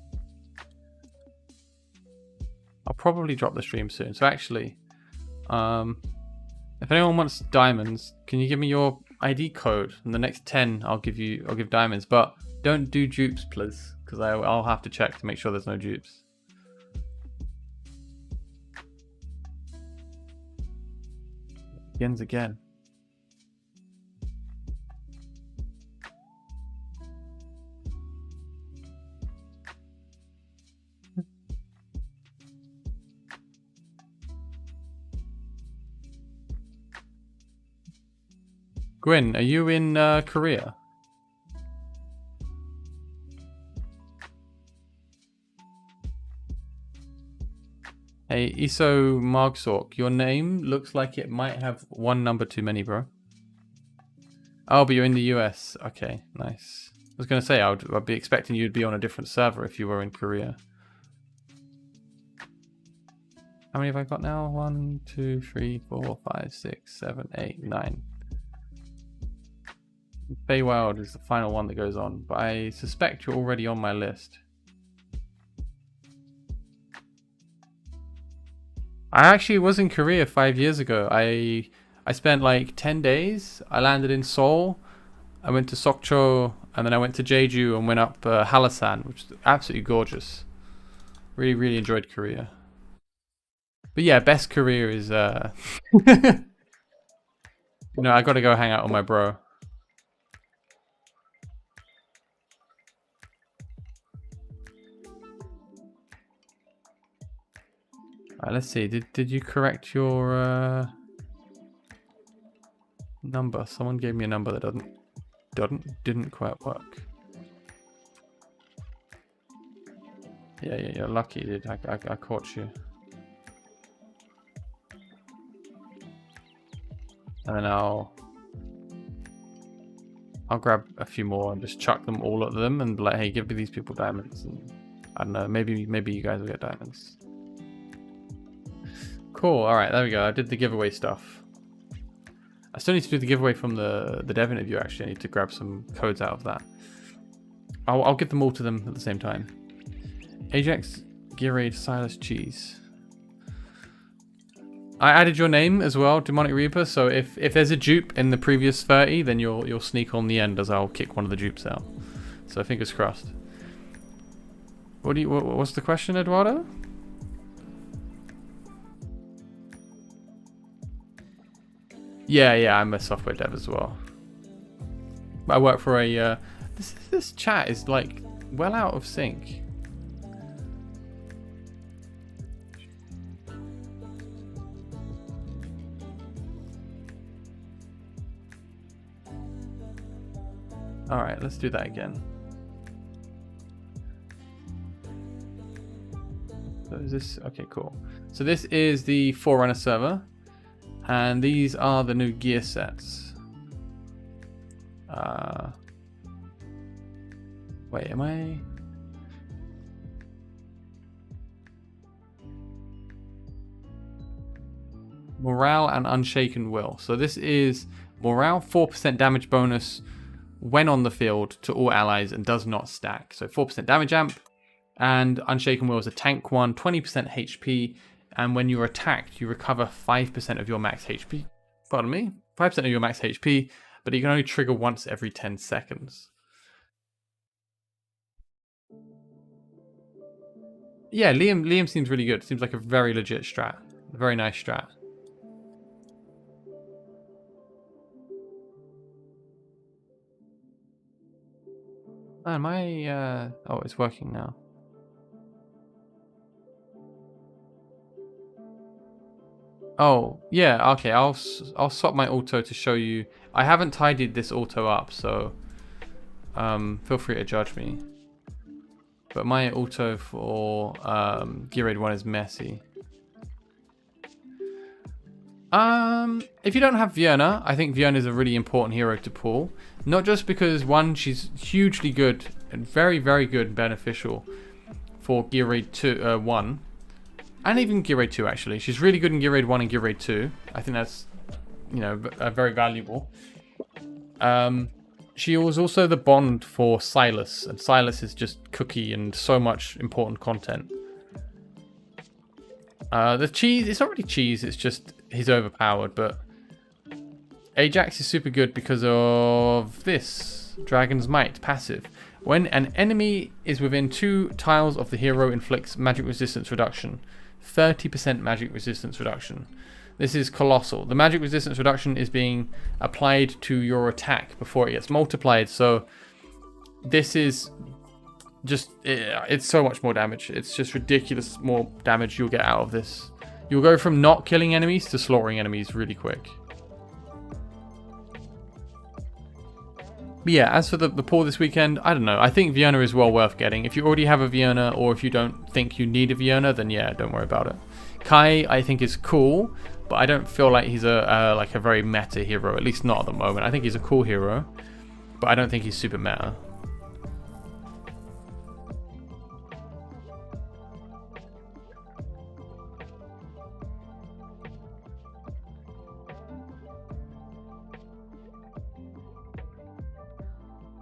I'll probably drop the stream soon. So actually, if anyone wants diamonds, can you give me your ID code? And the next 10, I'll give diamonds. But don't do dupes, please, because I'll have to check to make sure there's no dupes. Begins again. Gwyn, are you in Korea? Hey, Iso Margsork, your name looks like it might have one number too many, bro. Oh, but you're in the US. Okay, nice. I was going to say, I'd be expecting you'd be on a different server if you were in Korea. How many have I got now? 1, 2, 3, 4, 5, 6, 7, 8, 9. Feywild is the final one that goes on, but I suspect you're already on my list. I actually was in Korea 5 years ago. I spent like 10 days. I landed in Seoul. I went to Sokcho, and then I went to Jeju and went up Hallasan, which is absolutely gorgeous. Really, really enjoyed Korea. But yeah, best Korea is I gotta go hang out with my bro. Alright, let's see. Did you correct your number? Someone gave me a number that didn't quite work. Yeah, you're lucky, dude. I caught you. And then I'll grab a few more and just chuck them all at them and be like, hey, give me these people diamonds. And I don't know, maybe you guys will get diamonds. Cool. All right, there we go. I did the giveaway stuff. I still need to do the giveaway from the dev interview. Actually, I need to grab some codes out of that. I'll give them all to them at the same time. Ajax, Gearade, Silas, Cheese. I added your name as well, Demonic Reaper. So if there's a dupe in the previous 30, then you'll sneak on the end as I'll kick one of the dupes out. So fingers crossed. What's the question, Eduardo? Yeah, I'm a software dev as well. I work for a. This chat is like well out of sync. All right, let's do that again. So is this okay? Cool. So this is the Forerunner server. And these are the new gear sets. Wait, am I? Morale and Unshaken Will. So this is morale, 4% damage bonus when on the field to all allies and does not stack. So 4% damage amp. And Unshaken Will is a tank one, 20% HP. And when you're attacked, you recover 5% of your max HP. Pardon me? 5% of your max HP, but you can only trigger once every 10 seconds. Yeah, Liam seems really good. Seems like a very legit strat. A very nice strat. Am I... oh, it's working now. Oh, yeah, okay, I'll swap my auto to show you. I haven't tidied this auto up, so feel free to judge me. But my auto for Gear Raid 1 is messy. If you don't have Vienna, I think Vienna is a really important hero to pull. Not just because, one, she's hugely good and very, very good and beneficial for Gear Raid 1. And even Gear Raid 2, actually. She's really good in Gear Raid 1 and Gear Raid 2. I think that's, very valuable. She was also the bond for Silas. And Silas is just cookie and so much important content. The cheese, it's not really cheese, it's just he's overpowered. But Ajax is super good because of this. Dragon's Might, passive. When an enemy is within 2 tiles of the hero, inflicts magic resistance reduction. 30% magic resistance reduction. This is colossal. The magic resistance reduction is being applied to your attack before it gets multiplied. So this is just, it's so much more damage. It's just ridiculous more damage you'll get out of this. You'll go from not killing enemies to slaughtering enemies really quick. But yeah, as for the pull this weekend, I don't know. I think Vienna is well worth getting. If you already have a Vienna, or if you don't think you need a Vienna, then yeah, don't worry about it. Kai, I think, is cool, but I don't feel like he's like a very meta hero, at least not at the moment. I think he's a cool hero, but I don't think he's super meta.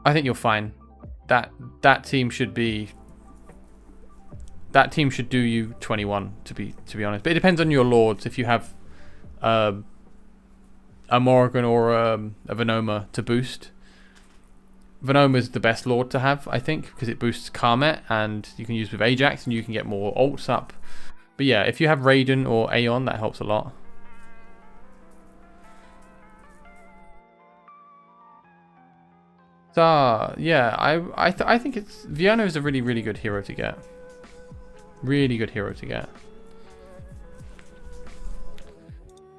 I think you're fine. That team should be. That team should do you 21 to be honest. But it depends on your lords. If you have a Morrigan or a Venoma to boost. Venoma is the best lord to have, I think, because it boosts Karmet and you can use with Ajax and you can get more ults up. But yeah, if you have Raiden or Aeon, that helps a lot. Yeah, I think it's Viona is a really good hero to get. Really good hero to get.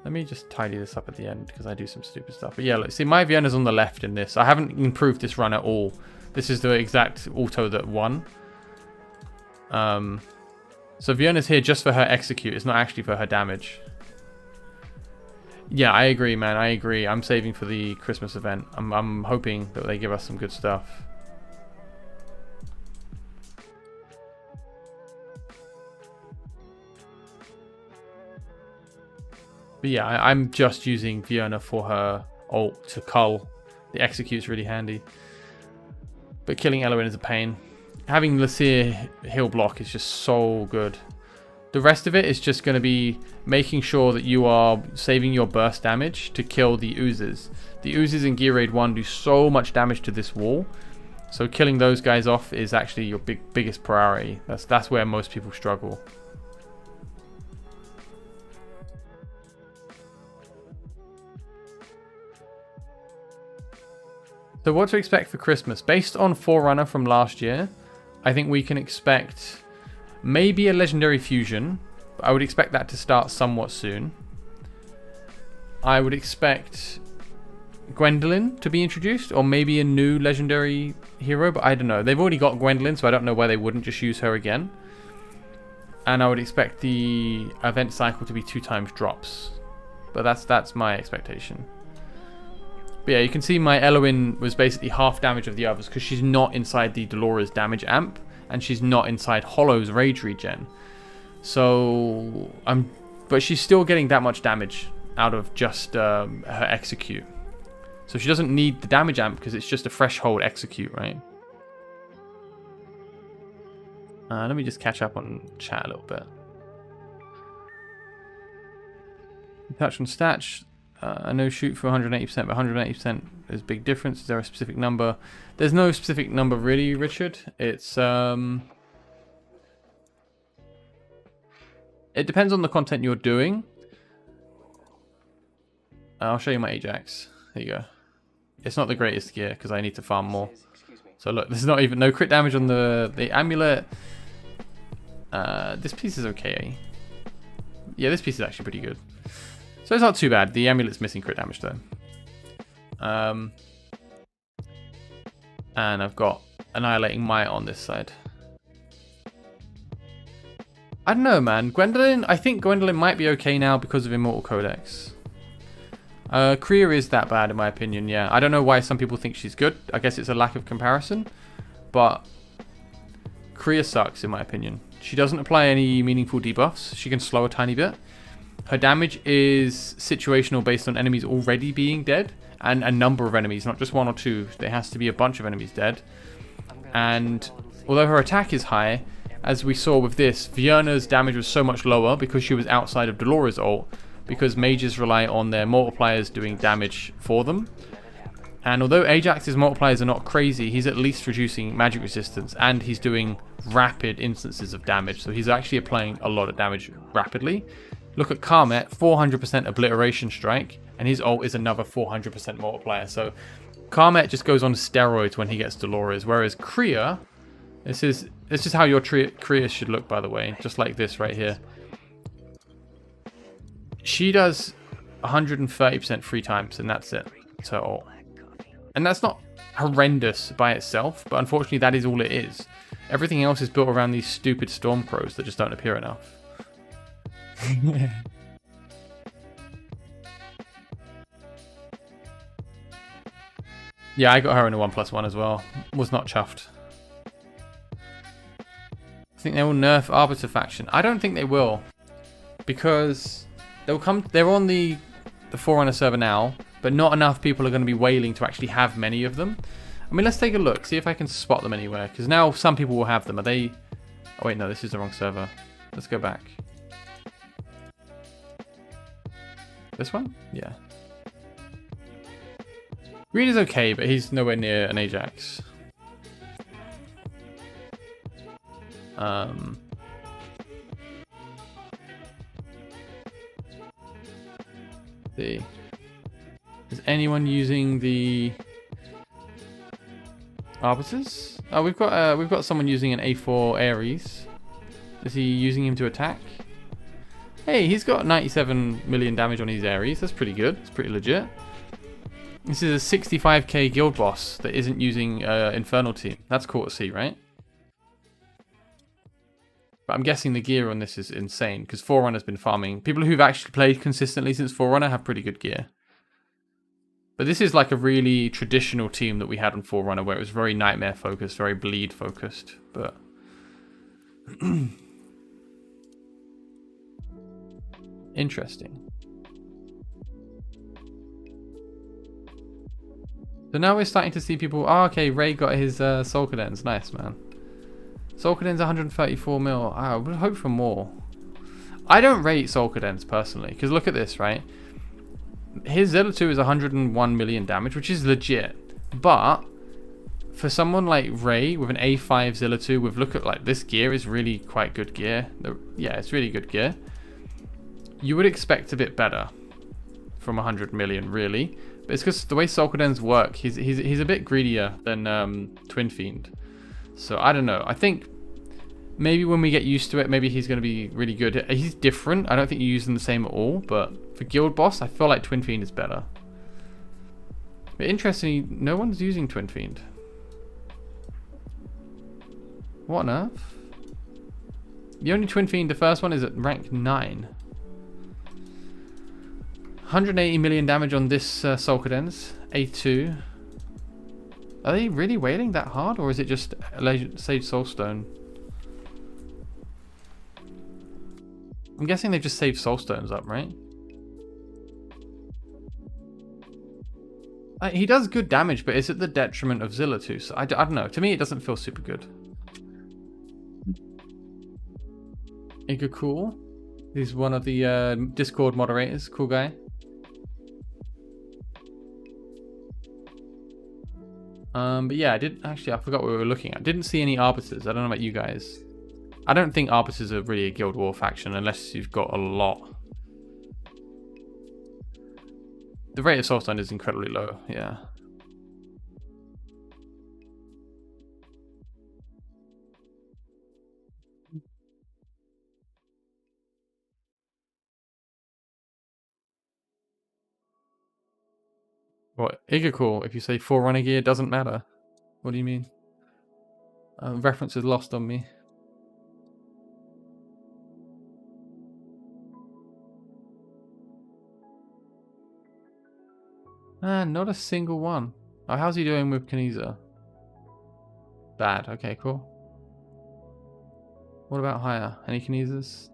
Let me just tidy this up at the end because I do some stupid stuff. But yeah, look, see, my Viona's on the left in this. I haven't improved this run at all. This is the exact auto that won. So Viona's here just for her execute. It's not actually for her damage. Yeah, I agree, man. I agree. I'm saving for the Christmas event. I'm hoping that they give us some good stuff. But yeah, I'm just using Viona for her ult to cull. The execute's really handy. But killing Eloin is a pain. Having Lasir heal block is just so good. The rest of it is just going to be making sure that you are saving your burst damage to kill the oozes. The oozes in Gear Raid 1 do so much damage to this wall. So killing those guys off is actually your biggest priority. That's where most people struggle. So what to expect for Christmas? Based on Forerunner from last year, I think we can expect maybe a legendary fusion. I would expect that to start somewhat soon. I would expect Gwendolyn to be introduced, or maybe a new legendary hero, but I don't know. They've already got Gwendolyn, so I don't know why they wouldn't just use her again. And I would expect the event cycle to be 2 times drops. But that's my expectation. But yeah, you can see my Eloin was basically half damage of the others because she's not inside the Dolores damage amp. And she's not inside Hollow's rage regen. So, but she's still getting that much damage out of just her execute. So she doesn't need the damage amp because it's just a threshold execute, right? Let me just catch up on chat a little bit. Touch on stats. I know shoot for 180%, but 180% is a big difference. Is there a specific number? There's no specific number really, Richard. It's it depends on the content you're doing. I'll show you my Ajax. There you go. It's not the greatest gear because I need to farm more. So look, there's not even no crit damage on the amulet. This piece is okay. Yeah, this piece is actually pretty good. So it's not too bad. The amulet's missing crit damage though. And I've got Annihilating Might on this side. I don't know, man. Gwendolyn, I think Gwendolyn might be okay now because of Immortal Codex. Kriya is that bad in my opinion, yeah. I don't know why some people think she's good. I guess it's a lack of comparison. But Kriya sucks in my opinion. She doesn't apply any meaningful debuffs. She can slow a tiny bit. Her damage is situational based on enemies already being dead. And a number of enemies, not just 1 or 2. There has to be a bunch of enemies dead. And although her attack is high, as we saw with this, Viona's damage was so much lower because she was outside of Dolores' ult, because mages rely on their multipliers doing damage for them. And although Ajax's multipliers are not crazy, he's at least reducing magic resistance, and he's doing rapid instances of damage, so he's actually applying a lot of damage rapidly. Look at Karmet, 400% obliteration strike, and his ult is another 400% multiplier. So Karmet just goes on steroids when he gets Dolores, whereas Kriya, this is how your Kriya should look, by the way, just like this right here. She does 130% 3 times, and that's it. It's her ult. And that's not horrendous by itself, but unfortunately that is all it is. Everything else is built around these stupid Stormcrows that just don't appear enough. Yeah, I got her in a 1+1 as well. Was not chuffed. I think they will nerf Arbiter faction. I don't think they will, because they'll come. They're on the Forerunner server now, but not enough people are going to be whaling to actually have many of them. I mean, let's take a look, see if I can spot them anywhere, because now some people will have them. Are they? Oh wait, no, this is the wrong server. Let's go back. This one? Yeah. Green is okay, but he's nowhere near an Ajax. See. Is anyone using the Arbiters? Oh, we've got someone using an A4 Ares. Is he using him to attack? Hey, he's got 97 million damage on his Ares. That's pretty good. It's pretty legit. This is a 65k guild boss that isn't using Infernal Team. That's cool to see, right? But I'm guessing the gear on this is insane, because Forerunner's been farming. People who've actually played consistently since Forerunner have pretty good gear. But this is like a really traditional team that we had on Forerunner, where it was very Nightmare focused, very bleed focused. But interesting. So now we're starting to see people. Oh, okay, Ray got his Soul Cadence. Nice, man. Soul Cadence 134 mil. I would hope for more. I don't rate Soul Cadence personally, because look at this, right? His Zilla 2 is 101 million damage, which is legit. But for someone like Ray with an A5 Zilla 2, with look at like this gear is really quite good gear. Yeah, it's really good gear. You would expect a bit better from 100 million, really. But it's because the way Soul Cadence work, he's a bit greedier than Twin Fiend. So I don't know. I think maybe when we get used to it, maybe he's going to be really good. He's different. I don't think you use them the same at all. But for Guild Boss, I feel like Twin Fiend is better. But interestingly, no one's using Twin Fiend. What on earth? The only Twin Fiend, the first one, is at rank 9. 180 million damage on this Soul Cadence. A2. Are they really wailing that hard, or is it just Sage Soulstone? I'm guessing they just saved Soulstones up, right? He does good damage, but it's at the detriment of Zilla 2. So I don't know. To me, it doesn't feel super good. Iga Cool. He's one of the Discord moderators. Cool guy. But yeah, I forgot what we were looking at. Didn't see any Arbiters. I don't know about you guys. I don't think Arbiters are really a Guild War faction unless you've got a lot. The rate of Soulstone is incredibly low, yeah. What? Igacool, if you say Forerunner gear, doesn't matter. What do you mean? Reference is lost on me. Not a single one. Oh, how's he doing with Kaniza? Bad. Okay, cool. What about higher? Any Kanizas?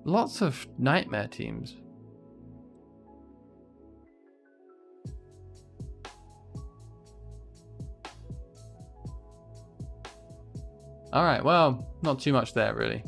Lots of Nightmare teams. Alright, well, not too much there, really.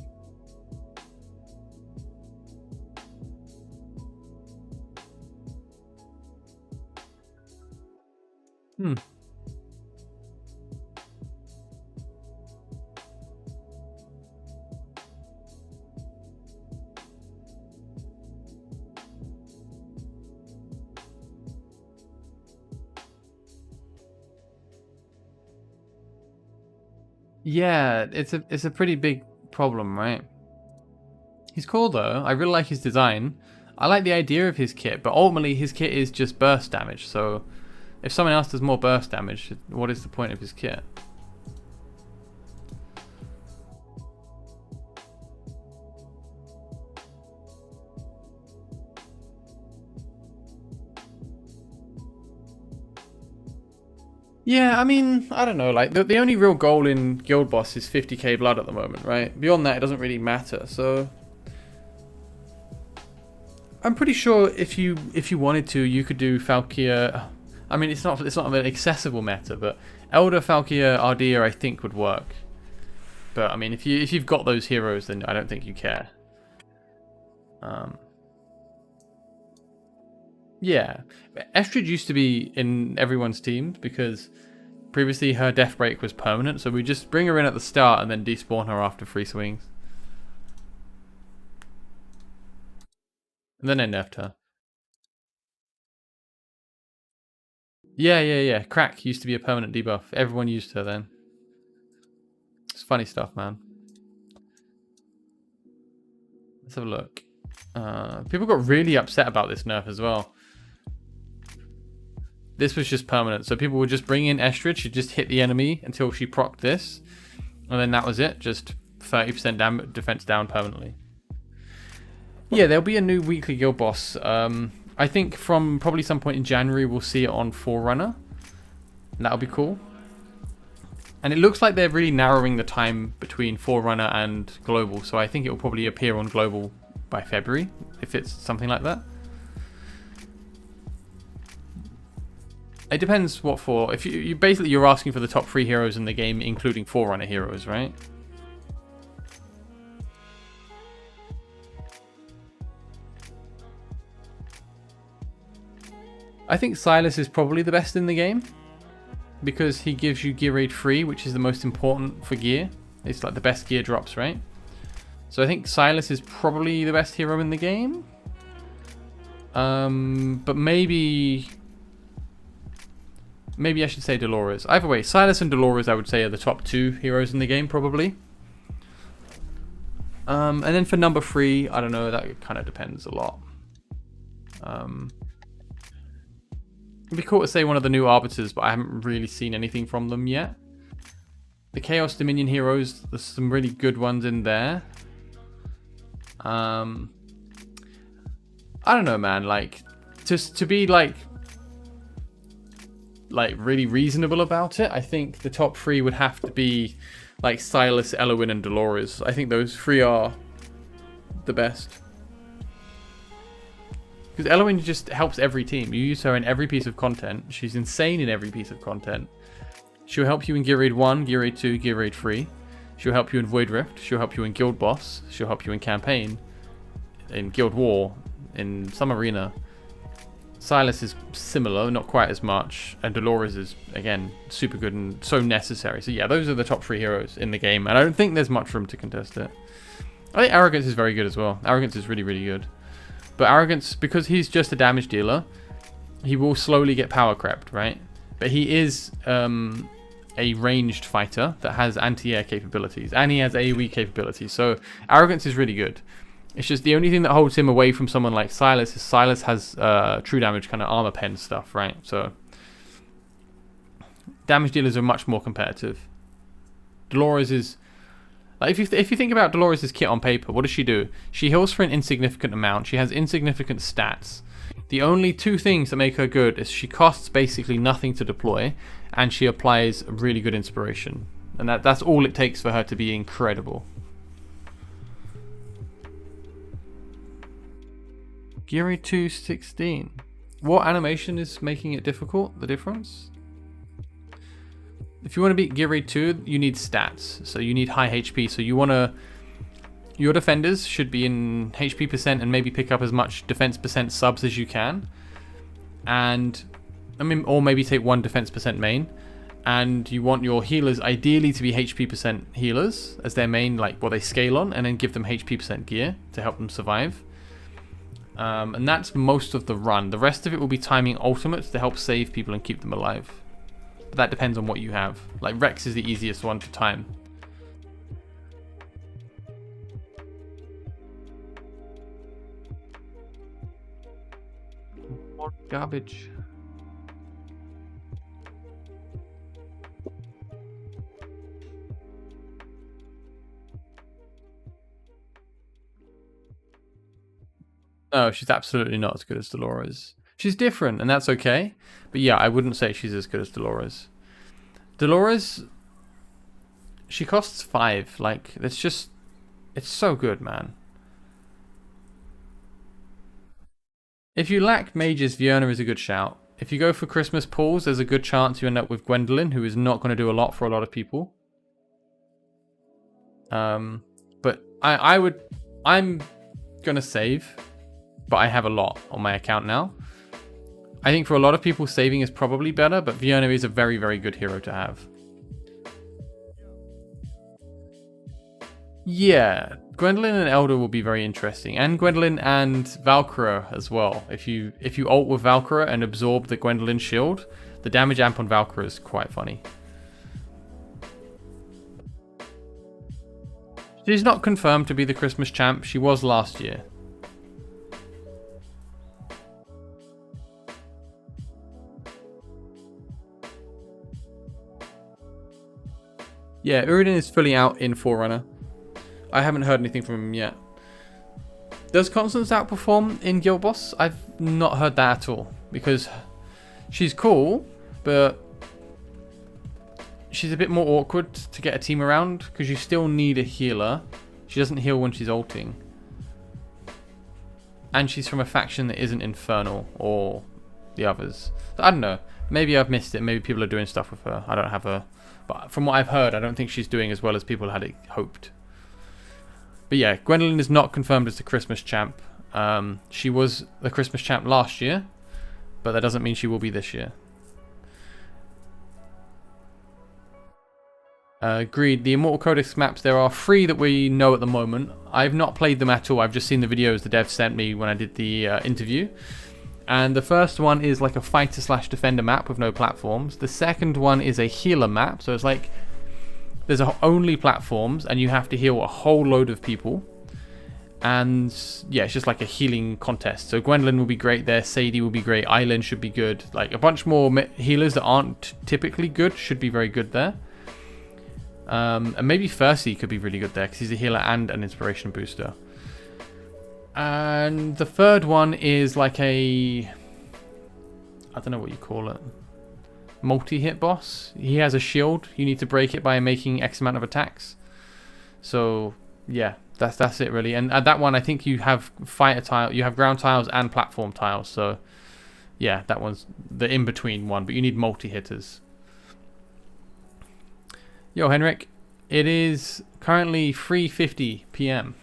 Yeah, it's a pretty big problem, right? He's cool though. I really like his design. I like the idea of his kit, but ultimately his kit is just burst damage. So if someone else does more burst damage, what is the point of his kit? Yeah, I mean, I don't know. Like the only real goal in Guild Boss is 50k blood at the moment, right? Beyond that, it doesn't really matter. So I'm pretty sure if you wanted to, you could do Falkia. I mean, it's not an accessible meta, but Elder, Falkia, Ardea, I think would work. But I mean, if you've got those heroes, then I don't think you care. Yeah, Estrid used to be in everyone's teams because previously her death break was permanent, so we just bring her in at the start and then despawn her after 3 swings. And then they nerfed her. Yeah. Crack used to be a permanent debuff. Everyone used her then. It's funny stuff, man. Let's have a look. People got really upset about this nerf as well. This was just permanent, so people would just bring in Estrid. She'd just hit the enemy until she procced this, and then that was it. Just 30% defense down permanently. Yeah, there'll be a new weekly guild boss. I think from probably some point in January we'll see it on Forerunner. That'll be cool. And it looks like they're really narrowing the time between Forerunner and Global, so I think it will probably appear on Global by February, if it's something like that. It depends what for. If you basically you're asking for the top 3 heroes in the game, including Forerunner heroes, right? I think Sylas is probably the best in the game because he gives you gear raid free, which is the most important for gear. It's like the best gear drops, right? So I think Sylas is probably the best hero in the game. But maybe I should say Dolores. Either way, Sylas and Dolores I would say are the top 2 heroes in the game probably. And then for number 3, I don't know, that kind of depends a lot. It'd be cool to say one of the new Arbiters, but I haven't really seen anything from them yet. The Chaos Dominion heroes, there's some really good ones in there. I don't know, man. Like, just to be like really reasonable about it, I think the top 3 would have to be like Sylas, Elowen, and Dolores. I think those 3 are the best. Because Elowen just helps every team. You use her in every piece of content. She's insane in every piece of content. She'll help you in Gear Raid 1, Gear Raid 2, Gear Raid 3. She'll help you in Void Rift. She'll help you in Guild Boss. She'll help you in Campaign. In Guild War. In some arena. Sylas is similar, not quite as much. And Dolores is, again, super good and so necessary. So yeah, those are the top 3 heroes in the game. And I don't think there's much room to contest it. I think Arrogance is very good as well. Arrogance is really, really good. But Arrogance, because he's just a damage dealer, he will slowly get power crept, right? But he is a ranged fighter that has anti-air capabilities. And he has AoE capabilities. So Arrogance is really good. It's just the only thing that holds him away from someone like Sylas is Sylas has true damage kind of armor pen stuff, right? So damage dealers are much more competitive. Dolores is... Like if you think about Dolores' kit on paper, what does she do? She heals for an insignificant amount. She has insignificant stats. The only 2 things that make her good is she costs basically nothing to deploy, and she applies really good inspiration. And that's all it takes for her to be incredible. Gear Raid 216. What animation is making it difficult? The difference? If you want to beat Gear Raid 2, you need stats. So you need high HP. So you want to... Your defenders should be in HP percent and maybe pick up as much defense percent subs as you can. And... I mean, or maybe take 1 defense percent main. And you want your healers ideally to be HP percent healers as their main, like, what they scale on. And then give them HP percent gear to help them survive. And that's most of the run. The rest of it will be timing ultimates to help save people and keep them alive. But that depends on what you have. Like Rex is the easiest one to time. More garbage. No, she's absolutely not as good as Dolores. She's different, and that's okay. But yeah, I wouldn't say she's as good as Dolores. Dolores, she costs 5. Like, it's so good, man. If you lack mages, Fiona is a good shout. If you go for Christmas pools, there's a good chance you end up with Gwendolyn, who is not going to do a lot for a lot of people. But I'm going to save, but I have a lot on my account now. I think for a lot of people, saving is probably better, but Fiona is a very, very good hero to have. Yeah, Gwendolyn and Elder will be very interesting, and Gwendolyn and Valkyra as well. If you ult with Valkyra and absorb the Gwendolyn shield, the damage amp on Valkyra is quite funny. She's not confirmed to be the Christmas champ. She was last year. Yeah, Uridin is fully out in Forerunner. I haven't heard anything from him yet. Does Constance outperform in Guild Boss? I've not heard that at all. Because she's cool, but she's a bit more awkward to get a team around. Because you still need a healer. She doesn't heal when she's ulting. And she's from a faction that isn't Infernal or the others. So I don't know. Maybe I've missed it. Maybe people are doing stuff with her. I don't have her. But from what I've heard, I don't think she's doing as well as people had hoped. But yeah, Gwendolyn is not confirmed as the Christmas champ. She was the Christmas champ last year, but that doesn't mean she will be this year. Agreed. The Immortal Codex maps, there are 3 that we know at the moment. I've not played them at all. I've just seen the videos the dev sent me when I did the interview. And the first one is like a fighter/defender map with no platforms. The second one is a healer map. So it's like there's only platforms and you have to heal a whole load of people. And yeah, it's just like a healing contest. So Gwendolyn will be great there. Sadie will be great. Island should be good. Like a bunch more healers that aren't typically good should be very good there. And maybe Percy could be really good there because he's a healer and an inspiration booster. And the third one is like a, I don't know what you call it, multi-hit boss. He has a shield. You need to break it by making X amount of attacks. So yeah, that's it really. And at that one, I think you have fighter tile, you have ground tiles and platform tiles. So yeah, that one's the in-between one, but you need multi-hitters. Yo, Henrik, it is currently 3:50 p.m.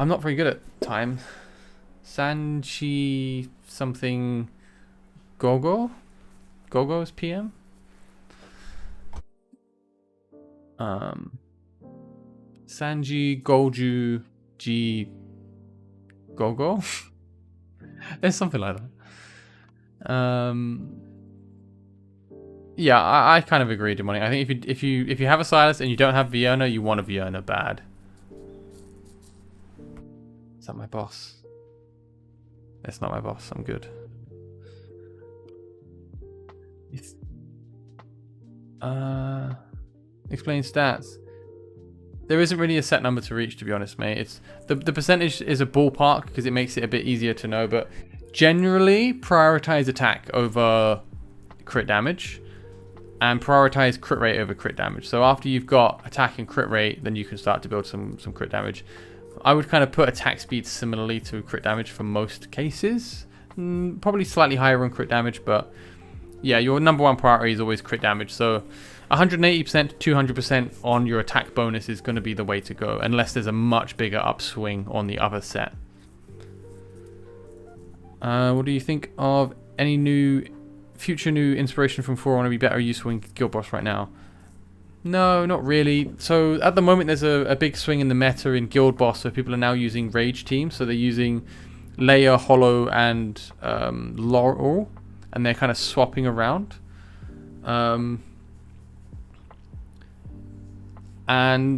I'm not very good at time. Sanji something Gogo? Gogo's PM? Sanji Goju G Gogo? There's something like that. Yeah, I kind of agree, Demonic. I think if you have a Silas and you don't have Fiona, you want a Fiona bad. Is that my boss? It's not my boss. I'm good. Explain stats. There isn't really a set number to reach, to be honest, mate. It's the percentage is a ballpark because it makes it a bit easier to know, but generally prioritize attack over crit damage and prioritize crit rate over crit damage. So after you've got attack and crit rate, then you can start to build some crit damage. I would kind of put attack speed similarly to crit damage for most cases. Probably slightly higher on crit damage, but yeah, your number one priority is always crit damage. So 180% to 200% on your attack bonus is going to be the way to go, unless there's a much bigger upswing on the other set. What do you think of any future new inspiration from 4 want to be better useful in Guild Boss right now? No, not really. So at the moment there's a big swing in the meta in Guild Boss, so people are now using Rage teams. So they're using Leia, Hollow, and Laurel, and they're kind of swapping around. And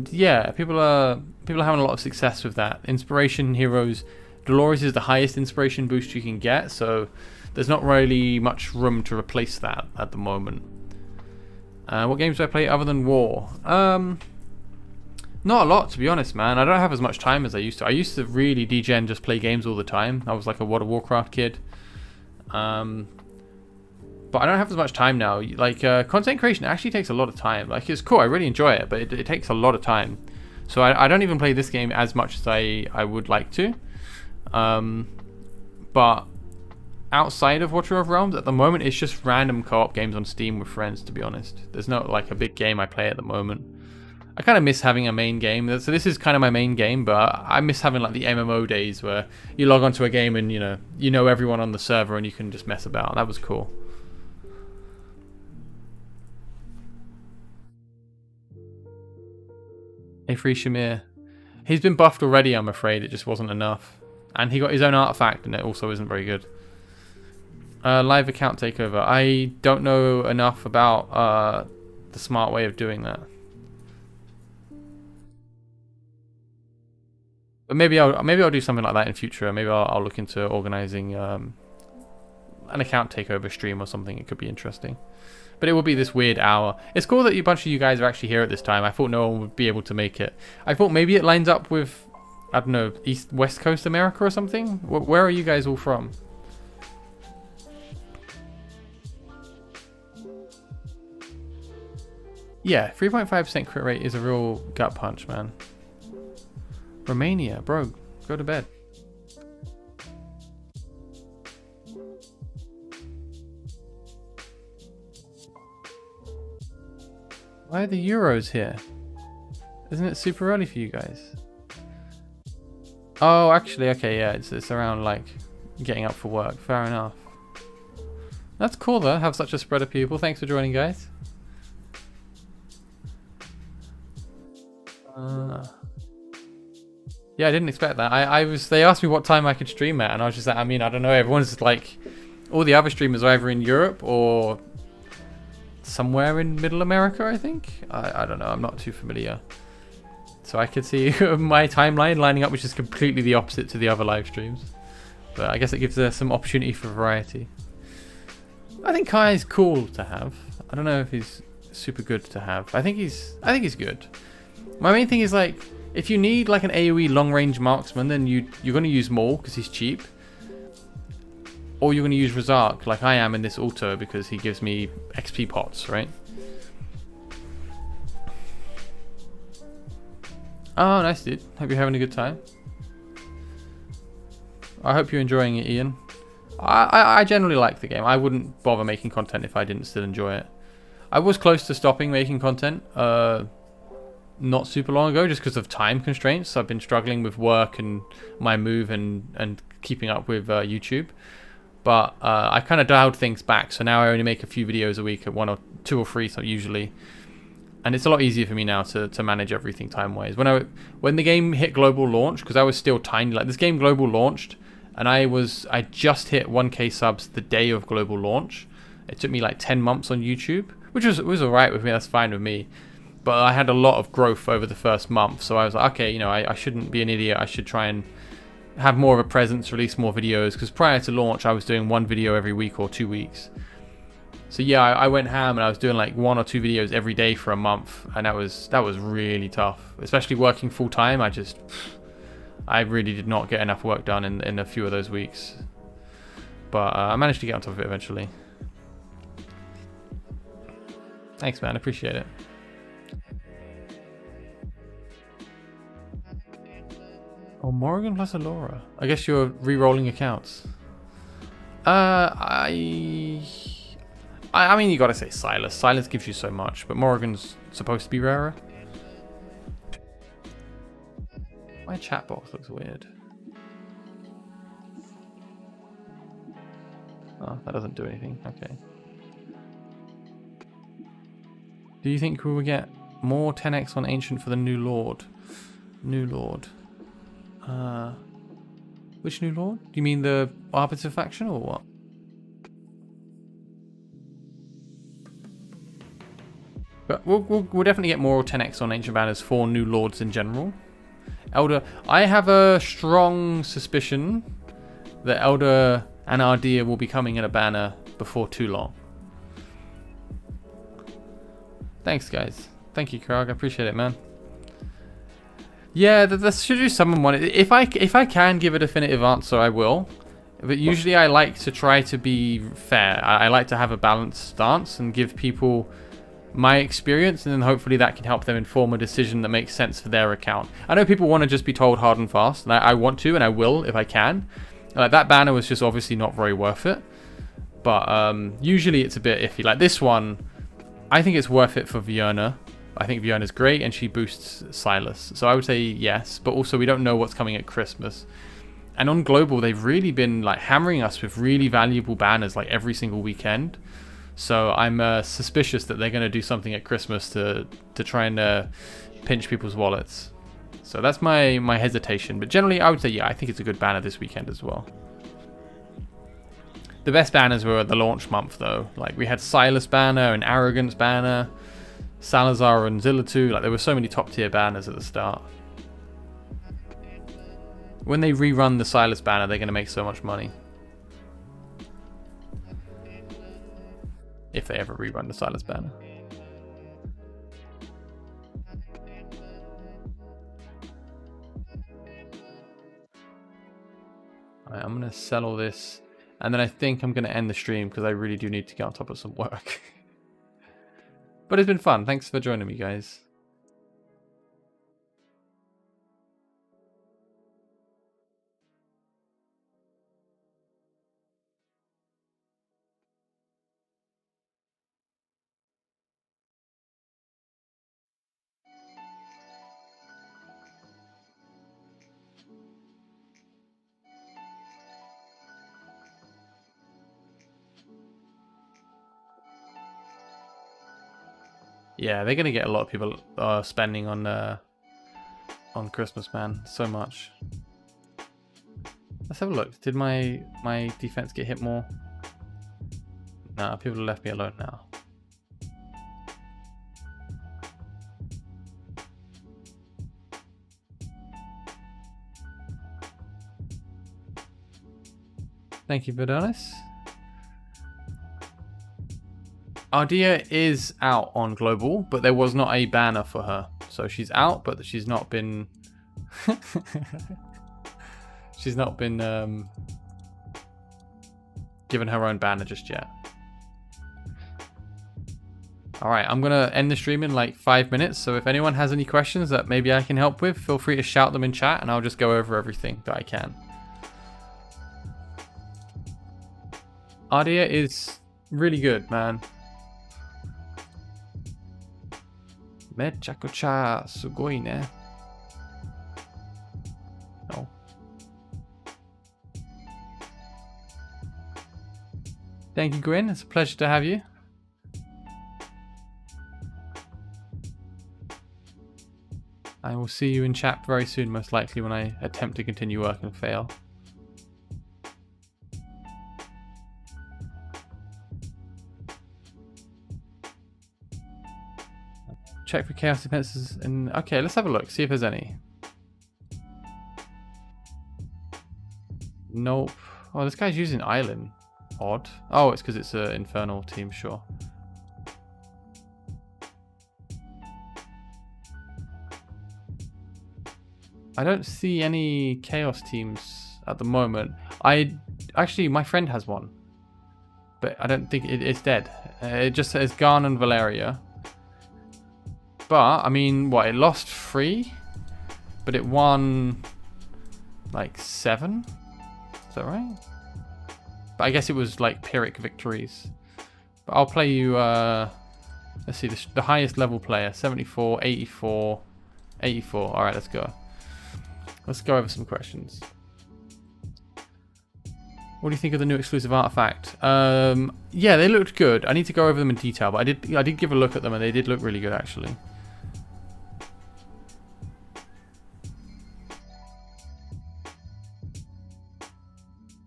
yeah, people are having a lot of success with that. Inspiration heroes, Dolores is the highest inspiration boost you can get, so there's not really much room to replace that at the moment. What games do I play other than War? Not a lot, to be honest, man. I don't have as much time as I used to. I used to really degen just play games all the time. I was like a World of Warcraft kid. but I don't have as much time now. Like, content creation actually takes a lot of time. Like, it's cool, I really enjoy it, but it takes a lot of time. So I don't even play this game as much as I would like to. But outside of Watcher of Realms, at the moment, it's just random co-op games on Steam with friends, to be honest. There's not like a big game I play at the moment. I kind of miss having a main game. So this is kind of my main game, but I miss having like the MMO days where you log onto a game and you know everyone on the server and you can just mess about. That was cool. Hey, Free Shamir. He's been buffed already, I'm afraid. It just wasn't enough. And he got his own artifact and it also isn't very good. Live account takeover. I don't know enough about the smart way of doing that. But maybe I'll do something like that in future. Maybe I'll look into organizing an account takeover stream or something. It could be interesting. But it will be this weird hour. It's cool that a bunch of you guys are actually here at this time. I thought no one would be able to make it. I thought maybe it lines up with, I don't know, West Coast America or something. Where are you guys all from? Yeah, 3.5% crit rate is a real gut punch, man. Romania, bro, go to bed. Why are the Euros here? Isn't it super early for you guys? Oh, actually, okay, yeah, it's around like getting up for work. Fair enough. That's cool though, have such a spread of people. Thanks for joining, guys. Yeah, I didn't expect that. They asked me what time I could stream at, and I was just like, I mean, I don't know. Everyone's like, all the other streamers are either in Europe or somewhere in Middle America, I think. I don't know. I'm not too familiar. So I could see my timeline lining up, which is completely the opposite to the other live streams. But I guess it gives us some opportunity for variety. I think Kai is cool to have. I don't know if he's super good to have. I think he's good. My main thing is like, if you need like an AoE long range marksman, then you're going to use Maul because he's cheap. Or you're going to use Razak like I am in this auto because he gives me XP pots, right? Oh, nice dude. Hope you're having a good time. I hope you're enjoying it, Ian. I generally like the game. I wouldn't bother making content if I didn't still enjoy it. I was close to stopping making content not super long ago just because of time constraints. I've been struggling with work and my move and keeping up with YouTube. But I kind of dialed things back, so now I only make a few videos a week, at 1 or 2 or 3 so usually. And it's a lot easier for me now to manage everything time-wise. When the game hit global launch, because I was still tiny, like this game global launched, and I just hit 1k subs the day of global launch. It took me like 10 months on YouTube, which was alright with me, that's fine with me. But I had a lot of growth over the first month, so I was like, okay, I shouldn't be an idiot, I should try and have more of a presence, release more videos, because prior to launch I was doing 1 video every week or 2 weeks. So yeah, I went ham and I was doing like 1 or 2 videos every day for a month, and that was really tough, especially working full time. I really did not get enough work done in a few of those weeks, but I managed to get on top of it eventually. Thanks, man, appreciate it. Oh, Morrigan plus Alora. I guess you're re-rolling accounts. I mean, you gotta say Silas. Silas gives you so much, but Morrigan's supposed to be rarer. My chat box looks weird. Oh, that doesn't do anything. Okay. Do you think we will get more 10x on Ancient for the New Lord? New Lord. Which New Lord? Do you mean the Arbiter faction or what? But we'll definitely get more 10x on Ancient Banners for New Lords in general. Elder, I have a strong suspicion that Elder and Ardea will be coming in a banner before too long. Thanks, guys. Thank you, Krog. I appreciate it, man. Yeah, that should do summon one. If I can give a definitive answer, I will. But usually I like to try to be fair. I like to have a balanced stance and give people my experience, and then hopefully that can help them inform a decision that makes sense for their account. I know people want to just be told hard and fast, and I want to, and I will if I can. That banner was just obviously not very worth it. But usually it's a bit iffy. Like this one, I think it's worth it for Fiona. I think Fiona's great, and she boosts Silas. So I would say yes, but also we don't know what's coming at Christmas. And on Global, they've really been like hammering us with really valuable banners like every single weekend. So I'm suspicious that they're going to do something at Christmas to try and pinch people's wallets. So that's my hesitation. But generally, I would say, yeah, I think it's a good banner this weekend as well. The best banners were the launch month, though. Like, we had Silas banner and Arrogance banner, Salazar and Zilla2. Like, there were so many top-tier banners at the start. When they rerun the Silas banner, they're going to make so much money. If they ever rerun the Silas banner. Alright, I'm going to sell all this. And then I think I'm going to end the stream because I really do need to get on top of some work. But it's been fun. Thanks for joining me, guys. Yeah, they're gonna get a lot of people spending on Christmas, man. So much. Let's have a look. Did my defense get hit more? Nah, people have left me alone now. Thank you, Vidalis. Ardea is out on Global, but there was not a banner for her. So she's out, but she's not been... she's not been given her own banner just yet. Alright, I'm going to end the stream in like 5 minutes. So if anyone has any questions that maybe I can help with, feel free to shout them in chat and I'll just go over everything that I can. Ardea is really good, man. Mechakucha sugoi ne. No. Thank you, Gwyn. It's a pleasure to have you. I will see you in chat very soon, most likely when I attempt to continue work and fail. Check for chaos defenses and okay, let's have a look, see if there's any. Nope. Oh, this guy's using Island. Odd. Oh, it's because it's an infernal team, sure. I don't see any chaos teams at the moment. Actually, my friend has one, but I don't think it's dead. It just says Garn and Valeria. But, I mean, what, it lost 3? But it won, like, 7? Is that right? But I guess it was, like, Pyrrhic victories. But I'll play you, let's see, the highest level player. 74, 84, 84. Alright, let's go. Let's go over some questions. What do you think of the new exclusive artifact? Yeah, they looked good. I need to go over them in detail, but I did give a look at them and they did look really good, actually.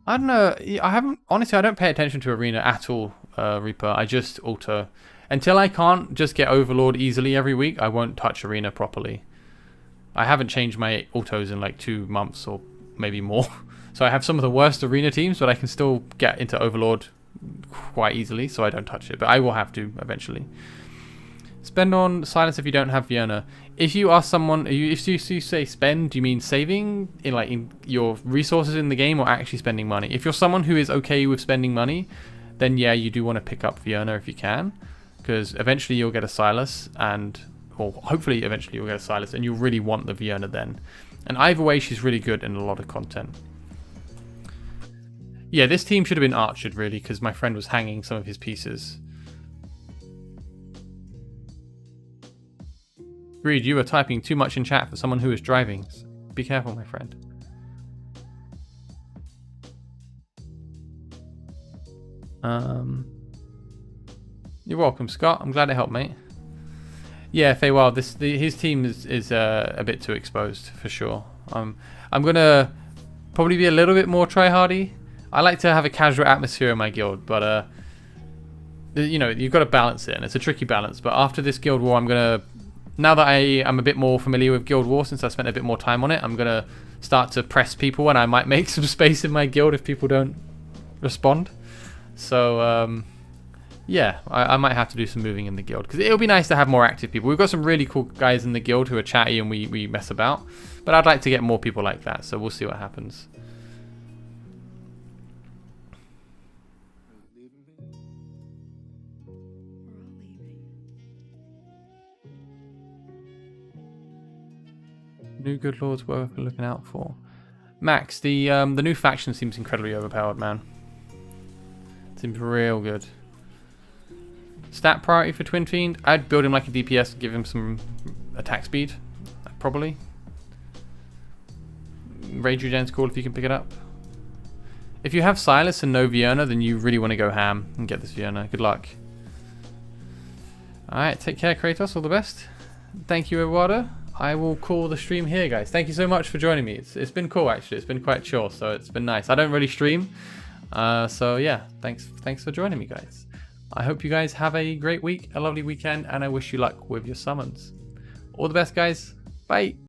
I don't know. Honestly, I don't pay attention to Arena at all, Reaper. I just auto. Until I can't just get Overlord easily every week, I won't touch Arena properly. I haven't changed my autos in like 2 months or maybe more. So I have some of the worst Arena teams, but I can still get into Overlord quite easily, so I don't touch it. But I will have to eventually. Spend on Silas if you don't have Fiona. If you are someone, if you say spend, do you mean saving in your resources in the game, or actually spending money? If you're someone who is okay with spending money, then yeah, you do want to pick up Fiona if you can, because eventually you'll get a Silas, or hopefully eventually you'll get a Silas, and you'll really want the Fiona then. And either way, she's really good in a lot of content. Yeah, this team should have been archered really, because my friend was hanging some of his pieces. Reed, you are typing too much in chat for someone who is driving. Be careful, my friend. You're welcome, Scott. I'm glad it helped, mate. Yeah, Feywild, his team is a bit too exposed for sure. I'm gonna probably be a little bit more tryhardy. I like to have a casual atmosphere in my guild, but you know, you've got to balance it, and it's a tricky balance. But after this guild war, now that I'm a bit more familiar with Guild War, since I spent a bit more time on it, I'm gonna start to press people, and I might make some space in my guild if people don't respond. So yeah, I might have to do some moving in the guild, because it'll be nice to have more active people. We've got some really cool guys in the guild who are chatty and we mess about, but I'd like to get more people like that, so we'll see what happens. New good lords worth looking out for. Max, the new faction seems incredibly overpowered, man. Seems real good. Stat priority for Twin Fiend? I'd build him like a DPS and give him some attack speed, probably. Rage regen's cool if you can pick it up. If you have Silas and no Fiona, then you really want to go ham and get this Fiona. Good luck. Alright, take care, Kratos. All the best. Thank you, Eduardo. I will call the stream here, guys. Thank you so much for joining me. It's been cool, actually. It's been quite chill, so it's been nice. I don't really stream, so yeah. Thanks for joining me, guys. I hope you guys have a great week, a lovely weekend, and I wish you luck with your summons. All the best, guys. Bye.